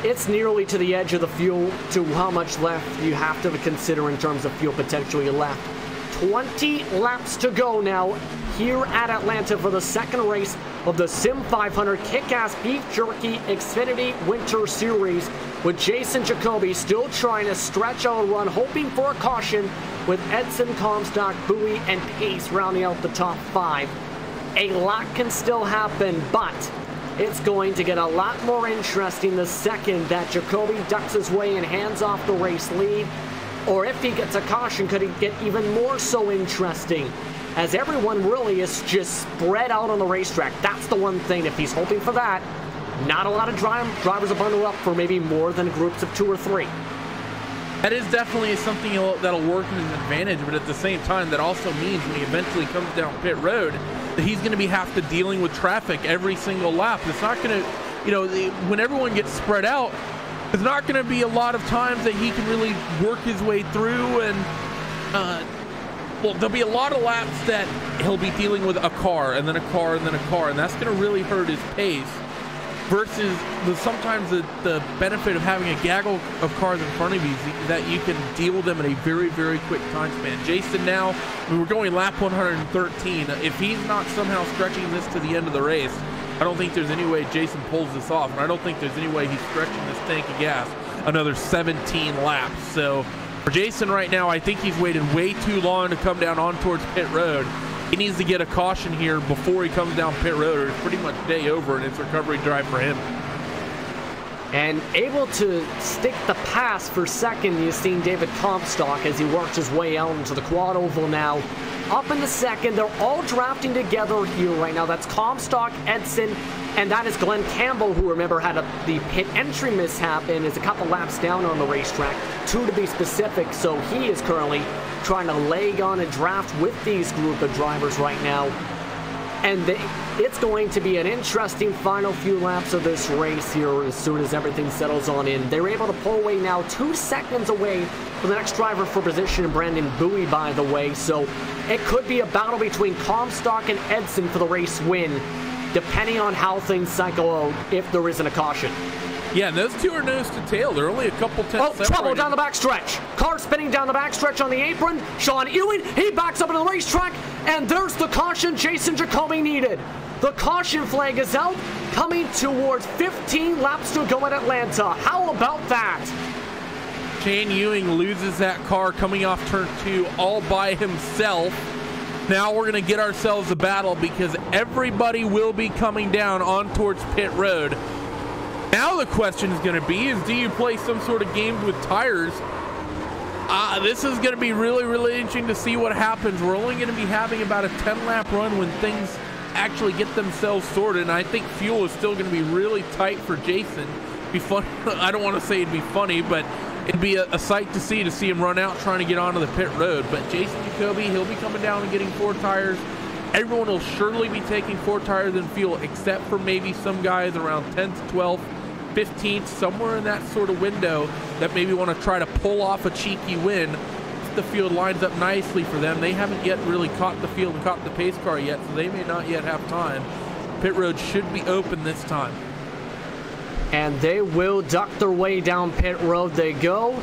it's nearly to the edge of the fuel, to how much left you have to consider in terms of fuel potentially left. 20 laps to go now here at Atlanta for the second race of the Sim500 Kickass Beef Jerky Xfinity Winter Series, with Jason Jacoby still trying to stretch out a run, hoping for a caution, with Edson, Comstock, Bowie, and Pace rounding out the top 5. A lot can still happen, but it's going to get a lot more interesting the second that Jacoby ducks his way and hands off the race lead. Or if he gets a caution, could it get even more so interesting, as everyone really is just spread out on the racetrack. That's the one thing. If he's hoping for that, not a lot of drivers are bundled up for maybe more than groups of 2 or 3. That is definitely something that'll work in his advantage, but at the same time, that also means when he eventually comes down pit road, that he's going to have to dealing with traffic every single lap. It's not going to, when everyone gets spread out, there's not going to be a lot of times that he can really work his way through, and there'll be a lot of laps that he'll be dealing with a car, and then a car, and then a car, and that's going to really hurt his pace. Versus sometimes the benefit of having a gaggle of cars in front of you is that you can deal with them in a very, very quick time span. Jason now, we were going lap 113. If he's not somehow stretching this to the end of the race, I don't think there's any way Jason pulls this off. And I don't think there's any way he's stretching this tank of gas another 17 laps. So for Jason right now, I think he's waited way too long to come down on towards pit road. He needs to get a caution here before he comes down pit road, or it's pretty much day over, and it's recovery drive for him. And able to stick the pass for second, you've seen David Comstock as he works his way out into the quad oval now. Up in the second, they're all drafting together here right now. That's Comstock, Edson, and that is Glenn Campbell, who, remember, had the pit entry mishap and is a couple laps down on the racetrack, 2 to be specific, so he is currently trying to leg on a draft with these group of drivers right now. And it's going to be an interesting final few laps of this race here as soon as everything settles on in. They're able to pull away now 2 seconds away from the next driver for position, Brandon Bowie, by the way. So it could be a battle between Comstock and Edson for the race win, depending on how things cycle out if there isn't a caution. Yeah, and those two are nose to tail. They're only a couple tenths separated. Trouble down the backstretch. Car spinning down the backstretch on the apron. Sean Ewing, he backs up into the racetrack, and there's the caution Jason Jacoby needed. The caution flag is out, coming towards 15 laps to go at Atlanta. How about that? Shane Ewing loses that car coming off turn 2 all by himself. Now we're going to get ourselves a battle, because everybody will be coming down on towards pit road. Now the question is going to be is, do you play some sort of game with tires? This is going to be really, really interesting to see what happens. We're only going to be having about a 10-lap run when things actually get themselves sorted, and I think fuel is still going to be really tight for Jason. Be fun. I don't want to say it'd be funny, but it'd be a sight to see him run out trying to get onto the pit road. But Jason Jacoby, he'll be coming down and getting 4 tires. Everyone will surely be taking 4 tires and fuel, except for maybe some guys around 10th, 12th, 15th, somewhere in that sort of window that maybe want to try to pull off a cheeky win. If the field lines up nicely for them, they haven't yet really caught the field and caught the pace car yet, so they may not yet have time. Pit road should be open this time. And they will duck their way down pit road. They go.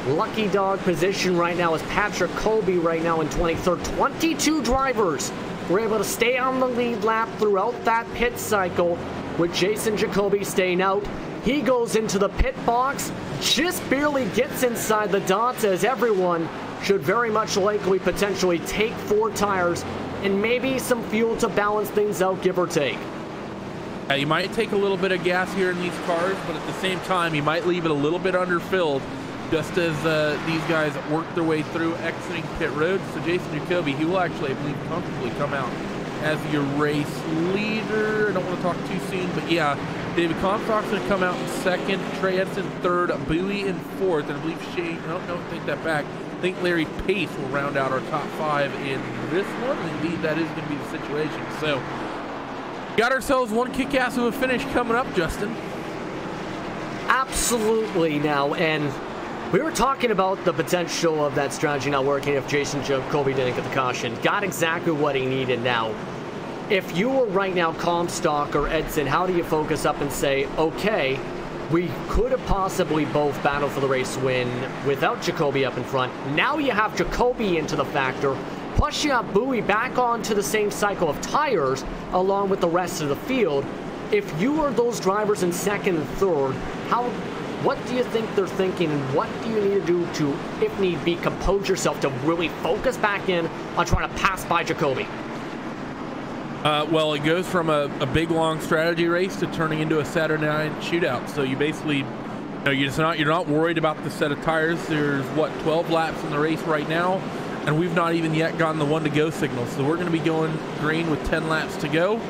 Lucky dog position right now is Patrick Colby right now in 23rd. 22 drivers were able to stay on the lead lap throughout that pit cycle, with Jason Jacoby staying out. He goes into the pit box, just barely gets inside the dots, as everyone should very much likely potentially take 4 tires and maybe some fuel to balance things out, give or take. You might take a little bit of gas here in these cars, but at the same time, you might leave it a little bit underfilled just as these guys work their way through exiting pit road. So Jason Jacoby, he will actually, I believe, comfortably come out as your race leader. I don't want to talk too soon, but yeah, David Comstock's going to come out in 2nd, Trey Edson 3rd, Bowie in 4th, and I believe Shane, no, take that back. I think Larry Pace will round out our top 5 in this one. Indeed, that is going to be the situation. So, got ourselves one kick-ass of a finish coming up, Justin. Absolutely now, and we were talking about the potential of that strategy not working if Jason Jacoby didn't get the caution. Got exactly what he needed now. If you were right now Comstock or Edson, how do you focus up and say, okay, we could have possibly both battled for the race win without Jacoby up in front. Now you have Jacoby into the factor, plus you have Bowie back onto the same cycle of tires along with the rest of the field. If you were those drivers in 2nd and 3rd, what do you think they're thinking, and what do you need to do to, if need be, compose yourself to really focus back in on trying to pass by Jacoby? Well, it goes from a big long strategy race to turning into a Saturday night shootout. So you basically, you're not worried about the set of tires. There's 12 laps in the race right now, and we've not even yet gotten the 1 to go signal. So we're going to be going green with 10 laps to go.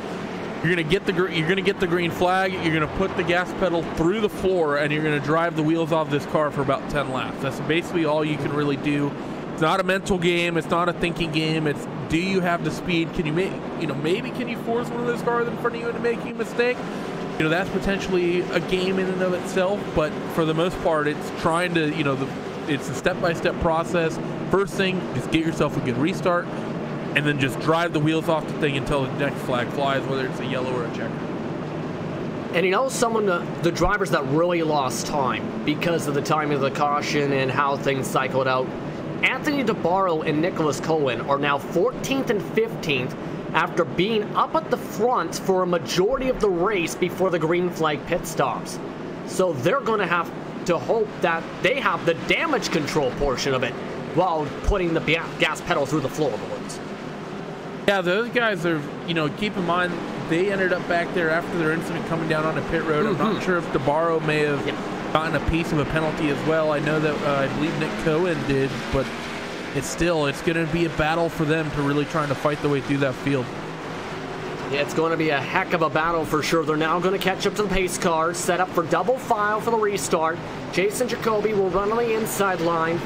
You're going to get the green flag. You're going to put the gas pedal through the floor, and you're going to drive the wheels off this car for about 10 laps. That's basically all you can really do. It's not a mental game. It's not a thinking game. It's, do you have the speed? Can you maybe can you force one of those cars in front of you into making a mistake? That's potentially a game in and of itself. But for the most part, it's trying to, it's a step-by-step process. First thing, just get yourself a good restart, and then just drive the wheels off the thing until the next flag flies, whether it's a yellow or a checker. And some of the drivers that really lost time because of the timing of the caution and how things cycled out. Anthony DeBarro and Nicholas Cohen are now 14th and 15th after being up at the front for a majority of the race before the green flag pit stops. So they're going to have to hope that they have the damage control portion of it while putting the gas pedal through the floorboards. Yeah, those guys are, keep in mind, they ended up back there after their incident coming down on a pit road. I'm not sure if DeBarro may have gotten a piece of a penalty as well. I know that I believe Nick Cohen did, but it's going to be a battle for them to really trying to fight their way through that field. Yeah, it's going to be a heck of a battle for sure. They're now going to catch up to the pace cars, set up for double file for the restart. Jason Jacoby will run on the inside line.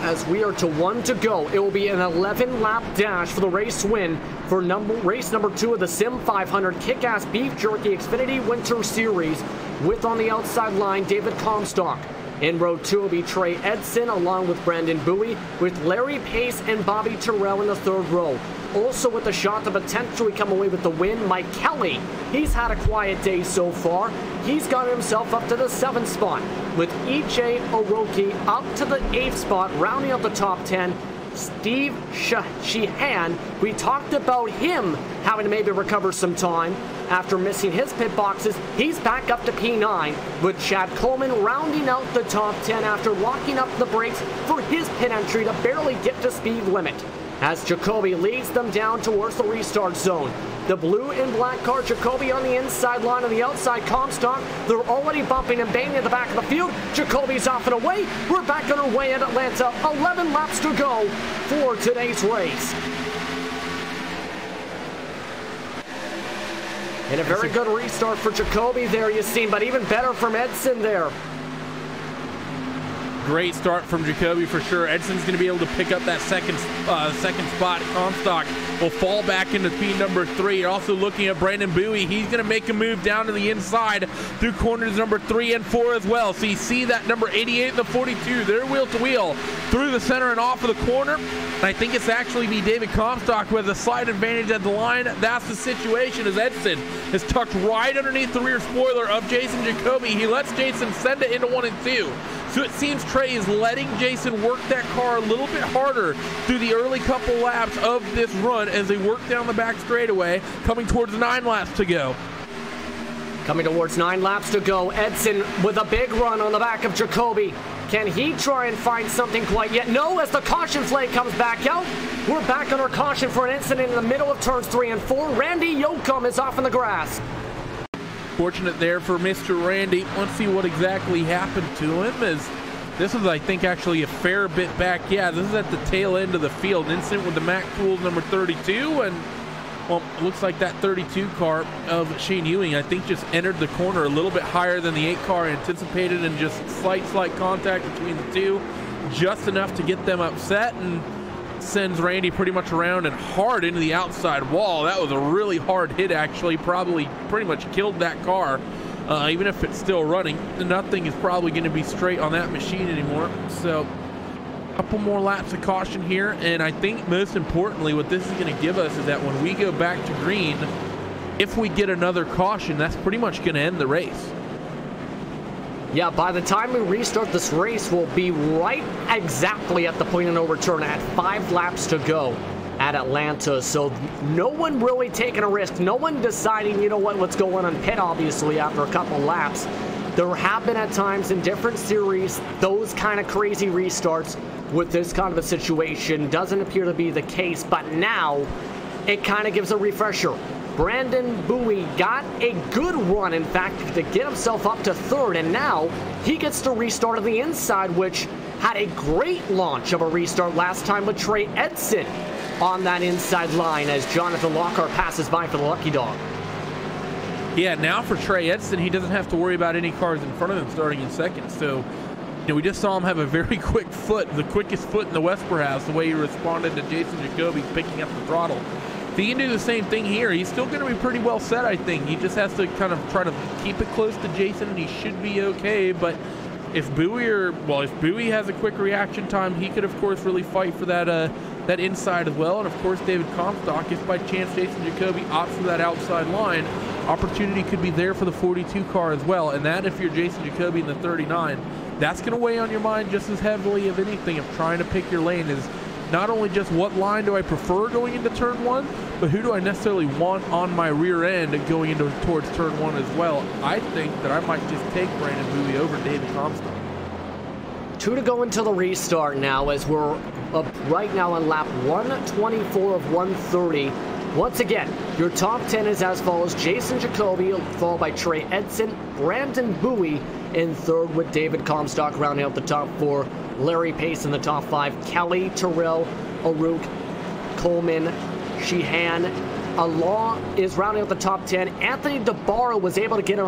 As we are to 1 to go, it will be an 11-lap dash for the race win for race number 2 of the Sim500 Kickass Beef Jerky Xfinity Winter Series, with on the outside line David Comstock. In row 2 will be Trey Edson along with Brandon Bowie, with Larry Pace and Bobby Terrell in the 3rd row. Also with a shot to potentially come away with the win, Mike Kelly. He's had a quiet day so far. He's got himself up to the 7th spot, with E.J. Oroki up to the 8th spot, rounding out the top 10. Steve Sheehan, we talked about him having to maybe recover some time after missing his pit boxes. He's back up to P9, with Chad Coleman rounding out the top 10 after locking up the brakes for his pit entry to barely get to speed limit. As Jacoby leads them down towards the restart zone, The blue and black car, Jacoby on the inside line, on the outside Comstock. They're already bumping and banging at the back of the field. Jacoby's off and away. We're back on our way at Atlanta. 11 laps to go for today's race. And a very good restart for Jacoby there, you see, but even better from Edson there. Great start from Jacoby for sure. Edson's going to be able to pick up that second spot. Comstock will fall back into P number 3. You're also looking at Brandon Bowie. He's going to make a move down to the inside through corners number 3 and 4 as well. So you see that number 88 and the 42. They're wheel to wheel through the center and off of the corner. And I think it's actually be David Comstock who has a slight advantage at the line. That's the situation as Edson is tucked right underneath the rear spoiler of Jason Jacoby. He lets Jason send it into 1 and 2. So it seems Trey is letting Jason work that car a little bit harder through the early couple laps of this run as they work down the back straightaway, coming towards 9 laps to go. Coming towards 9 laps to go. Edson with a big run on the back of Jacoby. Can he try and find something quite yet? No, as the caution flag comes back out. We're back on our caution for an incident in the middle of turns 3 and 4. Randy Yoakum is off in the grass. Fortunate there for Mr. Randy. Let's see what exactly happened to him. As this is, I think, actually a fair bit back. Yeah, this is at the tail end of the field. Incident with the Mac Tools number 32. And, well, it looks like that 32 car of Shane Ewing, I think, just entered the corner a little bit higher than the 8 car anticipated, and just slight contact between the two. Just enough to get them upset, and sends Randy pretty much around and hard into the outside wall. That was a really hard hit, actually. Probably pretty much killed that car. Even if it's still running, nothing is probably going to be straight on that machine anymore. So a couple more laps of caution here, and I think most importantly what this is going to give us is that when we go back to green, if we get another caution, that's pretty much going to end the race. Yeah, by the time we restart this race, we'll be right exactly at the point of no return at 5 laps to go at Atlanta. So no one really taking a risk. No one deciding, you know what, let's go on pit, obviously, after a couple laps. There have been at times in different series those kind of crazy restarts with this kind of a situation. Doesn't appear to be the case, but now it kind of gives a refresher. Brandon Bowie got a good run, in fact, to get himself up to 3rd, and now he gets to restart on the inside, which had a great launch of a restart last time with Trey Edson on that inside line as Jonathan Lockhart passes by for the Lucky Dog. Yeah, now for Trey Edson, he doesn't have to worry about any cars in front of him starting in 2nd. So, you know, we just saw him have a very quick foot, the quickest foot in the Westboro House, the way he responded to Jason Jacoby picking up the throttle. If he can do the same thing here, he's still going to be pretty well set, I think. He just has to kind of try to keep it close to Jason, and he should be okay. But if Bowie has a quick reaction time, he could, of course, really fight for that inside as well. And, of course, David Comstock, if by chance Jason Jacoby opts for that outside line, opportunity could be there for the 42 car as well. And that, if you're Jason Jacoby in the 39, that's going to weigh on your mind just as heavily of anything of trying to pick your lane, is not only just what line do I prefer going into turn 1, but who do I necessarily want on my rear end going towards turn 1 as well. I think that I might just take Brandon Bowie over David Comstock. 2 to go until the restart now, as we're up right now on lap 124 of 130. Once again, your top 10 is as follows: Jason Jacoby, followed by Trey Edson, Brandon Bowie in 3rd, with David Comstock rounding out the top 4. Larry Pace in the top 5, Kelly, Terrell, Aruk, Coleman, Sheehan. Allah is rounding out the top 10. Anthony DeBarro was able to get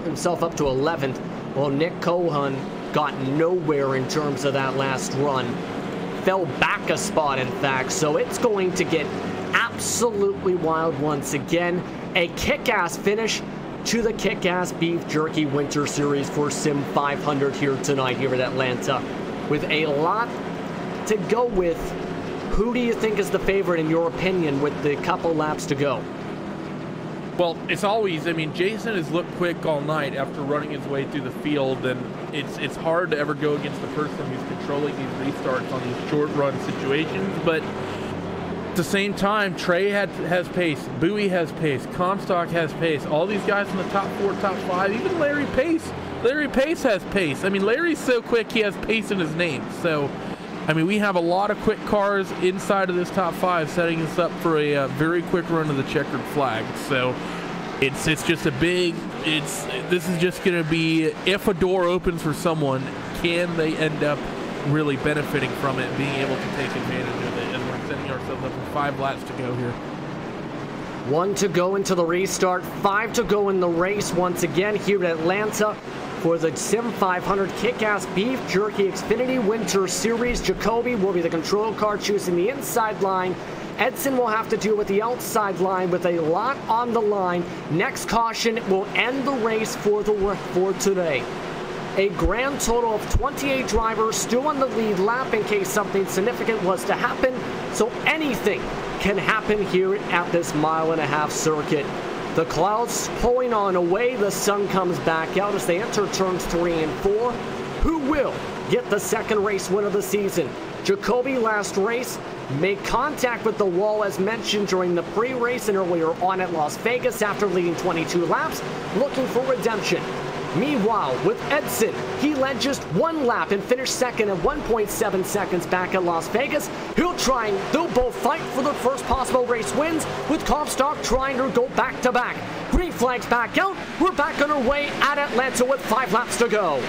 himself up to 11th, while Nick Cohen got nowhere in terms of that last run. Fell back a spot, in fact, so it's going to get absolutely wild once again. A kick-ass finish to the Kick-Ass Beef Jerky Winter Series for Sim500 here tonight here at Atlanta. With a lot to go with, who do you think is the favorite in your opinion with the couple laps to go? Well, it's always, I mean, Jason has looked quick all night after running his way through the field, and it's hard to ever go against the person who's controlling these restarts on these short run situations, but at the same time, Trey has pace, Bowie has pace, Comstock has pace, all these guys in the top 4, top 5, even Larry Pace has pace. I mean, Larry's so quick, he has pace in his name. So I mean, we have a lot of quick cars inside of this top 5, setting us up for a very quick run of the checkered flag. So it's just a big, this is just going to be, if a door opens for someone, can they end up really benefiting from it, being able to take advantage of it, as we're setting ourselves up for 5 laps to go here. 1 to go into the restart, 5 to go in the race once again here at Atlanta for the Sim500 Kickass Beef Jerky Xfinity Winter Series. Jacoby will be the control car, choosing the inside line. Edson will have to deal with the outside line with a lot on the line. Next caution will end the race for today. A grand total of 28 drivers still on the lead lap in case something significant was to happen. So anything can happen here at this mile-and-a-half circuit. The clouds pulling on away, the sun comes back out as they enter turns 3 and 4. Who will get the second race win of the season? Jacoby last race made contact with the wall as mentioned during the pre-race and earlier on at Las Vegas after leading 22 laps, looking for redemption. Meanwhile, with Edson, he led just 1 lap and finished second at 1.7 seconds back at Las Vegas. They'll both fight for the first possible race wins, with Comstock trying to go back-to-back. Green flags back out. We're back on our way at Atlanta with 5 laps to go.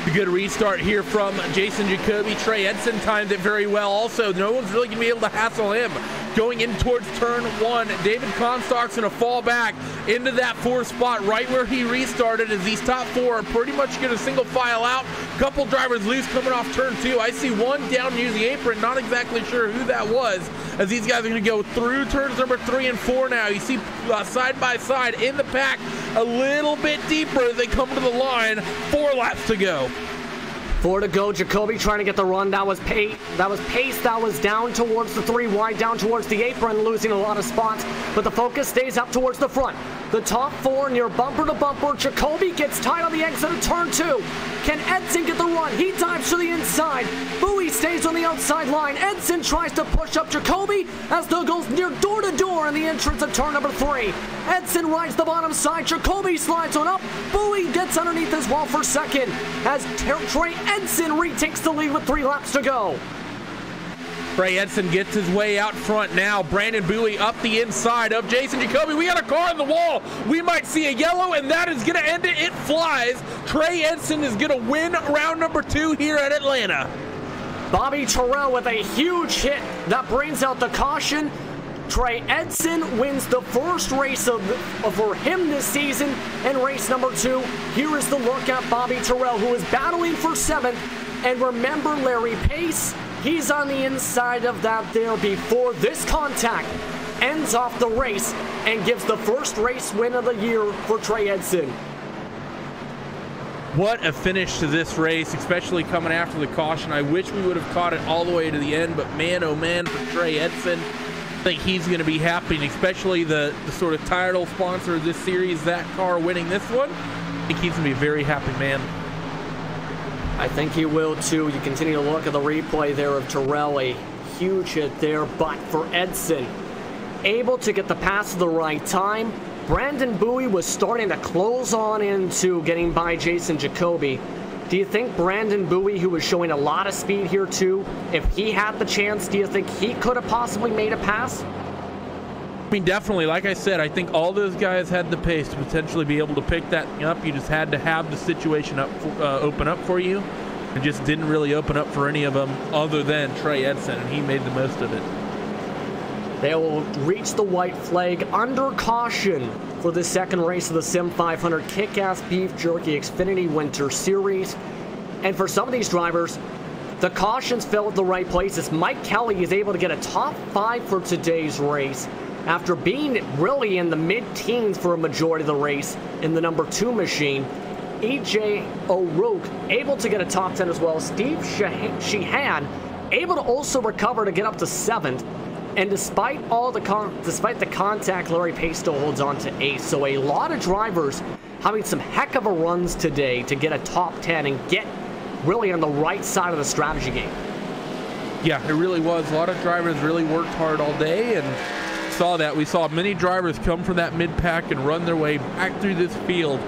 A good restart here from Jason Jacoby. Trey Edson timed it very well. Also, no one's really going to be able to hassle him. Going in towards turn 1, David Comstock's going to fall back into that 4th spot right where he restarted, as these top 4 are pretty much going to single file out. Couple drivers loose coming off turn 2. I see one down near the apron, not exactly sure who that was, as these guys are going to go through turns number 3 and 4 now. You see side by side in the pack a little bit deeper as they come to the line. 4 laps to go. 4 to go. Jacoby trying to get the run. That was pace. That was down towards the 3 wide, down towards the apron, losing a lot of spots. But the focus stays up towards the front. The top 4 near bumper to bumper. Jacoby gets tied on the exit of turn 2. Can Edson get the run? He dives to the inside. Bowie stays on the outside line. Edson tries to push up Jacoby as though goes near door to door in the entrance of turn number 3. Edson rides the bottom side. Jacoby slides on up. Bowie gets underneath as well for second as Trey Edson retakes the lead with 3 laps to go. Trey Edson gets his way out front now. Brandon Bowie up the inside of Jason Jacoby. We got a car on the wall. We might see a yellow, and that is going to end it. It flies. Trey Edson is going to win round number 2 here at Atlanta. Bobby Terrell with a huge hit that brings out the caution. Trey Edson wins the first race for him this season in race number 2. Here is the look at Bobby Terrell, who is battling for 7th. And remember Larry Pace, he's on the inside of that there before this contact ends off the race and gives the first race win of the year for Trey Edson. What a finish to this race, especially coming after the caution. I wish we would have caught it all the way to the end, but man, oh man, for Trey Edson, I think he's going to be happy, and especially the sort of title sponsor of this series, that car winning this one. I think he's going to be a very happy man. I think he will too. You continue to look at the replay there of Terrell, a huge hit there, but for Edson, able to get the pass at the right time. Brandon Bowie was starting to close on into getting by Jason Jacoby. Do you think Brandon Bowie, who was showing a lot of speed here too, if he had the chance, do you think he could have possibly made a pass? I mean, definitely. Like I said, I think all those guys had the pace to potentially be able to pick that up. You just had to have the situation open up for you. It just didn't really open up for any of them other than Trey Edson, and he made the most of it. They will reach the white flag under caution for the second race of the Sim500 Kickass Beef Jerky Xfinity Winter Series. And for some of these drivers, the cautions fell at the right places. Mike Kelly is able to get a top 5 for today's race after being really in the mid-teens for a majority of the race in the number 2 machine. E.J. O'Rourke able to get a top 10 as well. Steve Sheehan able to also recover to get up to 7th. And despite the contact, Larry Pace still holds on to 8th. So a lot of drivers having some heck of a runs today to get a top 10 and get really on the right side of the strategy game. Yeah, it really was. A lot of drivers really worked hard all day, and saw that. We saw many drivers come from that mid-pack and run their way back through this field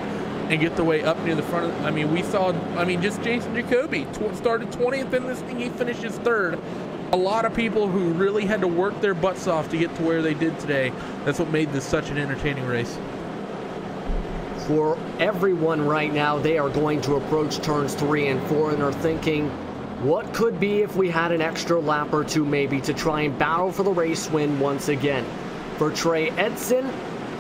and get the way up near the front of, I mean, we saw, I mean, just Jason Jacoby started 20th in this thing. He finishes 3rd. A lot of people who really had to work their butts off to get to where they did today. That's what made this such an entertaining race. For everyone right now, they are going to approach turns 3 and 4 and are thinking, what could be if we had an extra lap or two maybe to try and battle for the race win once again. For Trey Edson,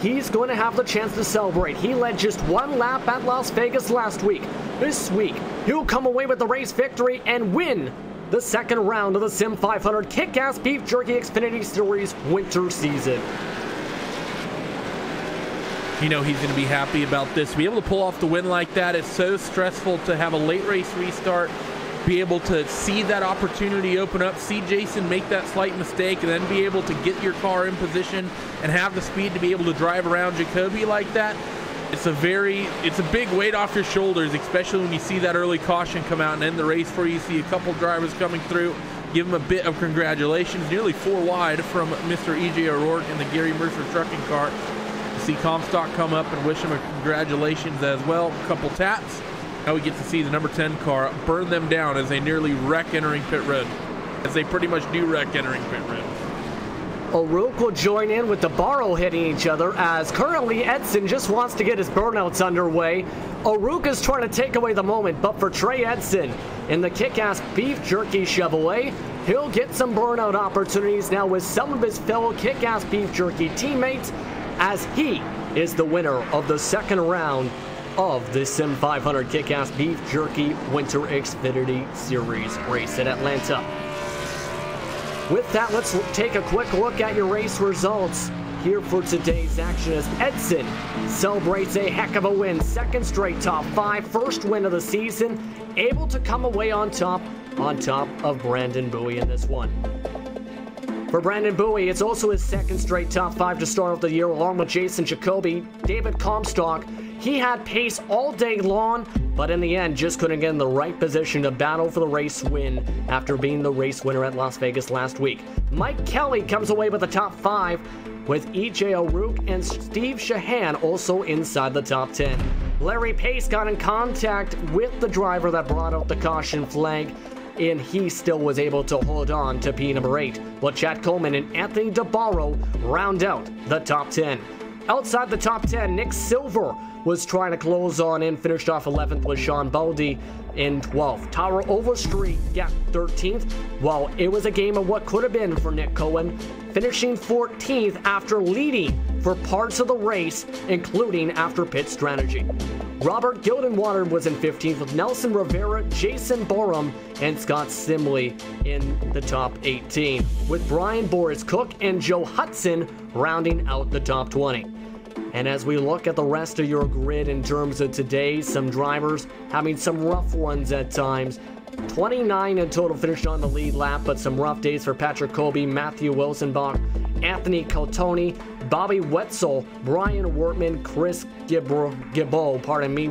he's going to have the chance to celebrate. He led just 1 lap at Las Vegas last week. This week, he'll come away with the race victory and win the 2nd round of the Sim500 Kickass Beef Jerky Xfinity Series winter season. You know he's going to be happy about this. To be able to pull off the win like that, it's so stressful to have a late race restart, be able to see that opportunity open up, see Jason make that slight mistake, and then be able to get your car in position and have the speed to be able to drive around Jacoby like that. It's a big weight off your shoulders, especially when you see that early caution come out and end the race for you. See a couple drivers coming through, give him a bit of congratulations. Nearly 4 wide from Mr. E.J. O'Rourke in the Gary Mercer trucking car. See Comstock come up and wish him a congratulations as well. A couple taps. Now we get to see the number 10 car burn them down as they nearly wreck entering pit road. As they pretty much do wreck entering pit road. O'Rourke will join in with the Barrow hitting each other as currently Edson just wants to get his burnouts underway. O'Rourke is trying to take away the moment, but for Trey Edson in the Kickass Beef Jerky Chevrolet, he'll get some burnout opportunities now with some of his fellow Kickass Beef Jerky teammates, as he is the winner of the 2nd round of the Sim500 Kickass Beef Jerky Winter Xfinity Series race at Atlanta. With that, let's take a quick look at your race results here for today's action as Edson celebrates a heck of a win. 2nd straight top 5, 1st win of the season, able to come away on top of Brandon Bowie in this one. For Brandon Bowie, it's also his 2nd straight top 5 to start off the year, along with Jason Jacoby. David Comstock, he had pace all day long, but in the end just couldn't get in the right position to battle for the race win after being the race winner at Las Vegas last week. Mike Kelly comes away with the top 5, with E.J. O'Rourke and Steve Shahan also inside the top 10. Larry Pace got in contact with the driver that brought out the caution flag, and he still was able to hold on to P number 8, while Chad Coleman and Anthony DeBarro round out the top 10. Outside the top 10, Nick Silver was trying to close on and finished off 11th with Sean Baldy in 12th. Tyler Overstreet got 13th, while it was a game of what could have been for Nick Cohen, finishing 14th after leading for parts of the race, including after pit strategy. Robert Gildenwater was in 15th with Nelson Rivera, Jason Borum, and Scott Simley in the top 18, with Brian Boris Cook and Joe Hudson rounding out the top 20. And as we look at the rest of your grid in terms of today, some drivers having some rough ones at times. 29 in total finished on the lead lap, but some rough days for Patrick Colby, Matthew Wilsonbach, Anthony Cotoni, Bobby Wetzel, Brian Wortman, Chris Gibbo,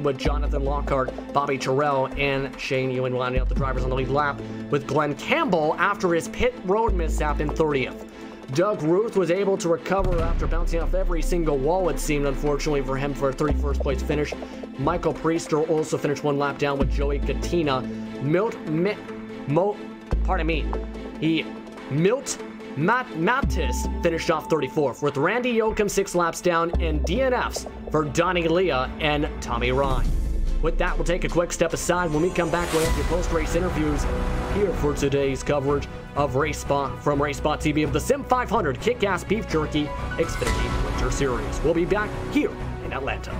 with Jonathan Lockhart, Bobby Terrell, and Shane Ewan lining up the drivers on the lead lap, with Glenn Campbell after his pit road mishap in 30th. Doug Ruth was able to recover after bouncing off every single wall, it seemed, unfortunately for him, for a 31st place finish. Michael Priester also finished 1 lap down with Joey Katina. Milt Mattis finished off 34th, with Randy Yoakum 6 laps down, and DNFs for Donnie Leah and Tommy Ryan. With that, we'll take a quick step aside. When we come back, we'll have your post-race interviews here for today's coverage of from RaceSpotTV of the Sim500 Kickass Beef Jerky Xfinity Winter Series. We'll be back here in Atlanta.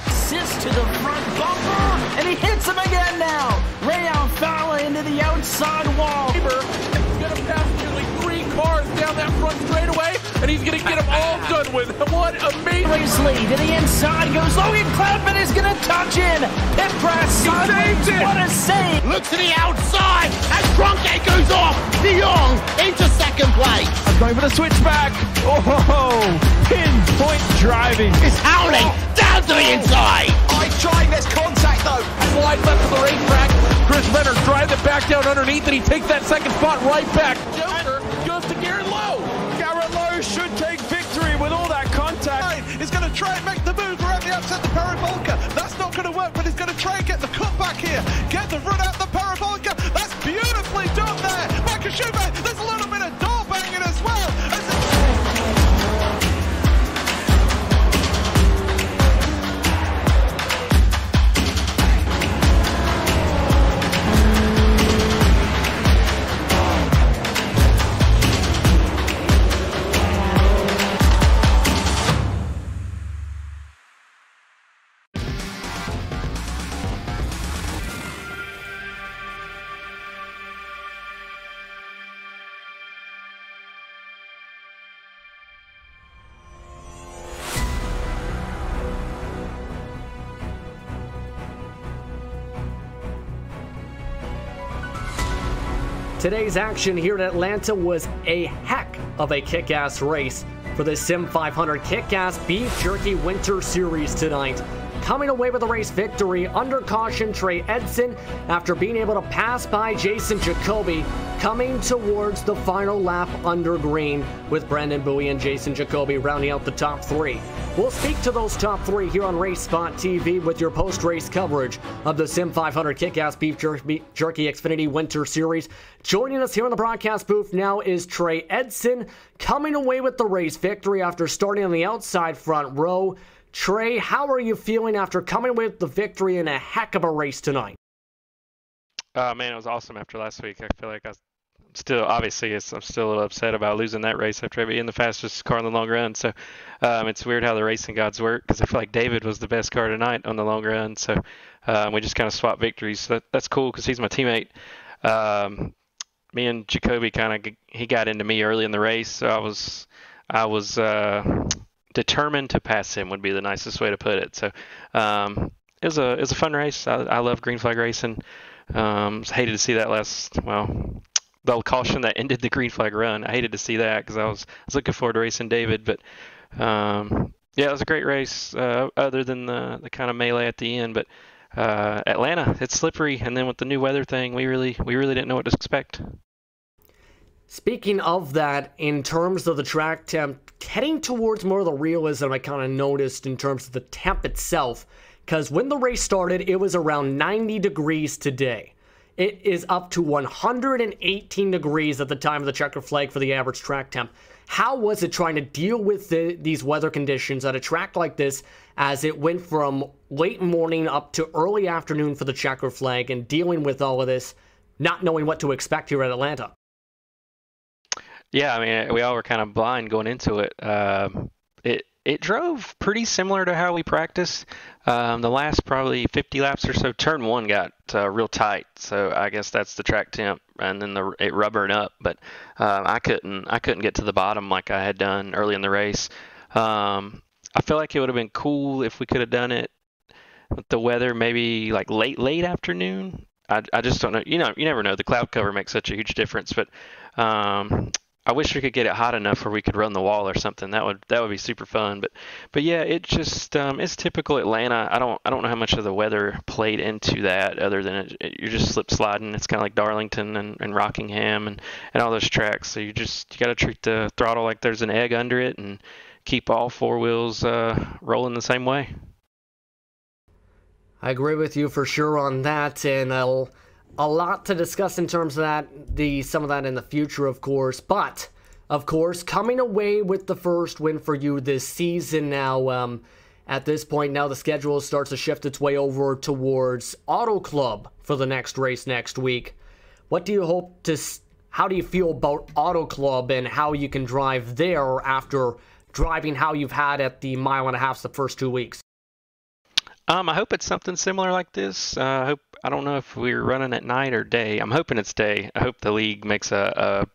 Assist to the front bumper, and he hits him again now. Ray Alfala into the outside wall. He's going to pass nearly 3 cars down that front straightaway, and he's going to get them all done with. What amazing race lead to the inside goes Logan Clapman is going to touch in. Pit press sideways. What a save! Look to the outside as Cronkite goes off. De Jong into 2nd place. I'm going for the switchback. Oh, pinpoint driving. It's howling down to the inside. I tried. There's contact though. Slide left of the racetrack. Chris Leonard drives it back down underneath, and he takes that 2nd spot right back. Joker goes to try and make the move around the outside the parabolica. That's not going to work, but he's going to try and get the cutback here. Get the run out the parabolica. That's beautifully done there. Michael Schumacher, there's a little bit of door banging as well. Today's action here in Atlanta was a heck of a kick-ass race for the Sim500 Kick-Ass Beef Jerky Winter Series tonight. Coming away with a race victory under caution, Trey Edson, after being able to pass by Jason Jacoby, coming towards the final lap under green with Brandon Bowie and Jason Jacoby rounding out the top three. We'll speak to those top three here on RaceSpotTV with your post-race coverage of the Sim500 Kick-Ass Beef Jerky Xfinity Winter Series. Joining us here in the broadcast booth now is Trey Edson, coming away with the race victory after starting on the outside front row. Trey, how are you feeling after coming away with the victory in a heck of a race tonight? Man, it was awesome after last week. I feel like I'm still a little upset about losing that race after being the fastest car on the long run. So it's weird how the racing gods work, because I feel like David was the best car tonight on the long run. So we just kind of swapped victories. So that's cool because he's my teammate. Me and Jacoby he got into me early in the race, so I was determined to pass him would be the nicest way to put it. So it was a fun race. I love green flag racing. Hated to see that the caution that ended the green flag run. I hated to see that because I was looking forward to racing David. But yeah, it was a great race other than the kind of melee at the end. But Atlanta, it's slippery, and then with the new weather thing, we really didn't know what to expect. Speaking of that, in terms of the track temp, heading towards more of the realism I kind of noticed in terms of the temp itself, because when the race started, it was around 90 degrees today. It is up to 118 degrees at the time of the checker flag for the average track temp. How was it trying to deal with these weather conditions at a track like this, as it went from late morning up to early afternoon for the checker flag, and dealing with all of this, not knowing what to expect here at Atlanta? Yeah, I mean, we all were kind of blind going into it. It drove pretty similar to how we practiced. The last probably 50 laps or so, turn one got real tight. So I guess that's the track temp, and then it rubbered up. But I couldn't get to the bottom like I had done early in the race. I feel like it would have been cool if we could have done it with the weather, maybe like late afternoon. I just don't know. You never know. The cloud cover makes such a huge difference. But I wish we could get it hot enough where we could run the wall or something. That would be super fun. But yeah, it just it's typical Atlanta. I don't know how much of the weather played into that, other than you're just slip sliding. It's kind of like Darlington and Rockingham and all those tracks. So you got to treat the throttle like there's an egg under it and keep all four wheels rolling the same way. I agree with you for sure on that, and a lot to discuss in terms of that, some of that in the future, of course. But, of course, coming away with the first win for you this season now, at this point now the schedule starts to shift its way over towards Auto Club for the next race next week. How do you feel about Auto Club and how you can drive there after driving how you've had at the mile and a half the first 2 weeks? I hope it's something similar like this. I don't know if we're running at night or day. I'm hoping it's day. I hope the league makes a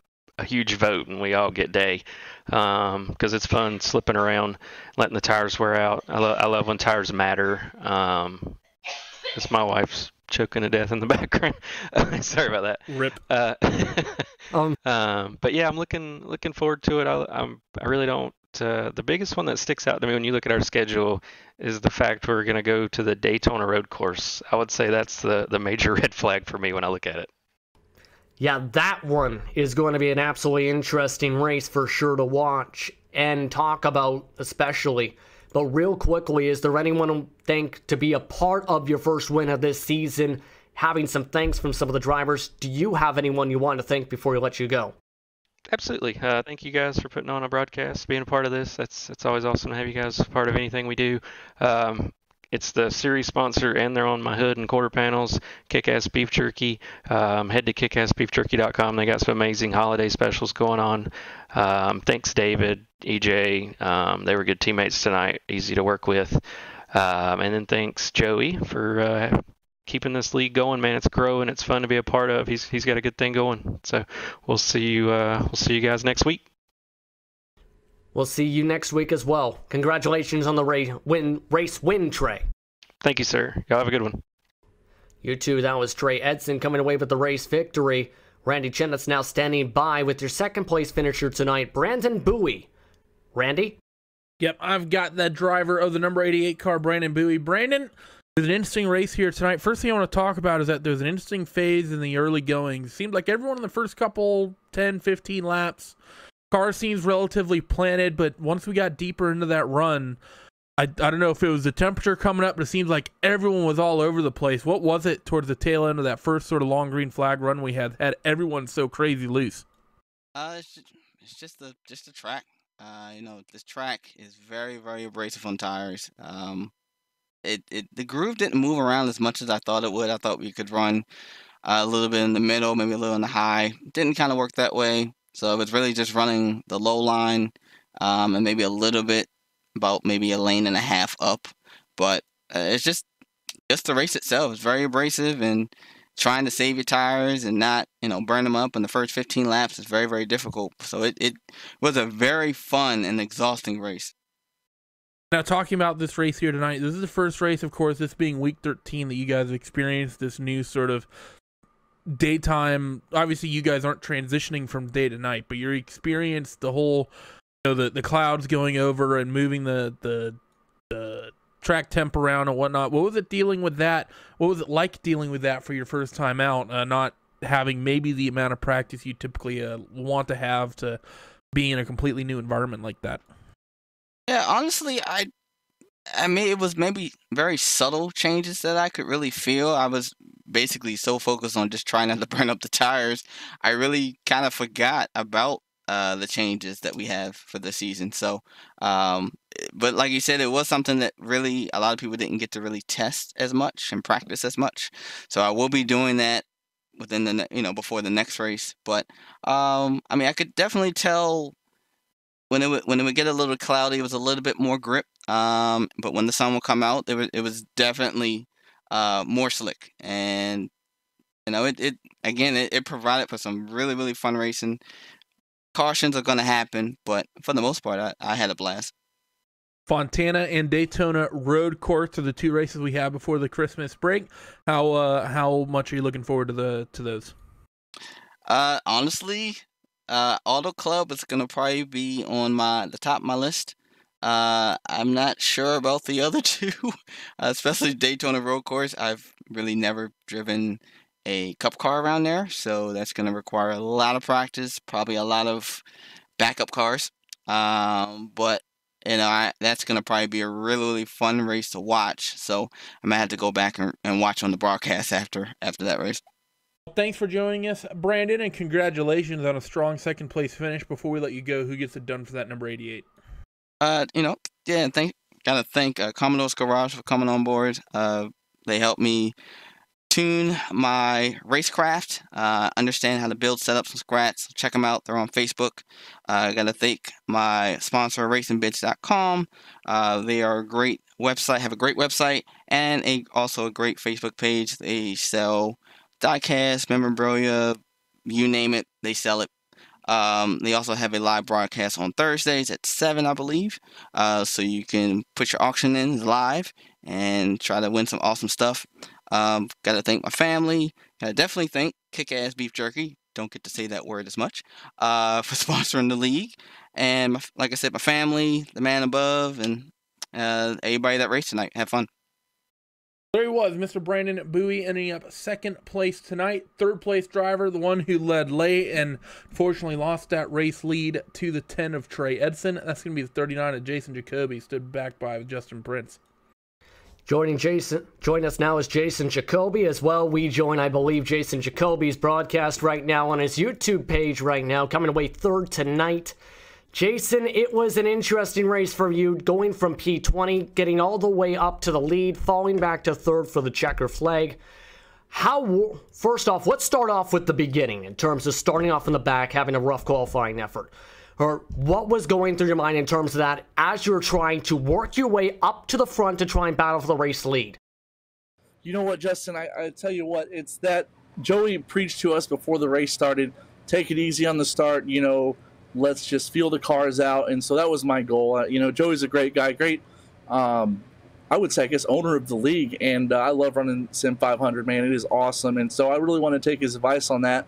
huge vote and we all get day, because it's fun slipping around, letting the tires wear out. I love when tires matter. It's my wife's choking to death in the background. Sorry about that. Rip. But yeah, I'm looking forward to it. I really don't. The biggest one that sticks out to me when you look at our schedule is the fact we're going to go to the Daytona road course. I would say that's the major red flag for me when I look at it. Yeah, that one is going to be an absolutely interesting race for sure to watch and talk about, especially. But real quickly, is there anyone you think to be a part of your first win of this season, having some thanks from some of the drivers? Do you have anyone you want to thank before we let you go? Absolutely. Thank you guys for putting on a broadcast, being a part of this. It's always awesome to have you guys part of anything we do. It's the series sponsor, and they're on my hood and quarter panels, Kickass Beef Jerky. Head to kickassbeefjerky.com. They got some amazing holiday specials going on. Thanks, David, EJ. They were good teammates tonight, easy to work with. And then thanks, Joey, for keeping this league going. Man, it's growing. It's fun to be a part of. He's got a good thing going. So we'll see you guys next week. We'll see you next week as well. Congratulations on the race win, Trey. Thank you, sir. Y'all have a good one. You too. That was Trey Edson coming away with the race victory. Randy Chennett's now standing by with your second place finisher tonight, Brandon Bowie. Randy? Yep, I've got that driver of the number 88 car, Brandon Bowie. Brandon, there's an interesting race here tonight. First thing I want to talk about is that there's an interesting phase in the early goings. It seemed like everyone in the first couple 10, 15 laps, car seems relatively planted, but once we got deeper into that run, I don't know if it was the temperature coming up, but it seems like everyone was all over the place. What was it towards the tail end of that first sort of long green flag run we had everyone so crazy loose? It's just the track. This track is very, very abrasive on tires. The groove didn't move around as much as I thought it would. I thought we could run a little bit in the middle, maybe a little in the high. Didn't kind of work that way. So it was really just running the low line, and maybe a little bit, about maybe a lane and a half up. But it's just the race itself is very abrasive, and trying to save your tires and not, burn them up in the first 15 laps is very, very difficult. So it was a very fun and exhausting race. Now, talking about this race here tonight, this is the first race, of course, this being week 13, that you guys have experienced this new sort of daytime. Obviously, you guys aren't transitioning from day to night, but you experienced the whole, the clouds going over and moving the track temp around and whatnot. What was it dealing with that? What was it like dealing with that for your first time out, not having maybe the amount of practice you typically want to have to be in a completely new environment like that? Yeah, honestly, I mean, it was maybe very subtle changes that I could really feel. I was basically so focused on just trying not to burn up the tires, I really kind of forgot about the changes that we have for the season. So, but like you said, it was something that really a lot of people didn't get to really test as much and practice as much. So I will be doing that within the before the next race. But I mean, I could definitely tell when it would get a little cloudy, it was a little bit more grip. But when the sun would come out, it was definitely more slick, and it provided for some really, really fun racing. Cautions are going to happen, but for the most part, I had a blast. Fontana and Daytona road course are the two races we have before the Christmas break. How much are you looking forward to those? Honestly, Auto Club is going to probably be on the top of my list. I'm not sure about the other two, especially Daytona road course. I've really never driven a cup car around there, so that's going to require a lot of practice, probably a lot of backup cars. But that's going to probably be a really, really fun race to watch. So I'm going to have to go back and watch on the broadcast after that race. Thanks for joining us, Brandon, and congratulations on a strong second place finish. Before we let you go, who gets it done for that number 88? Gotta thank Commodore's Garage for coming on board. They helped me tune my racecraft, understand how to build setups from scratch. Check them out. They're on Facebook. Gotta thank my sponsor, RacingBits.com. They are a great website, have a great website, and also a great Facebook page. They sell diecast, memorabilia, you name it, they sell it. They also have a live broadcast on Thursdays at 7, I believe. So you can put your auction in live and try to win some awesome stuff. Gotta thank my family. Gotta definitely thank Kickass Beef Jerky. Don't get to say that word as much. For sponsoring the league. And like I said, my family, the man above, and everybody that raced tonight. Have fun. There he was, Mr. Brandon Bowie, ending up second place tonight. Third place driver, the one who led late and fortunately lost that race lead to the 10 of Trey Edson. That's going to be the 39 of Jason Jacoby, stood back by Justin Prince. Join us now is Jason Jacoby as well. We join, I believe, Jason Jacoby's broadcast right now on his YouTube page right now, coming away third tonight. Jason, it was an interesting race for you, going from P20, getting all the way up to the lead, falling back to third for the checker flag. First off, let's start off with the beginning in terms of starting off in the back, having a rough qualifying effort. Or what was going through your mind in terms of that as you were trying to work your way up to the front to try and battle for the race lead? You know what, Justin, I tell you what, it's that Joey preached to us before the race started, take it easy on the start, you know, let's just feel the cars out. And so that was my goal. You know, Joey's a great guy, great, I would say, I guess, owner of the league. And I love running Sim500, man. It is awesome. And so I really want to take his advice on that.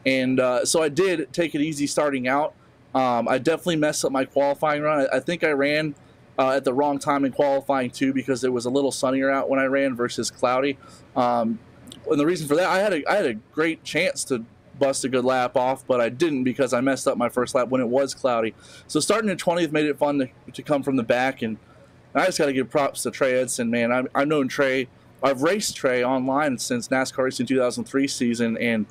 And so I did take it easy starting out. I definitely messed up my qualifying run. I think I ran at the wrong time in qualifying too, because it was a little sunnier out when I ran versus cloudy. And the reason for that, I had a great chance to bust a good lap off, but I didn't because I messed up my first lap when it was cloudy. So starting in 20th made it fun to come from the back, and I just got to give props to Trey Edson, man. I've known Trey. I've raced Trey online since NASCAR Racing 2003 season, and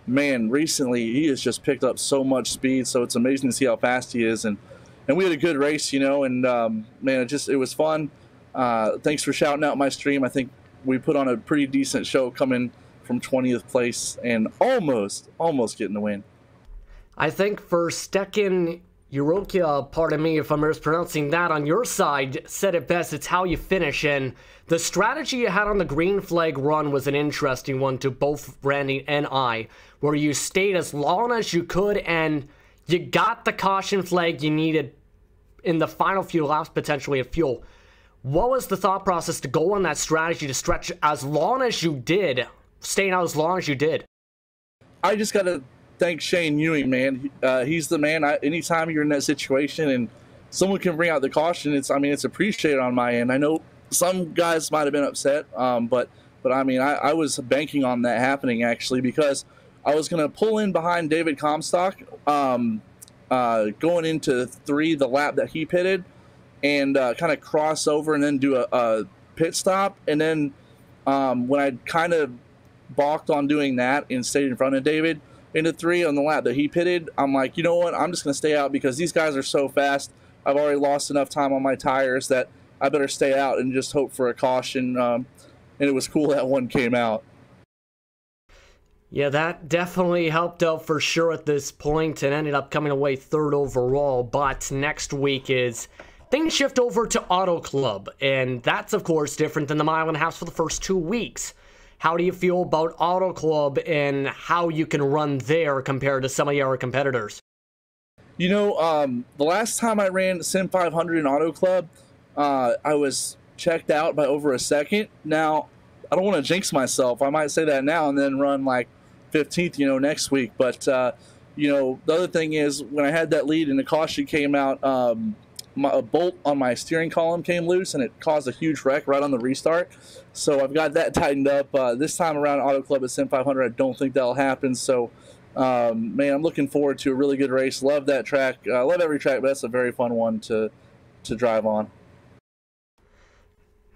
man, recently he has just picked up so much speed, so it's amazing to see how fast he is. And we had a good race, you know, and man, it was fun. Thanks for shouting out my stream. I think we put on a pretty decent show coming from 20th place and almost getting the win. I think for Stekin Eurokia, pardon me if I'm mispronouncing that, on your side, said it best, it's how you finish. And the strategy you had on the green flag run was an interesting one to both Randy and I, where you stayed as long as you could and you got the caution flag you needed in the final few laps, potentially of fuel. What was the thought process to go on that strategy to stretch as long as you did, staying out as long as you did? I just got to thank Shane Ewing, man. He's the man. Anytime you're in that situation and someone can bring out the caution, it's appreciated on my end. I know some guys might have been upset, but I mean, I was banking on that happening actually, because I was going to pull in behind David Comstock going into 3, the lap that he pitted, and kind of cross over and then do a pit stop. And then when I kind of balked on doing that and stayed in front of David into 3 on the lap that he pitted, I'm like, you know what, I'm just going to stay out because these guys are so fast. I've already lost enough time on my tires that I better stay out and just hope for a caution. And it was cool that one came out. Yeah, that definitely helped out for sure at this point and ended up coming away third overall. But next week things shift over to Auto Club, and that's, of course, different than the mile and a half for the first 2 weeks. How do you feel about Auto Club and how you can run there compared to some of your competitors? You know, the last time I ran Sim500 in Auto Club, I was checked out by over a second. Now, I don't want to jinx myself. I might say that now and then run like 15th, you know, next week. But, you know, the other thing is when I had that lead and the caution came out, a bolt on my steering column came loose and it caused a huge wreck right on the restart. So I've got that tightened up. This time around Auto Club at Sim500, I don't think that'll happen. So, man, I'm looking forward to a really good race. Love that track. I love every track, but that's a very fun one to drive on.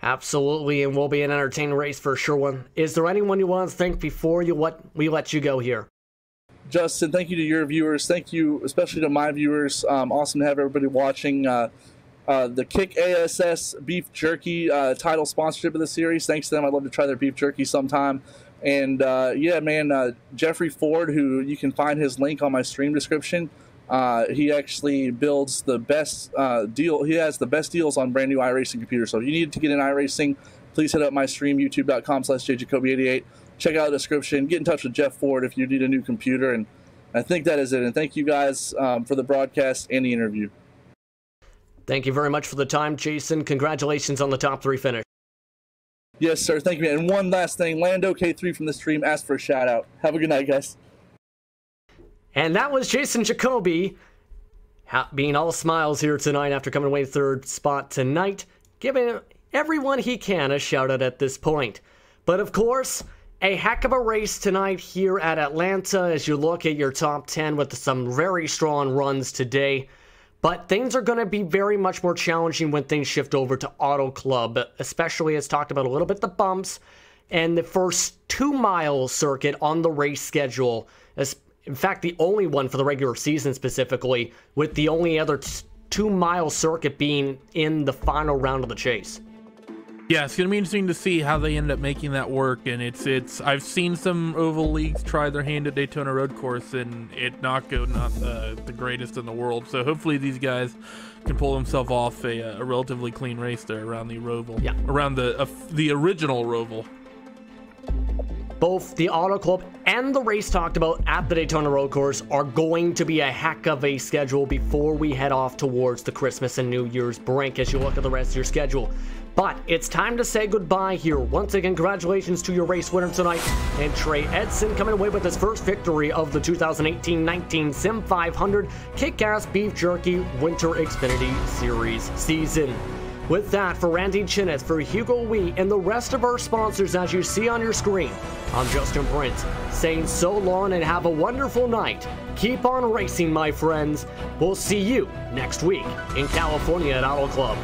Absolutely, and will be an entertaining race for sure. Is there anyone you want to thank before we let you go here? Justin, thank you to your viewers. Thank you especially to my viewers. Awesome to have everybody watching. The Kickass beef jerky title sponsorship of the series. Thanks to them. I'd love to try their beef jerky sometime. And yeah, man, Jeffrey Ford, who you can find his link on my stream description. He actually builds the best deal. He has the best deals on brand new iRacing computers. So if you need to get in iRacing, please hit up my stream, youtube.com/jjacoby88. Check out the description. Get in touch with Jeff Ford if you need a new computer. And I think that is it. And thank you guys for the broadcast and the interview. Thank you very much for the time, Jason. Congratulations on the top 3 finish. Yes, sir. Thank you, man. And one last thing. Lando K3 from the stream asked for a shout out. Have a good night, guys. And that was Jason Jacoby, being all smiles here tonight after coming away third spot tonight. Giving everyone he can a shout out at this point. But of course, a heck of a race tonight here at Atlanta as you look at your top 10 with some very strong runs today. But things are going to be very much more challenging when things shift over to Auto Club, especially as talked about a little bit the bumps and the first 2-mile circuit on the race schedule. In fact, the only one for the regular season specifically, with the only other 2-mile circuit being in the final round of the chase. Yeah, it's going to be interesting to see how they end up making that work, and I've seen some oval leagues try their hand at Daytona Road Course, and it not the greatest in the world. So hopefully these guys can pull themselves off a relatively clean race there around the Roval, around the original Roval. Both the Auto Club and the race talked about at the Daytona Road Course are going to be a heck of a schedule before we head off towards the Christmas and New Year's break as you look at the rest of your schedule. But it's time to say goodbye here. Once again, congratulations to your race winner tonight, and Trey Edson coming away with his first victory of the 2018-19 Sim500 Kickass Beef Jerky Winter Xfinity Series season. With that, for Randy Chineth, for Hugo Wee, and the rest of our sponsors as you see on your screen, I'm Justin Prince, saying so long and have a wonderful night. Keep on racing, my friends. We'll see you next week in California at Auto Club.